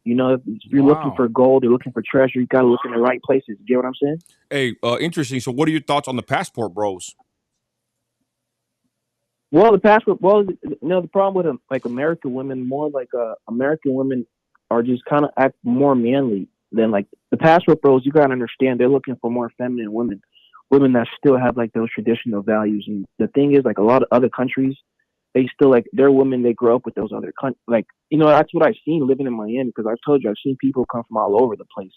T: If you're looking for gold, you're looking for treasure, you got to look in the right places. You get what I'm saying?
A: Hey, interesting. So what are your thoughts on the passport bros?
T: Well, the passport, the problem with like American women, more like American women are just kind of act more manly than like the passport bros. You got to understand, they're looking for more feminine women that still have like those traditional values. And the thing is, like a lot of other countries, they still like their women. They grow up with those other that's what I've seen living in Miami, because I've told you I've seen people come from all over the place.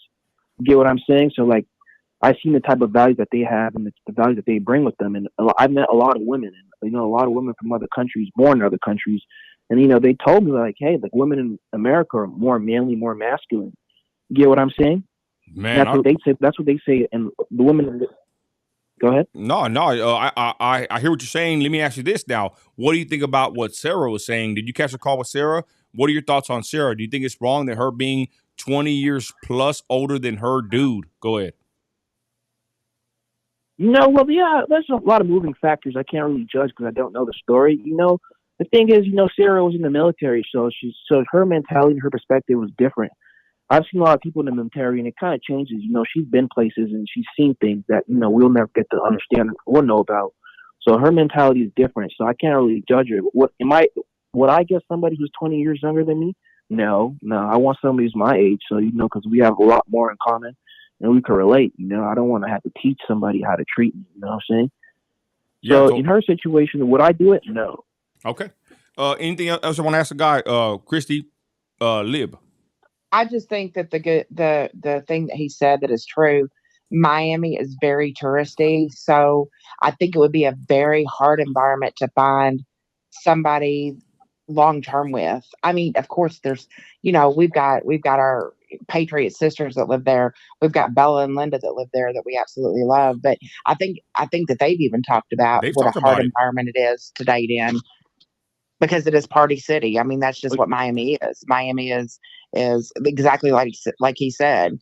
T: You get what I'm saying? So like I've seen the type of values that they have and the values that they bring with them. And I've met a lot of women, and a lot of women from other countries, born in other countries, and they told me like, hey, like women in America are more manly, more masculine. You get what I'm saying?
A: Man,
T: that's what they say. That's what they say, and the women. Go ahead.
A: No, I hear what you're saying. Let me ask you this now. What do you think about what Sarah was saying? Did you catch a call with Sarah? What are your thoughts on Sarah? Do you think it's wrong that her being 20 years plus older than her dude? Go ahead.
T: Well, yeah, there's a lot of moving factors. I can't really judge because I don't know the story. The thing is, Sarah was in the military, so her mentality and her perspective was different. I've seen a lot of people in the military, and it kind of changes. She's been places and she's seen things that we'll never get to understand or know about. So her mentality is different. So I can't really judge her. Would I get somebody who's 20 years younger than me? No. I want somebody who's my age. So because we have a lot more in common and we can relate. I don't want to have to teach somebody how to treat me. You know what I'm saying?
A: Yeah,
T: so in her situation, would I do it? No.
A: Okay. Anything else I want to ask the guy? Christi, Lib.
C: I just think that the thing that he said that is true. Miami is very touristy, so I think it would be a very hard environment to find somebody long term with. I mean, of course, there's we've got our Patriot sisters that live there. We've got Bella and Linda that live there that we absolutely love. But I think that they've even talked about what a hard environment it is to date in. Because it is party city. I mean, that's just what Miami is. Miami is exactly like he said,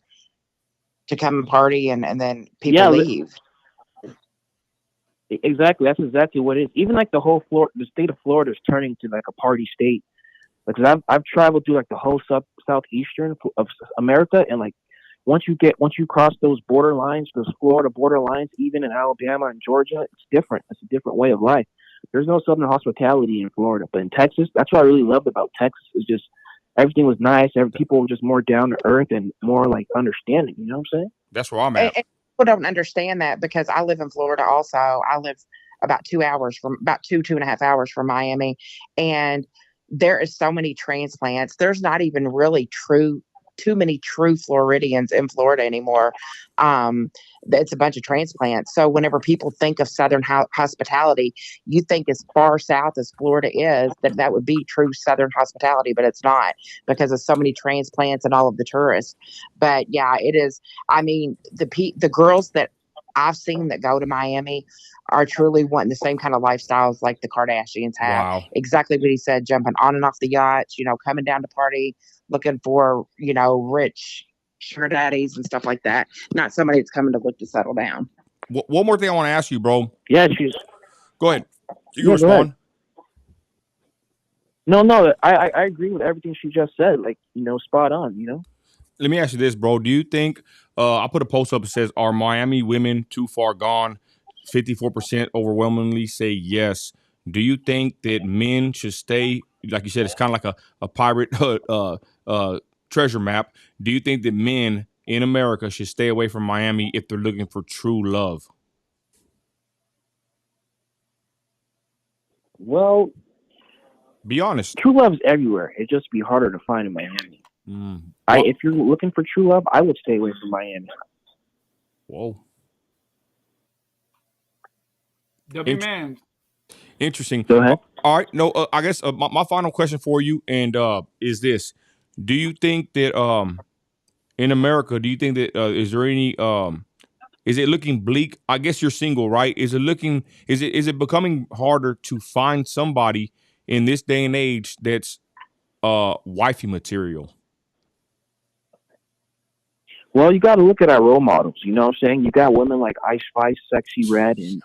C: to come and party and then people leave.
T: Exactly, that's exactly what it is. Even like the state of Florida is turning to like a party state. Because I've traveled through like the whole southeastern of America, and like once you cross those border lines, those Florida border lines, even in Alabama and Georgia, it's different. It's a different way of life. There's no Southern hospitality in Florida, but in Texas, that's what I really loved about Texas. Is just everything was nice. People were just more down to earth and more like understanding. You know what I'm saying?
A: That's where I'm at.
C: And people don't understand that because I live in Florida. Also, I live about 2 and a half hours from Miami, and there is so many transplants. There's not even really too many true Floridians in Florida anymore. It's a bunch of transplants. So whenever people think of Southern hospitality, you think as far south as Florida is, that would be true Southern hospitality, but it's not because of so many transplants and all of the tourists. But yeah, it is. I mean, the girls that I've seen that go to Miami are truly wanting the same kind of lifestyles like the Kardashians have.
A: Wow.
C: Exactly what he said, jumping on and off the yachts, coming down to party, looking for, rich sugar daddies and stuff like that. Not somebody that's coming to look to settle down.
A: One more thing I want to ask you, bro.
T: Yeah,
A: go ahead. You can respond.
T: No, I agree with everything she just said. Like, spot on,
A: Let me ask you this, bro. Do you think I put a post up that says, "Are Miami women too far gone?" 54% overwhelmingly say yes. Do you think that men should stay? Like you said, it's kind of like a pirate treasure map. Do you think that men in America should stay away from Miami if they're looking for true love?
T: Well,
A: be honest.
T: True love's everywhere. It'd just be harder to find in Miami. If you're looking for true love, I would stay away from Miami.
A: Whoa.
B: Man.
A: Interesting.
T: Go ahead.
A: All right. No, I guess my final question for you and is this: do you think that in America, do you think that is there any is it looking bleak? I guess you're single, right? Is it becoming harder to find somebody in this day and age that's wifey material?
T: Well, you got to look at our role models. You know what I'm saying? You got women like Ice Spice, Sexy Red, and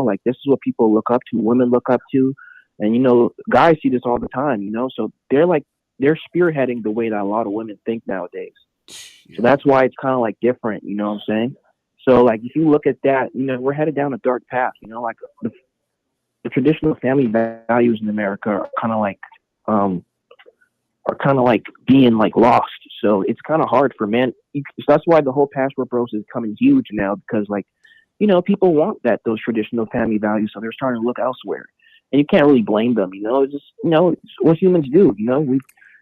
T: like this is what people look up to, women look up to, and guys see this all the time. So they're spearheading the way that a lot of women think nowadays. So that's why it's kind of like different. You know what I'm saying? So like if you look at that, we're headed down a dark path. Like the traditional family values in America are kind of like being like lost. So it's kind of hard for men. So that's why the whole Passport Bros is coming huge now, because people want those traditional family values, so they're starting to look elsewhere, and you can't really blame them. It's just it's what humans do. We've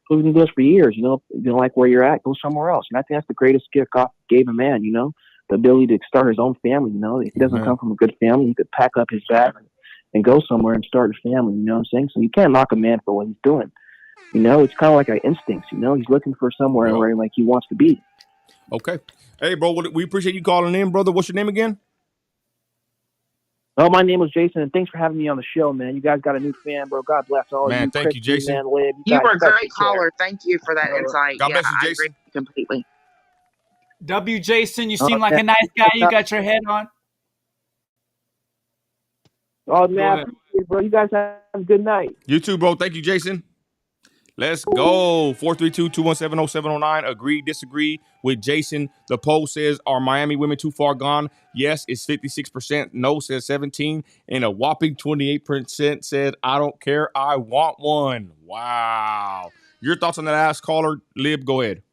T: been doing this for years. You don't like where you're at, go somewhere else. And I think that's the greatest gift God gave a man. The ability to start his own family. If he doesn't come from a good family, he could pack up his bag and go somewhere and start a family. You know what I'm saying? So you can't knock a man for what he's doing. It's kind of like our instincts. He's looking for somewhere where like he wants to be.
A: Okay. Hey, bro, we appreciate you calling in, brother. What's your name again?
T: Oh, my name was Jason, and thanks for having me on the show, man. You guys got a new fan, bro. God bless all of you.
A: Man, thank you,
T: Christi,
A: Jason.
T: Man, Lib.
C: You were a great caller. Thank you for that insight.
A: God bless you,
C: I
A: Jason.
C: agree completely.
B: W. Jason, you seem like a nice guy. You got your head on.
T: Oh, man, bro. You guys have a good night.
A: You too, bro. Thank you, Jason. Let's go. 432-217-0709. Agree, disagree with Jason. The poll says, are Miami women too far gone? Yes, it's 56%. No says 17%. And a whopping 28% said, I don't care. I want one. Wow. Your thoughts on that ass caller? Lib, go ahead.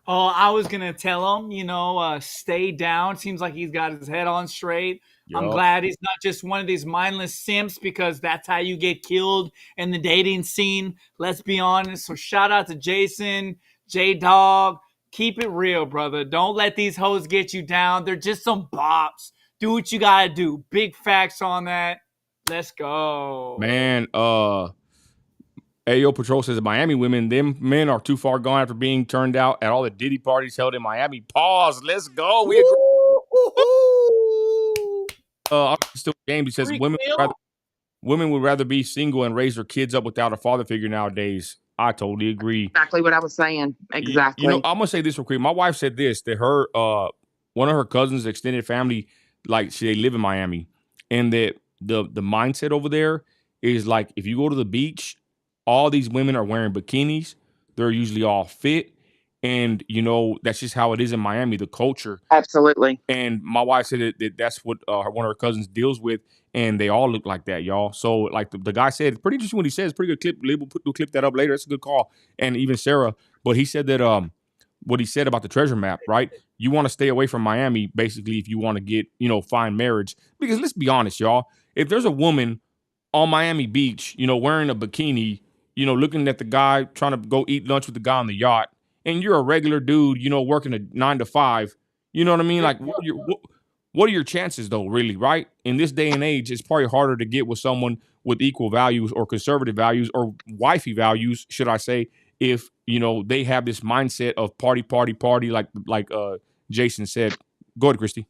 B: Oh, I was going to tell him, stay down. Seems like he's got his head on straight. Yep. I'm glad he's not just one of these mindless simps, because that's how you get killed in the dating scene. Let's be honest. So shout out to Jason, J-Dog. Keep it real, brother. Don't let these hoes get you down. They're just some bops. Do what you got to do. Big facts on that. Let's go.
A: Man, Ayo Patrol says Miami women, them men are too far gone after being turned out at all the Diddy parties held in Miami. Pause. Let's go. We agree. Still game. He says women would rather be single and raise their kids up without a father figure nowadays. I totally agree.
C: Exactly what I was saying. Exactly.
A: I'm gonna say this real quick. My wife said this, that her one of her cousins' extended family, they live in Miami, and that the mindset over there is like, if you go to the beach, all these women are wearing bikinis. They're usually all fit. And, that's just how it is in Miami, the culture.
C: Absolutely.
A: And my wife said that that's what one of her cousins deals with. And they all look like that, y'all. So, like the guy said, it's pretty interesting what he says. Pretty good clip. We'll clip that up later. That's a good call. And even Sarah. But he said that what he said about the treasure map, right? You want to stay away from Miami, basically, if you want to get, find marriage. Because let's be honest, y'all. If there's a woman on Miami Beach, wearing a bikini, looking at the guy, trying to go eat lunch with the guy on the yacht, and you're a regular dude, working a 9 to 5, you know what I mean? Like, what are your chances, though, really, right? In this day and age, it's probably harder to get with someone with equal values or conservative values or wifey values, should I say, if, they have this mindset of party, like Jason said. Go ahead, Christi.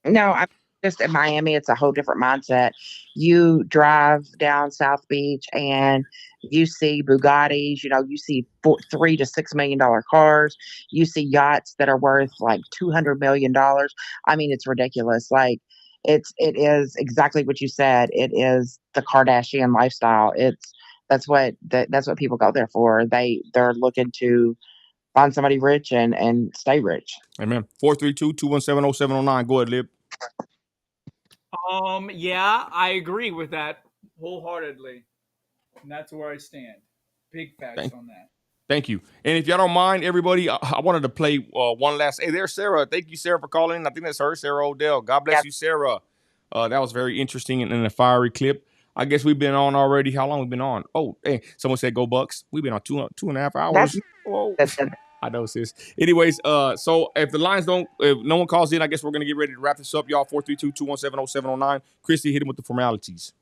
C: No, I'm just in Miami. It's a whole different mindset. You drive down South Beach and you see Bugattis, you see $3 to $6 million cars. You see yachts that are worth like $200 million. I mean, it's ridiculous. Like it is exactly what you said. It is the Kardashian lifestyle. That's what people go there for. They're looking to find somebody rich and stay rich.
A: Amen. 432-217-0709. Go ahead, Lib.
B: Yeah, I agree with that wholeheartedly. And that's where I stand. Big facts on that.
A: Thank you. And if y'all don't mind, everybody, I wanted to play one last. Hey, there's Sarah. Thank you, Sarah, for calling. I think that's her, Sarah Odell. God bless you, Sarah. That was very interesting and a fiery clip. I guess we've been on already. How long we been on? Oh, hey, someone said go Bucks. We've been on 2.5 hours. I know, sis. Anyways, so if the lines if no one calls in, I guess we're going to get ready to wrap this up, y'all. 432-217-0709. Christy, hit him with the formalities.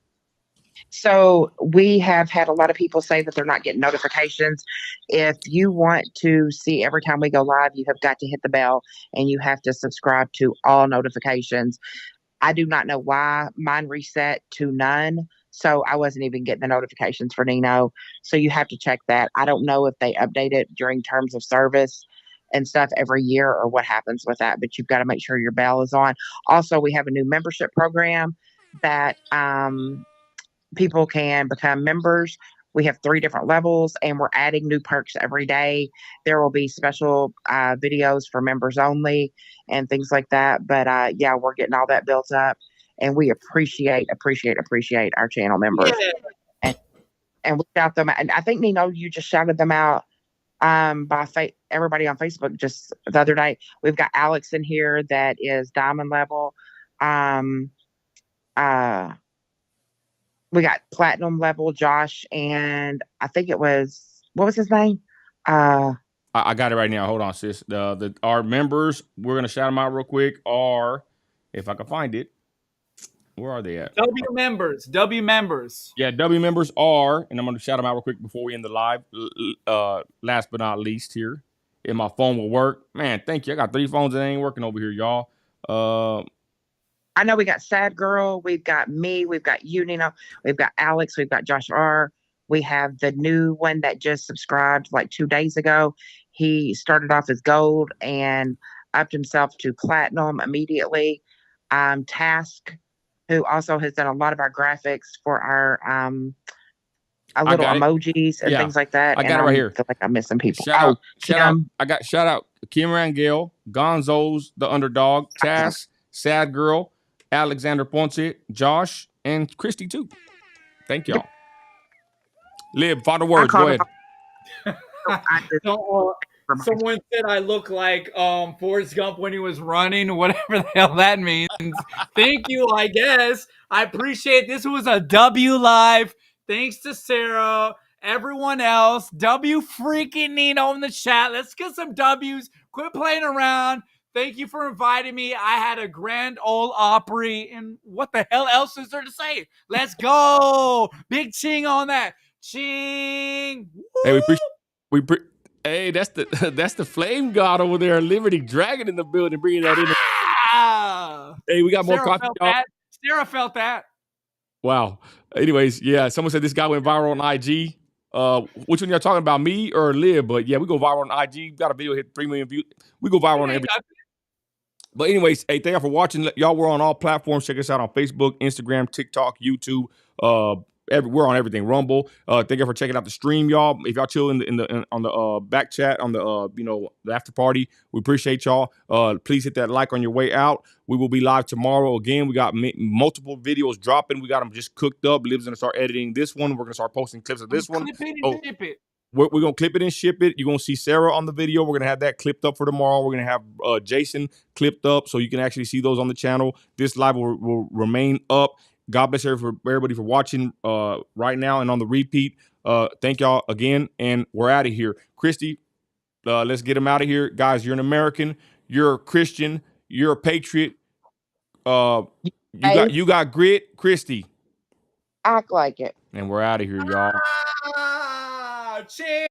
C: So we have had a lot of people say that they're not getting notifications. If you want to see every time we go live, you have got to hit the bell and you have to subscribe to all notifications. I do not know why mine reset to none. So I wasn't even getting the notifications for Nino. So you have to check that. I don't know if they update it during terms of service and stuff every year or what happens with that, but you've got to make sure your bell is on. Also, we have a new membership program that people can become members. We have 3 different levels and we're adding new perks every day. There will be special videos for members only and things like that. But yeah, we're getting all that built up and we appreciate our channel members. Yeah. And we shout them out. And I think, Nino, you just shouted them out by everybody on Facebook just the other day. We've got Alex in here that is diamond level. We got platinum level Josh, and I think it was, what was his name?
A: I got it right now. Hold on, sis. Our members, we're gonna shout them out real quick. Are, if I can find it, where are they at?
B: W members.
A: Yeah, W members are, and I'm gonna shout them out real quick before we end the live. Last but not least, here, if my phone will work, man, thank you. I got 3 phones that ain't working over here, y'all.
C: I know we got Sad Girl, we've got me, we've got you, Nino, we've got Alex, we've got Josh R. We have the new one that just subscribed like 2 days ago. He started off as gold and upped himself to platinum immediately. Task, who also has done a lot of our graphics for our little emojis and things like that.
A: I got it right here.
C: I feel like I'm missing people.
A: Shout out Kim Rangel, Gonzo's the Underdog, Task, Sad Girl, Alexander Ponce, Josh, and Christy too. Thank y'all. Lib, final words. Go ahead.
B: Someone said I look like Forrest Gump when he was running, whatever the hell that means. Thank you, I guess. I appreciate this. Was a W live. Thanks to Sarah, everyone else. W freaking Nino in the chat. Let's get some W's. Quit playing around. Thank you for inviting me. I had a grand old Opry, and what the hell else is there to say? Let's go. Big ching on that. Ching.
A: Woo! Hey, hey, that's the flame god over there, Liberty Dragon in the building, bringing that in. Hey, we got more coffee.
B: Sarah felt that.
A: Wow. Anyways, yeah, someone said this guy went viral on IG. Which one y'all talking about, me or Lib? But yeah, we go viral on IG. Got a video hit 3 million views. We go viral on everything. But anyways, hey, thank y'all for watching. Y'all, we're on all platforms. Check us out on Facebook, Instagram, TikTok, YouTube. We're on everything. Rumble. Thank you for checking out the stream, y'all. If y'all chill on the back chat on the the after party, we appreciate y'all. Please hit that like on your way out. We will be live tomorrow again. We got multiple videos dropping. We got them just cooked up. Liv's gonna start editing this one. We're gonna start posting clips of this one.
B: Clip it and ship it.
A: We're going to clip it and ship it. You're going to see Sarah on the video. We're going to have that clipped up for tomorrow. We're going to have Jason clipped up so you can actually see those on the channel. This live will remain up. God bless everybody for watching right now and on the repeat. Thank y'all again, and we're out of here. Christy, let's get him out of here. Guys, you're an American. You're a Christian. You're a patriot. You got grit. Christy.
C: Act like it.
A: And we're out of here, y'all.
B: Cheers.